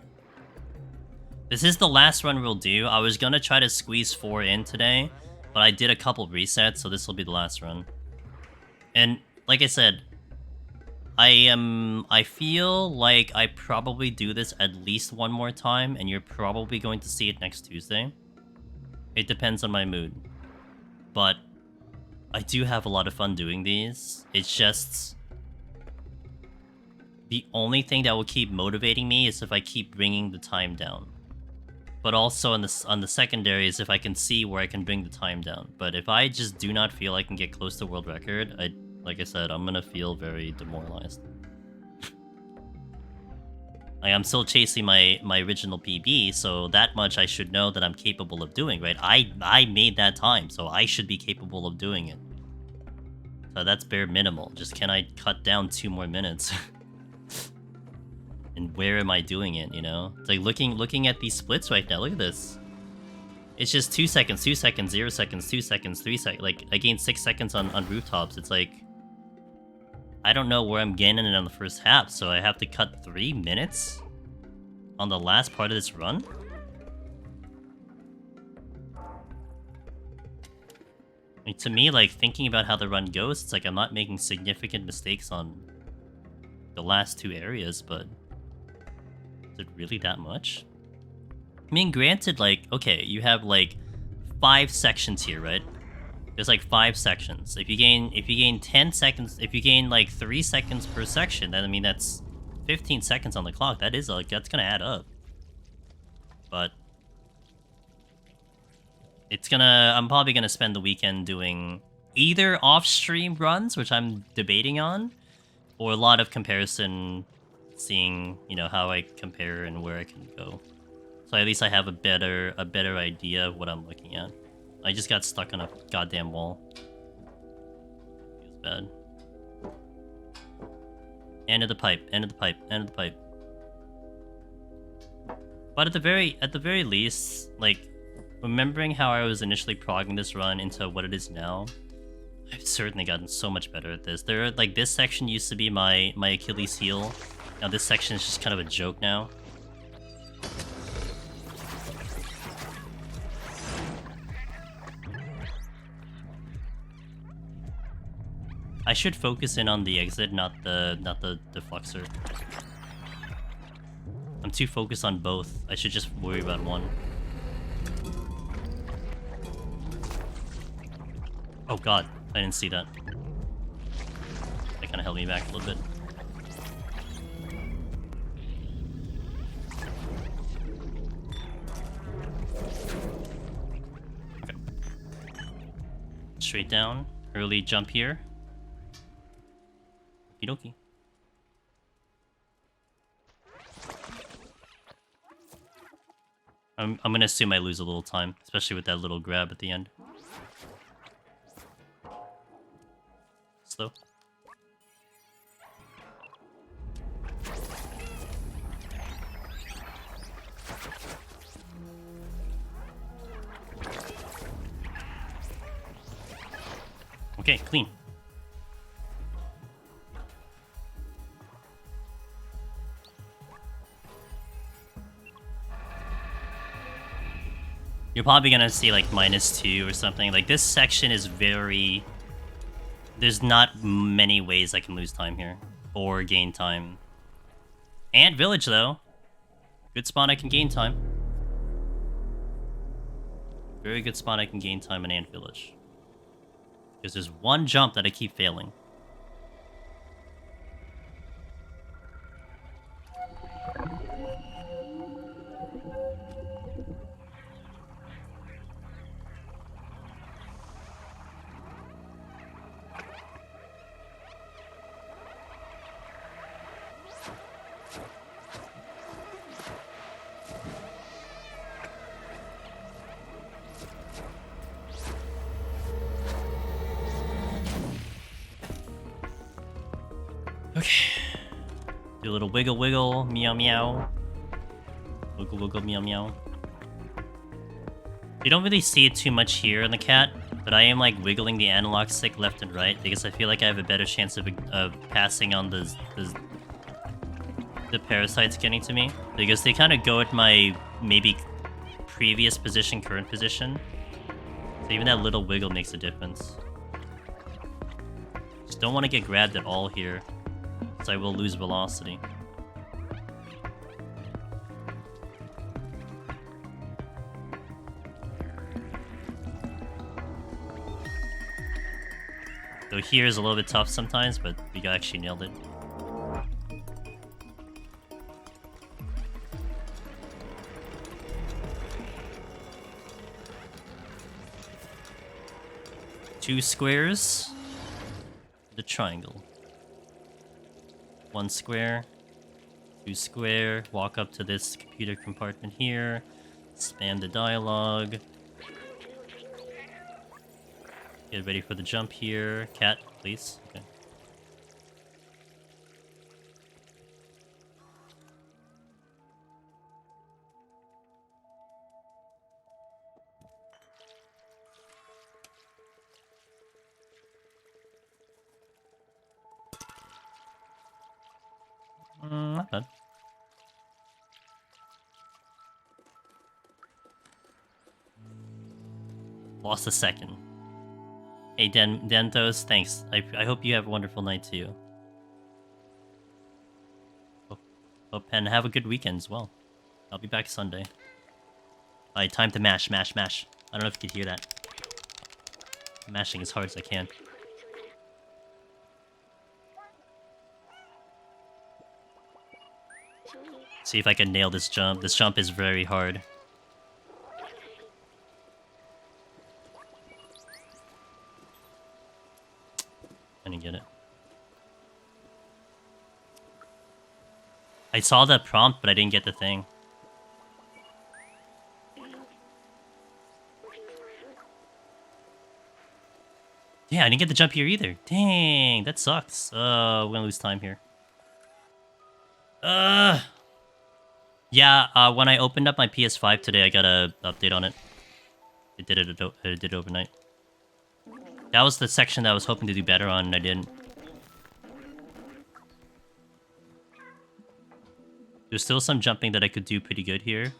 This is the last run we'll do. I was gonna try to squeeze 4 in today, but I did a couple resets, so this will be the last run. And like I said, I feel like I probably do this at least one more time, and you're probably going to see it next Tuesday. It depends on my mood. But I do have a lot of fun doing these. It's just... the only thing that will keep motivating me is if I keep bringing the time down. But also on the secondary is if I can see where I can bring the time down. But if I just do not feel I can get close to world record, like I said, I'm gonna feel very demoralized. Like, I'm still chasing my original PB, so that much I should know that I'm capable of doing, right? I made that time, so I should be capable of doing it. So that's bare minimal. Just can I cut down 2 more minutes? And where am I doing it, you know? It's like looking at these splits right now. Look at this. It's just 2 seconds, 2 seconds, 0 seconds, 2 seconds, 3 seconds. Like, I gained 6 seconds on rooftops. It's like, I don't know where I'm gaining it on the first half, so I have to cut 3 minutes on the last part of this run? Like, to me, like, thinking about how the run goes, it's like I'm not making significant mistakes on the last 2 areas, but is it really that much? I mean, granted, like, okay, you have, like, 5 sections here, right? There's, like, 5 sections. If you gain 10 seconds, if you gain, like, 3 seconds per section, then, I mean, that's 15 seconds on the clock. That is, like, that's gonna add up. But I'm probably gonna spend the weekend doing either off-stream runs, which I'm debating on, or a lot of comparison, seeing, you know, how I compare and where I can go. So at least I have a better idea of what I'm looking at. I just got stuck on a goddamn wall. Feels bad. End of the pipe, end of the pipe, end of the pipe. But at the very least, like, remembering how I was initially progging this run into what it is now, I've certainly gotten so much better at this. Like, this section used to be my Achilles heel. Now this section is just kind of a joke now. I should focus in on the exit, not the defluxer. I'm too focused on both. I should just worry about one. Oh god, I didn't see that. That kind of held me back a little bit. Okay. Straight down. Early jump here. Okie dokie. I'm gonna assume I lose a little time, especially with that little grab at the end. Slow. Okay, clean. You're probably gonna see like -2 or something. Like, this section is very... There's not many ways I can lose time here or gain time. Ant Village, though. Good spot I can gain time. Very good spot I can gain time in Ant Village. Because there's one jump that I keep failing. Okay. Do a little wiggle wiggle, meow meow. Wiggle wiggle, meow meow. You don't really see it too much here in the cat, but I am like wiggling the analog stick left and right because I feel like I have a better chance of passing on the parasites getting to me. Because they kind of go at my maybe previous position, current position. So even that little wiggle makes a difference. Just don't want to get grabbed at all here. I will lose velocity. So here is a little bit tough sometimes, but we actually nailed it. Two squares. the triangle. 1 square, 2 square, walk up to this computer compartment here, spam the dialogue. Get ready for the jump here. Cat, please. Okay. Not bad. Lost a second. Hey, Dentos, thanks. I hope you have a wonderful night too. And have a good weekend as well. I'll be back Sunday. Alright, time to mash. I don't know if you could hear that. I'm mashing as hard as I can. See if I can nail this jump. This jump is very hard. I didn't get it. I saw the prompt, but I didn't get the thing. Yeah, I didn't get the jump here either. Dang, that sucks. We're gonna lose time here. Yeah, when I opened up my PS5 today, I got a update on it. It did it overnight. That was the section that I was hoping to do better on, and I didn't. There's still some jumping that I could do pretty good here.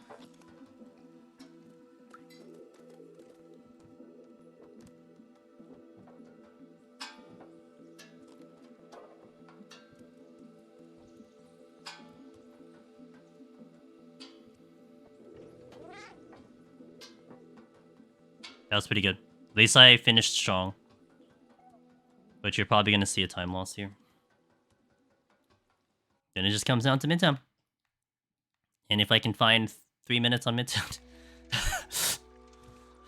That was pretty good. At least I finished strong. But you're probably going to see a time loss here. Then it just comes down to Midtown. And if I can find 3 minutes on Midtown...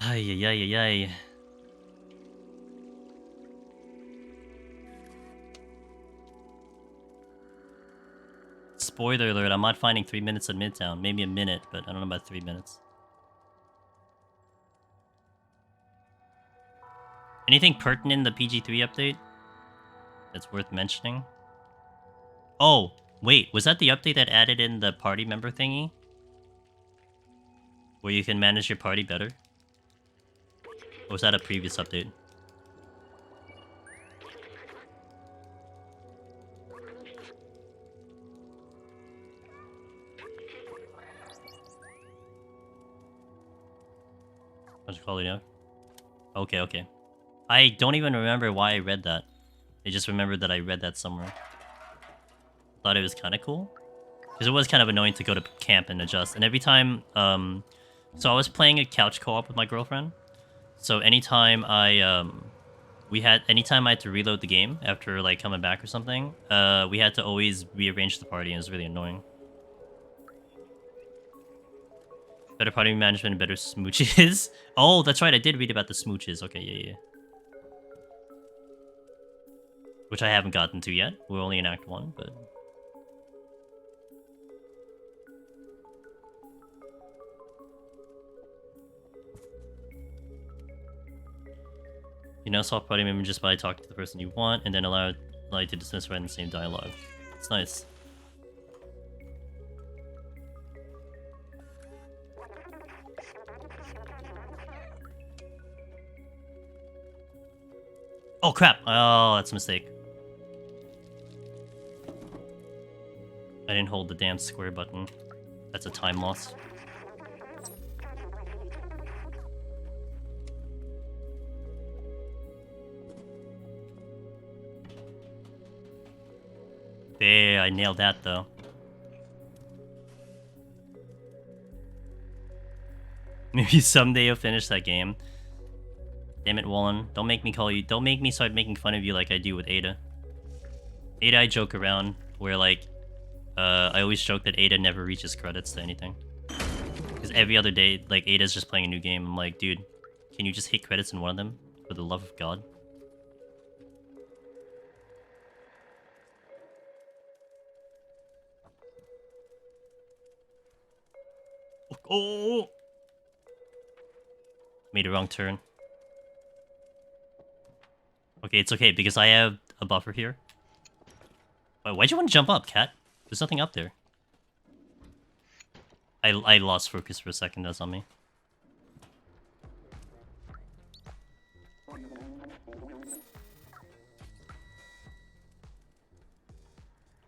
Ay. Spoiler alert, I'm not finding 3 minutes at Midtown. Maybe a minute, but I don't know about 3 minutes. Anything pertinent in the PG3 update that's worth mentioning? Oh, wait, was that the update that added in the party member thingy? Where you can manage your party better? Or was that a previous update? How'd you call it out? Okay. I don't even remember why I read that. I just remembered that I read that somewhere. Thought it was kind of cool. Because it was kind of annoying to go to camp and adjust. And every time... So I was playing a couch co-op with my girlfriend. So anytime anytime I had to reload the game after like coming back or something, we had to always rearrange the party, and it was really annoying. Better party management and better smooches. Oh, that's right, I did read about the smooches. Okay, yeah. Which I haven't gotten to yet. We're only in Act 1, but... You now solve party member just by talking to the person you want, and then allow you to dismiss right in the same dialogue. It's nice. Oh crap! Oh, that's a mistake. I didn't hold the damn square button. That's a time loss. There, I nailed that though. Maybe someday you'll finish that game. Damn it, Wallen. Don't make me call you. Don't make me start making fun of you like I do with Ada. Ada, I joke around where like, I always joke that Ada never reaches credits to anything. Because every other day, like Ada's just playing a new game. I'm like, dude, can you just hit credits in one of them? For the love of God. Oh! Made a wrong turn. Okay, it's okay, because I have a buffer here. Wait, why'd you want to jump up, cat? There's nothing up there. I lost focus for a second, that's on me.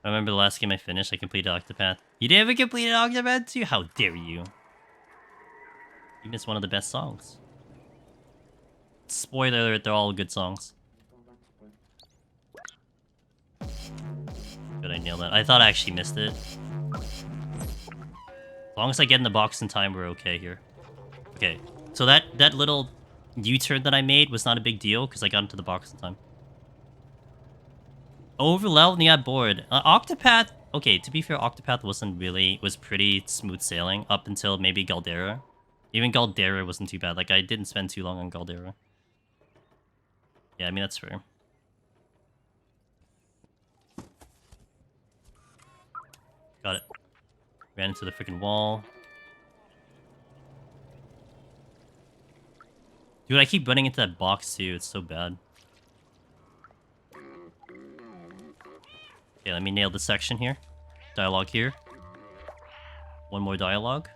I remember the last game I finished, I completed Octopath. You never completed Octopath too? How dare you? You missed one of the best songs. Spoiler alert, they're all good songs. Good, I nailed that. I thought I actually missed it. As long as I get in the box in time, we're okay here. Okay, so that little U-turn that I made was not a big deal because I got into the box in time. Overleveled and got bored. Octopath, okay, to be fair, Octopath was pretty smooth sailing up until maybe Galdera. Even Galdera wasn't too bad. Like, I didn't spend too long on Galdera. Yeah, I mean, that's fair. Got it. Ran into the freaking wall. Dude, I keep running into that box too. It's so bad. Okay, let me nail this section here. Dialogue here. One more dialogue.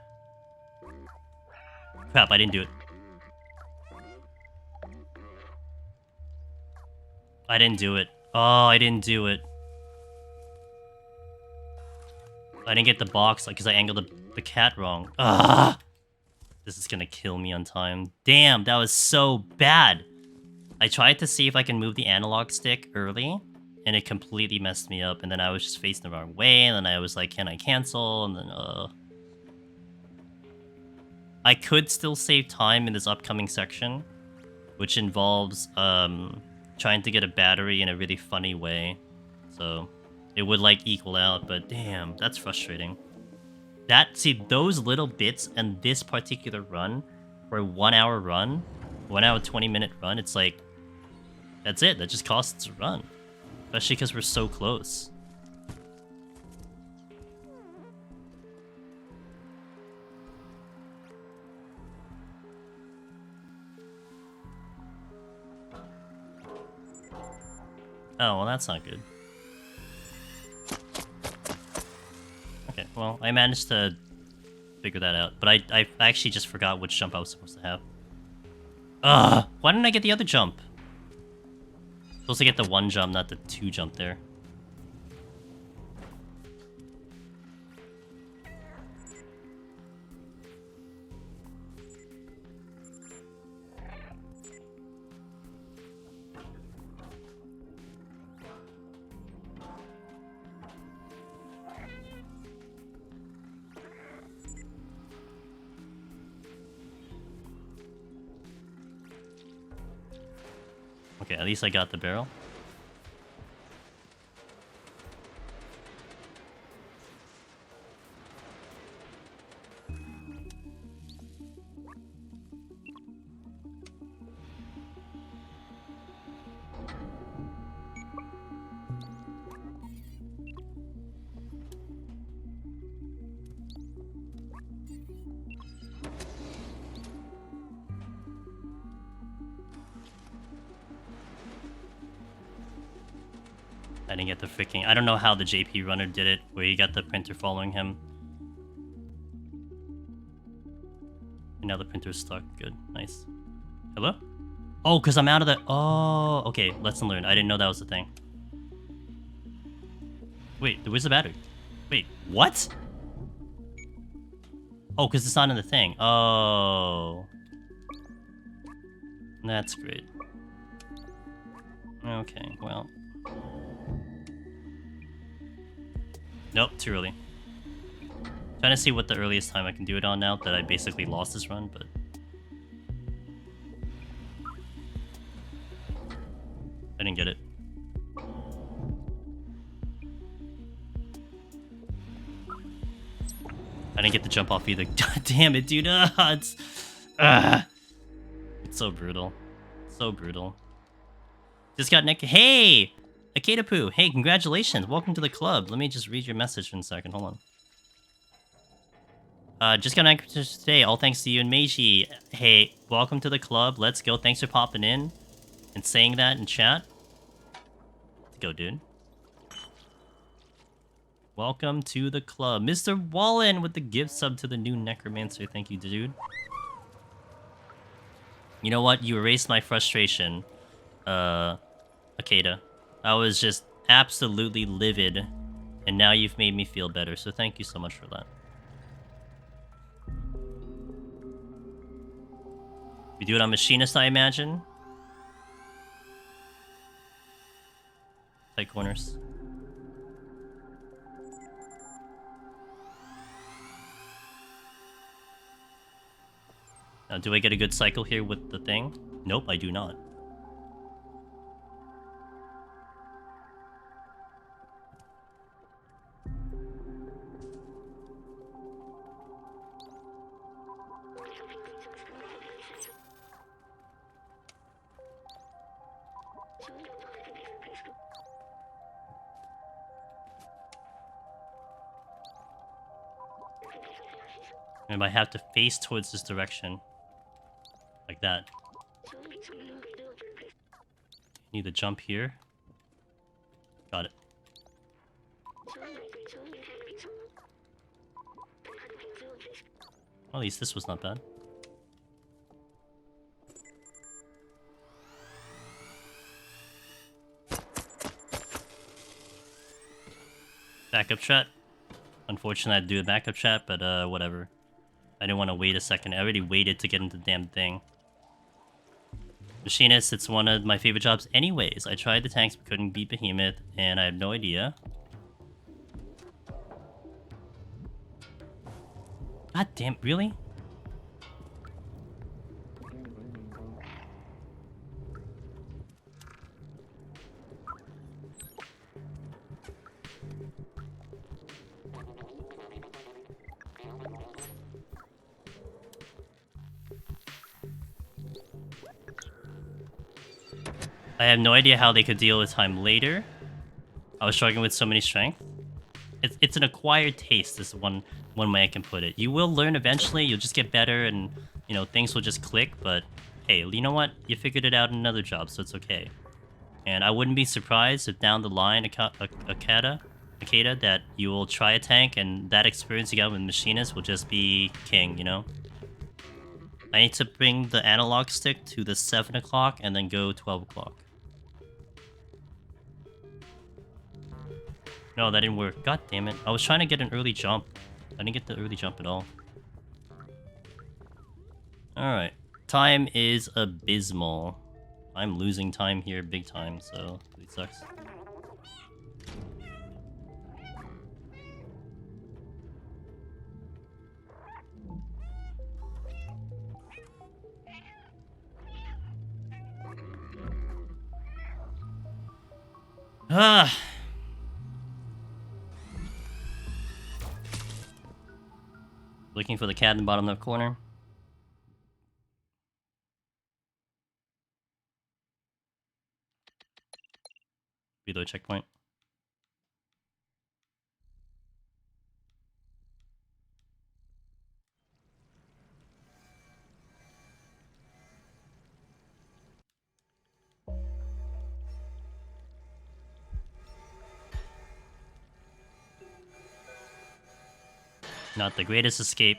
Crap, I didn't do it. I didn't do it. Oh, I didn't do it. I didn't get the box because I angled the cat wrong. Ah! This is gonna kill me on time. Damn, that was so bad. I tried to see if I can move the analog stick early, and it completely messed me up. And then I was just facing the wrong way, and then I was like, can I cancel? And then, I could still save time in this upcoming section, which involves, trying to get a battery in a really funny way. So, it would, like, equal out, but damn, that's frustrating. See, those little bits and this particular run, for a 1 hour run, 1 hour, 20-minute run, it's like, that's it. That just costs a run. Especially because we're so close. Oh, well, that's not good. Okay, well, I managed to figure that out. But I actually just forgot which jump I was supposed to have. Ugh! Why didn't I get the other jump? Supposed to get the one jump, not the two jump there. Okay, at least I got the barrel. I didn't get the freaking... I don't know how the JP runner did it, where he got the printer following him. And now the printer's stuck. Good. Nice. Hello? Oh, because I'm out of the... Oh, okay. Lesson learned. I didn't know that was the thing. Wait, where's the battery? Wait, what? Oh, because it's not in the thing. Oh. That's great. Okay, well... Nope, too early. Trying to see what the earliest time I can do it on now that I basically lost this run, but... I didn't get it. I didn't get the jump off either. God damn it, dude. It's so brutal. So brutal. Just got Nick. Hey! Akeda Poo. Hey, congratulations. Welcome to the club. Let me just read your message in a second. Hold on. Just got an anchor today. All thanks to you and Meiji. Hey, welcome to the club. Let's go. Thanks for popping in and saying that in chat. Let's go, dude. Welcome to the club. Mr. Wallen with the gift sub to the new Necromancer. Thank you, dude. You know what? You erased my frustration, Akeda. I was just absolutely livid, and now you've made me feel better, so thank you so much for that. We do it on Machinist, I imagine. Tight corners. Now, do I get a good cycle here with the thing? Nope, I do not. And I have to face towards this direction. Like that. Need to jump here. Got it. Well, at least this was not bad. Backup chat. Unfortunately, I had to do a backup chat, but whatever. I didn't want to wait a second. I already waited to get into the damn thing. Machinist, it's one of my favorite jobs anyways. I tried the tanks but couldn't beat Behemoth, and I have no idea. God damn, really? I have no idea how they could deal with time later. I was struggling with so many strength. It's an acquired taste is one way I can put it. You will learn eventually, you'll just get better and, you know, things will just click, but hey, you know what? You figured it out in another job, so it's okay. And I wouldn't be surprised if down the line, Akeda, that you will try a tank and that experience you got with Machinist will just be king, you know? I need to bring the analog stick to the 7 o'clock and then go 12 o'clock. No, that didn't work. God damn it. I was trying to get an early jump. I didn't get the early jump at all. Alright. Time is abysmal. I'm losing time here big time, so it sucks. Ah! Looking for the cat in the bottom left corner. Below checkpoint. Not the greatest escape.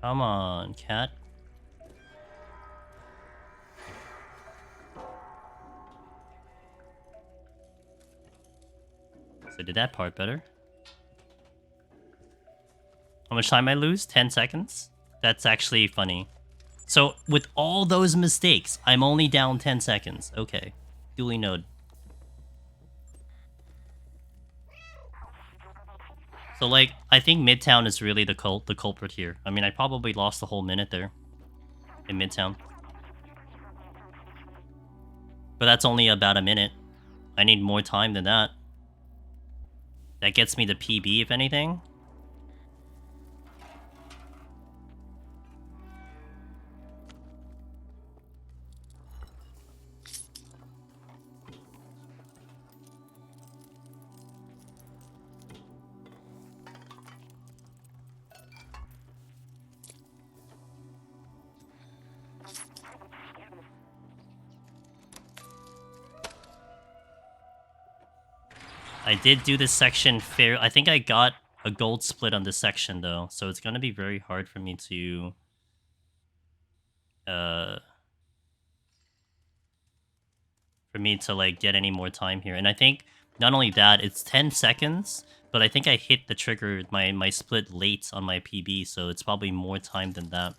Come on, cat. So I did that part better. How much time I lose? 10 seconds? That's actually funny. So, with all those mistakes, I'm only down 10 seconds. Okay. Duly noted. So, like, I think Midtown is really the culprit here. I mean, I probably lost a whole minute there. In Midtown. But that's only about a minute. I need more time than that. That gets me the PB, if anything. I did do this section fair. I think I got a gold split on this section though, so it's gonna be very hard for me to uh like get any more time here. And I think not only that, it's 10 seconds, but I think I hit the trigger my split late on my PB, so it's probably more time than that.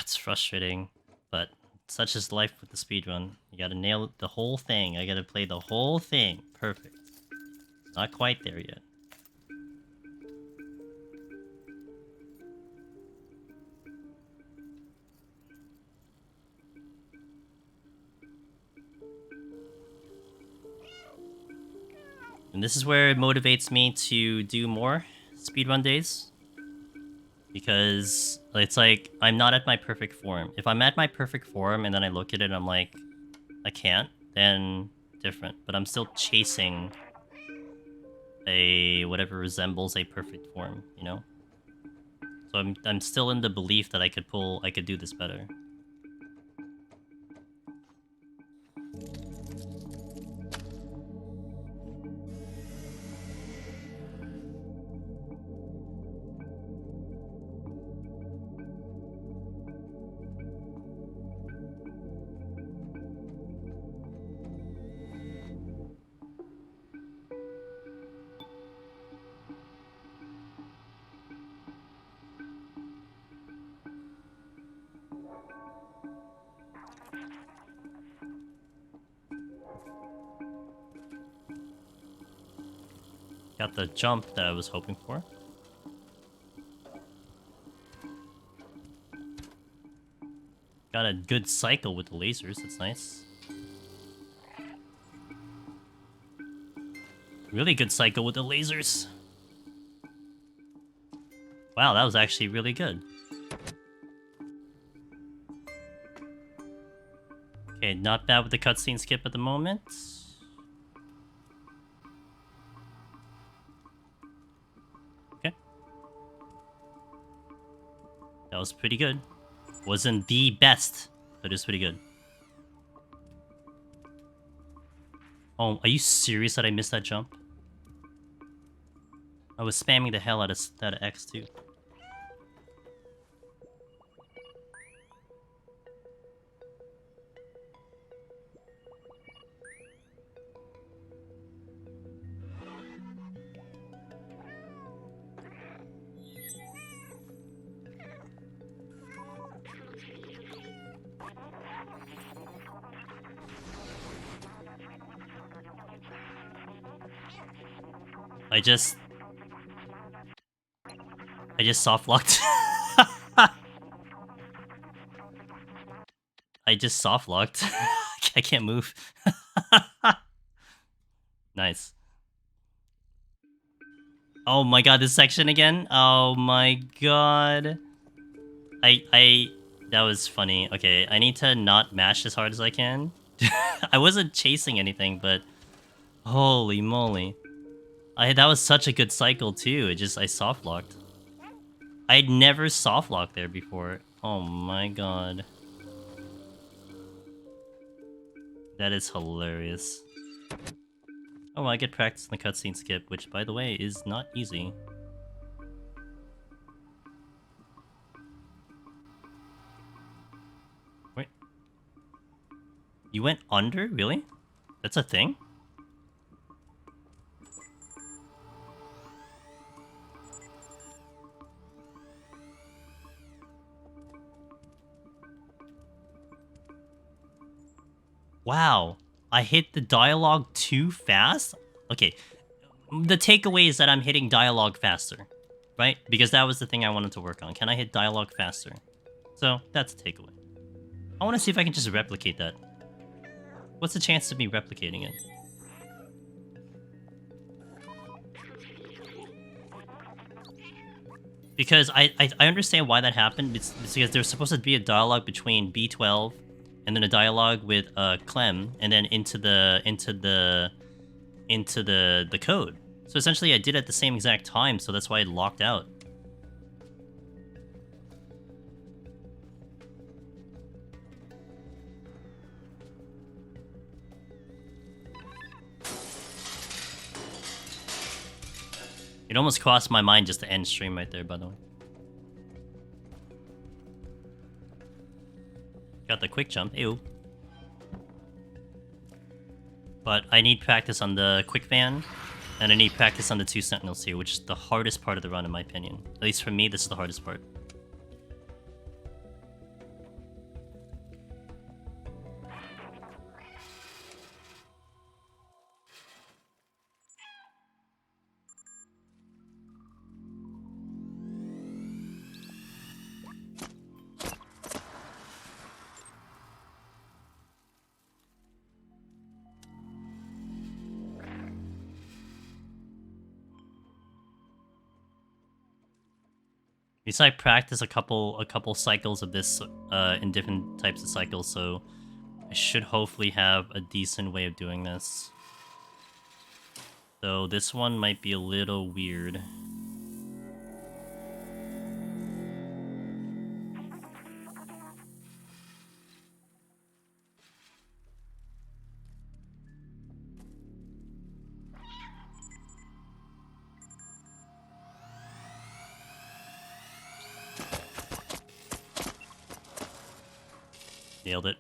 It's frustrating, but such is life with the speedrun. You gotta nail the whole thing. I gotta play the whole thing. Perfect. Not quite there yet. And this is where it motivates me to do more speedrun days. Because it's like, I'm not at my perfect form. If I'm at my perfect form and then I look at it and I'm like, I can't, then different. But I'm still chasing a whatever resembles a perfect form, you know? So I'm still in the belief that I could do this better. Got the jump that I was hoping for. Got a good cycle with the lasers, that's nice. Really good cycle with the lasers. Wow, that was actually really good. Okay, not bad with the cutscene skip at the moment. Okay. That was pretty good. Wasn't the best, but it was pretty good. Oh, are you serious that I missed that jump? I was spamming the hell out of X too. I just soft locked. I just soft locked. I can't move. Nice. Oh my god, this section again? Oh my god. That was funny. Okay, I need to not mash as hard as I can. I wasn't chasing anything, but holy moly. That was such a good cycle too. I soft locked. I'd never soft locked there before. Oh my god. That is hilarious. Oh, I get practice in the cutscene skip, which, by the way, is not easy. Wait. You went under? Really? That's a thing? Wow. I hit the dialogue too fast? Okay. The takeaway is that I'm hitting dialogue faster, right? Because that was the thing I wanted to work on. Can I hit dialogue faster? So, that's a takeaway. I want to see if I can just replicate that. What's the chance of me replicating it? Because I understand why that happened. It's because there's supposed to be a dialogue between B12 and then a dialogue with Clem and then into the code. So essentially I did it at the same exact time, so that's why it locked out. It almost crossed my mind just to end stream right there, by the way. Got the quick jump, ew. But I need practice on the quick van, and I need practice on the 2 sentinels here, which is the hardest part of the run in my opinion. At least for me, this is the hardest part. At least I practice a couple cycles of this in different types of cycles, so I should hopefully have a decent way of doing this. Though this one might be a little weird. Nailed it.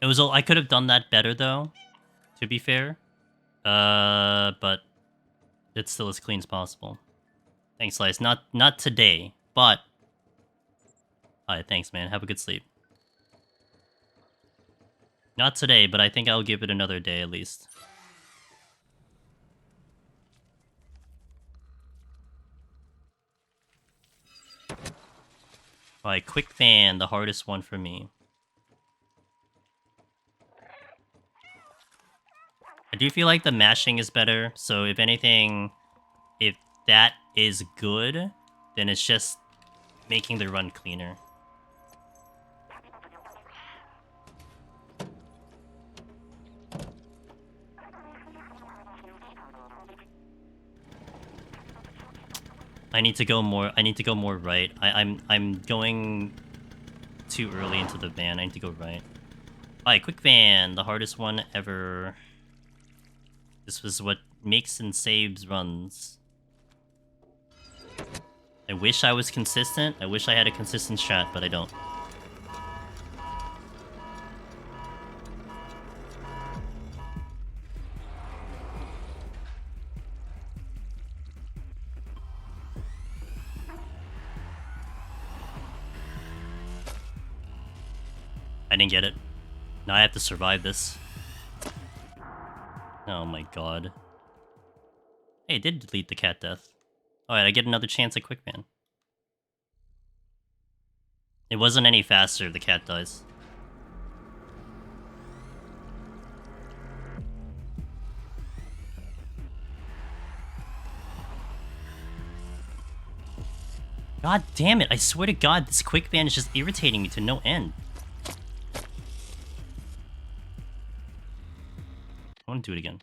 It was. I could have done that better though, to be fair. But it's still as clean as possible. Thanks, Slice. Not today, but. Alright, thanks, man. Have a good sleep. Not today, but I think I'll give it another day at least. Alright, quick fan, the hardest one for me. I do feel like the mashing is better, so if anything, if that is good, then it's just making the run cleaner. I need to go more right. I'm going too early into the van. I need to go right. Alright, quick van, the hardest one ever. This was what makes and saves runs. I wish I was consistent. I wish I had a consistent strat, but I don't. I didn't get it. Now I have to survive this. Oh my god. Hey, it did delete the cat death. Alright, I get another chance at Quickman. It wasn't any faster if the cat dies. God damn it, I swear to god, this Quickman is just irritating me to no end. I want to do it again.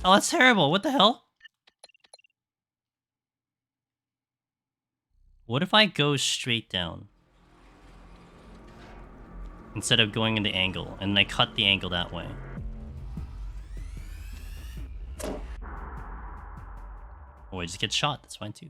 Oh, that's terrible. What the hell? What if I go straight down? Instead of going in the angle, and I cut the angle that way. Or I just get shot, that's fine too.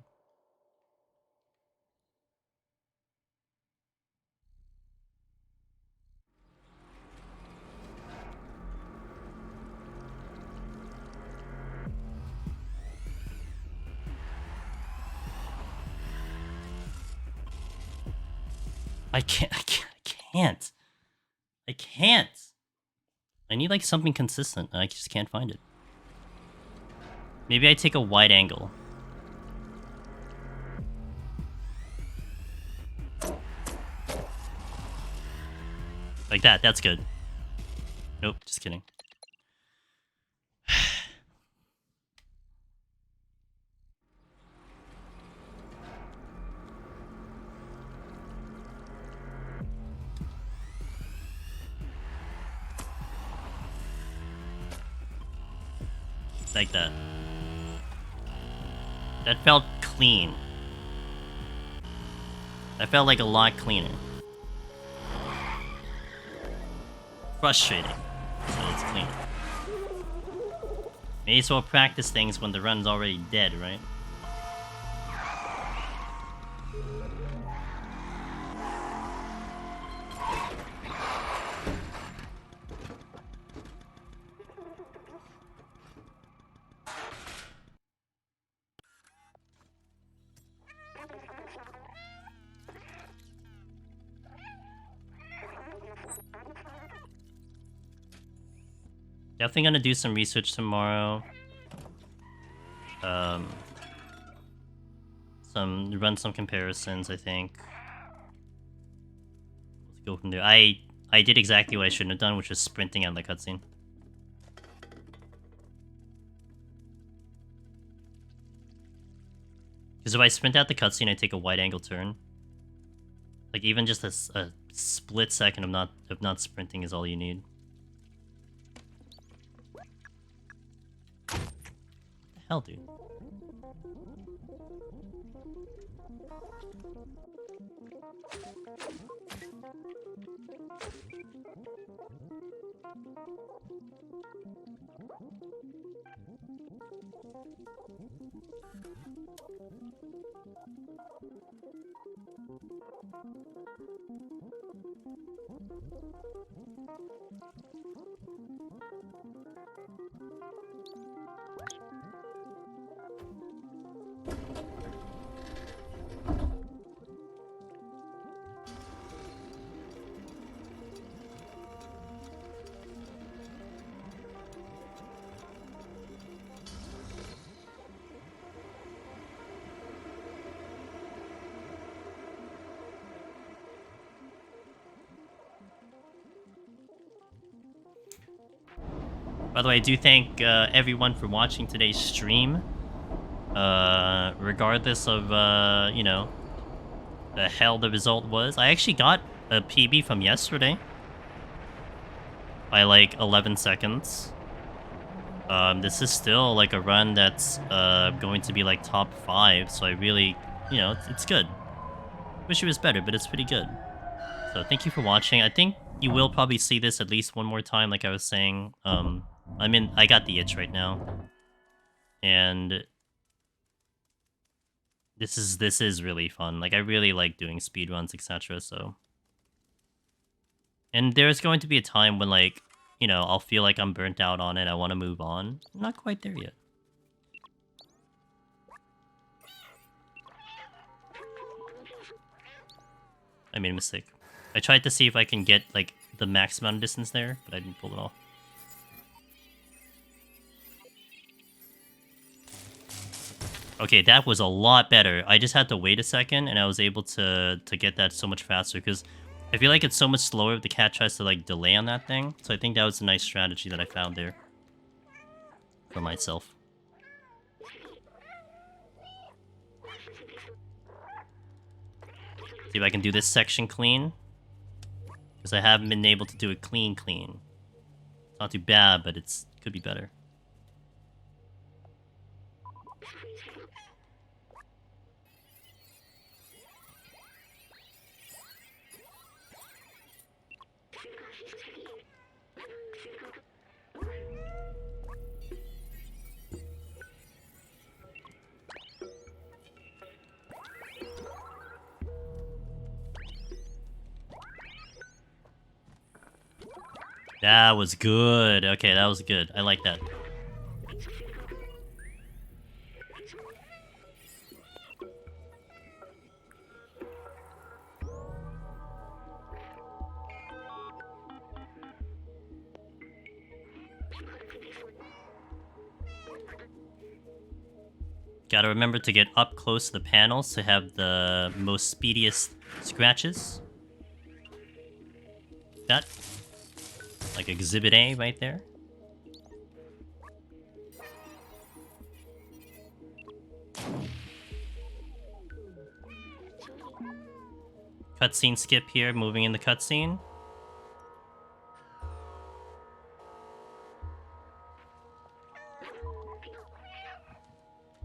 I can't. I need like something consistent, and I just can't find it. Maybe I take a wide angle. Like that. That's good. Nope, just kidding. Like that. That felt clean. That felt like a lot cleaner. Frustrating. So it's clean. May as well practice things when the run's already dead, right? Definitely gonna do some research tomorrow. Run some comparisons, I think. Let's go from there. I did exactly what I shouldn't have done, which was sprinting out the cutscene. Because if I sprint out the cutscene, I take a wide angle turn. Like even just a split second of not sprinting is all you need. What the hell, dude? By the way, I do thank everyone for watching today's stream. Regardless of, you know, the hell the result was. I actually got a PB from yesterday. By like 11 seconds. This is still like a run that's going to be like top 5. So I really, you know, it's good. Wish it was better, but it's pretty good. So thank you for watching. I think you will probably see this at least one more time, like I was saying. I got the itch right now. And this is really fun. Like I really like doing speedruns, etc. So, and there's going to be a time when like, you know, I'll feel like I'm burnt out on it. I want to move on. I'm not quite there yet. I made a mistake. I tried to see if I can get like the max amount of distance there, but I didn't pull it off. Okay, that was a lot better. I just had to wait a second, and I was able to get that so much faster, because I feel like it's so much slower if the cat tries to, like, delay on that thing. So I think that was a nice strategy that I found there. For myself. See if I can do this section clean. Because I haven't been able to do it clean. It's not too bad, but it could be better. That was good. Okay, that was good. I like that. Gotta remember to get up close to the panels to have the most speediest scratches. that. Like Exhibit A right there. Cutscene skip here, moving in the cutscene.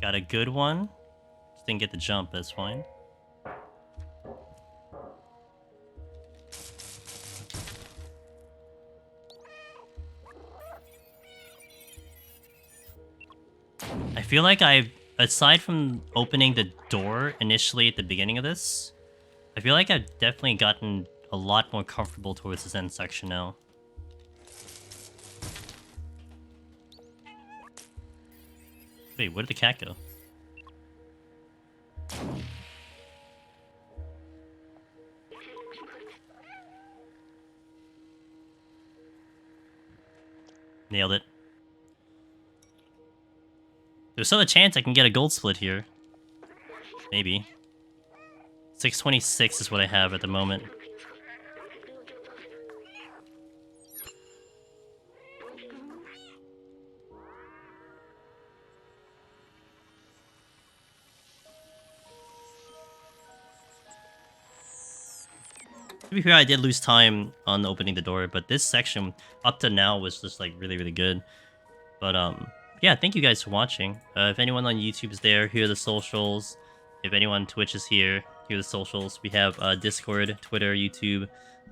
Got a good one. Just didn't get the jump, that's fine. I feel like aside from opening the door initially at the beginning of this, I feel like I've definitely gotten a lot more comfortable towards this end section now. Wait, where did the cat go? Nailed it. There's still a chance I can get a gold split here. Maybe. 626 is what I have at the moment. To be fair, I did lose time on opening the door, but this section up to now was just like really, really good. But yeah, thank you guys for watching. If anyone on YouTube is there, here are the socials. If anyone on Twitch is here, here are the socials. We have Discord, Twitter, YouTube,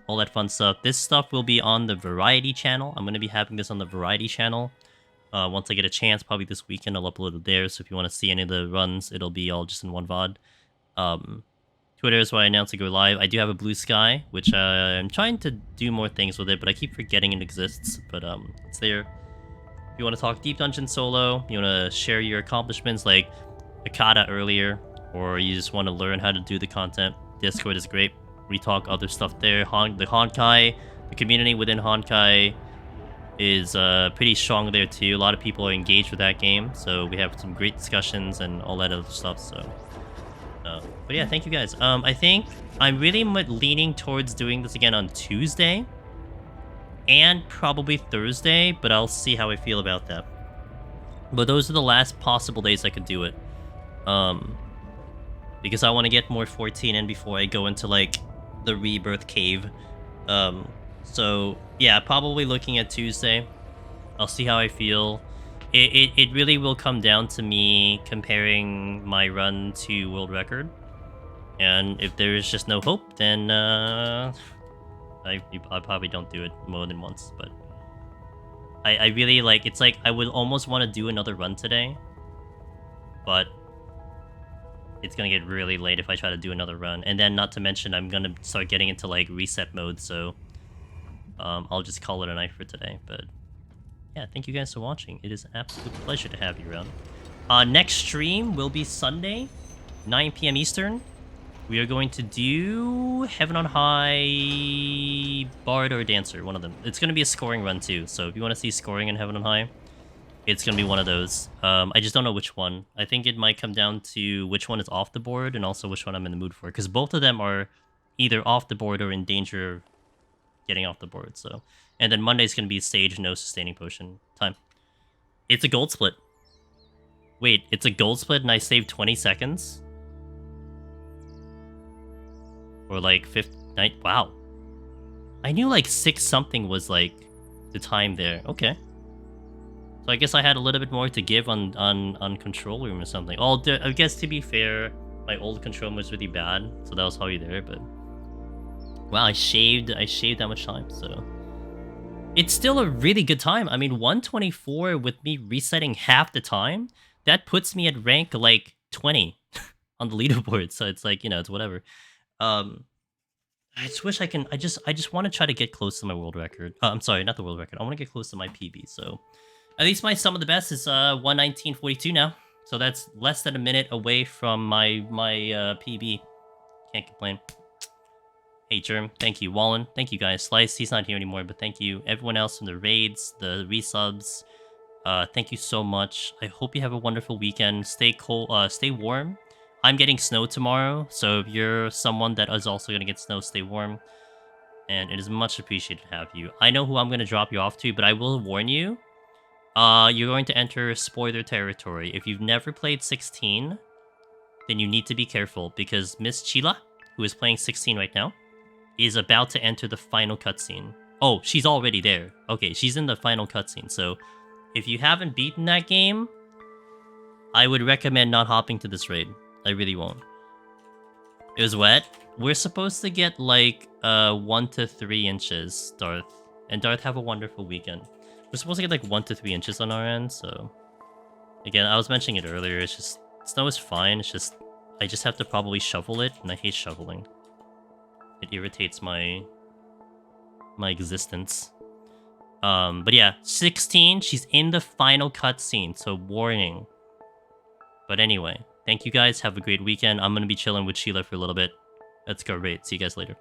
all that fun stuff. This stuff will be on the Variety channel. I'm going to be having this on the Variety channel. Once I get a chance, probably this weekend, I'll upload it there. So if you want to see any of the runs, it'll be all just in one VOD. Twitter is where I announce to go live. I do have a Blue Sky, which I'm trying to do more things with it, but I keep forgetting it exists. But it's there. If you want to talk Deep Dungeon solo, you want to share your accomplishments like Akata earlier, or you just want to learn how to do the content, Discord is great. We talk other stuff there. The Honkai, the community within Honkai is pretty strong there too. A lot of people are engaged with that game, so we have some great discussions and all that other stuff. So, but yeah, thank you guys. I think I'm really leaning towards doing this again on Tuesday and probably Thursday, but I'll see how I feel about that. But those are the last possible days I could do it. Because I want to get more 14 in before I go into like the Rebirth Cave. So yeah, probably looking at Tuesday. I'll see how I feel. It really will come down to me comparing my run to world record. And if there's just no hope, then I probably don't do it more than once. But I really like, it's like I would almost want to do another run today, but it's gonna get really late if I try to do another run. And then not to mention I'm gonna start getting into like reset mode, so I'll just call it a night for today. But yeah, thank you guys for watching. It is an absolute pleasure to have you around. Next stream will be Sunday, 9 p.m. Eastern. We are going to do Heaven on High, Bard or Dancer, one of them. It's going to be a scoring run too, so if you want to see scoring in Heaven on High, it's going to be one of those. I just don't know which one. I think it might come down to which one is off the board and also which one I'm in the mood for, because both of them are either off the board or in danger of getting off the board. So, and then Monday's going to be Sage, no sustaining potion time. It's a gold split. Wait, it's a gold split and I saved 20 seconds? Or like 9. Wow. I knew like 6 something was like the time there. Okay. So I guess I had a little bit more to give on control room or something. Oh, I guess to be fair, my old control room was really bad, so that was probably there. But wow, I shaved that much time. So it's still a really good time. I mean, 124 with me resetting half the time, that puts me at rank like 20 on the leaderboard. So it's like, you know, it's whatever. I just wish I can. I just want to try to get close to my world record. I'm sorry, not the world record. I want to get close to my PB. So at least my sum of the best is 119.42 now. So that's less than a minute away from my PB. Can't complain. Hey Germ, thank you. Wallen, thank you guys. Slice, he's not here anymore, but thank you. Everyone else from the raids, the resubs, thank you so much. I hope you have a wonderful weekend. Stay cold, stay warm. I'm getting snow tomorrow, so if you're someone that is also gonna get snow, stay warm. and it is much appreciated to have you. I know who I'm going to drop you off to, but I will warn you. You're going to enter spoiler territory. If you've never played 16, then you need to be careful because Miss Chila, who is playing 16 right now, is about to enter the final cutscene. Oh, she's already there. Okay, she's in the final cutscene. So if you haven't beaten that game, I would recommend not hopping to this raid. I really won't. It was wet. We're supposed to get like 1 to 3 inches, Darth. And Darth, have a wonderful weekend. We're supposed to get like 1 to 3 inches on our end, so... Again, I was mentioning it earlier, it's just... Snow is fine, it's just... I just have to probably shovel it, and I hate shoveling. It irritates my existence. But yeah, 16, she's in the final cutscene, so warning. But anyway, thank you guys, have a great weekend. I'm gonna be chilling with Sheila for a little bit. Let's go raid. See you guys later.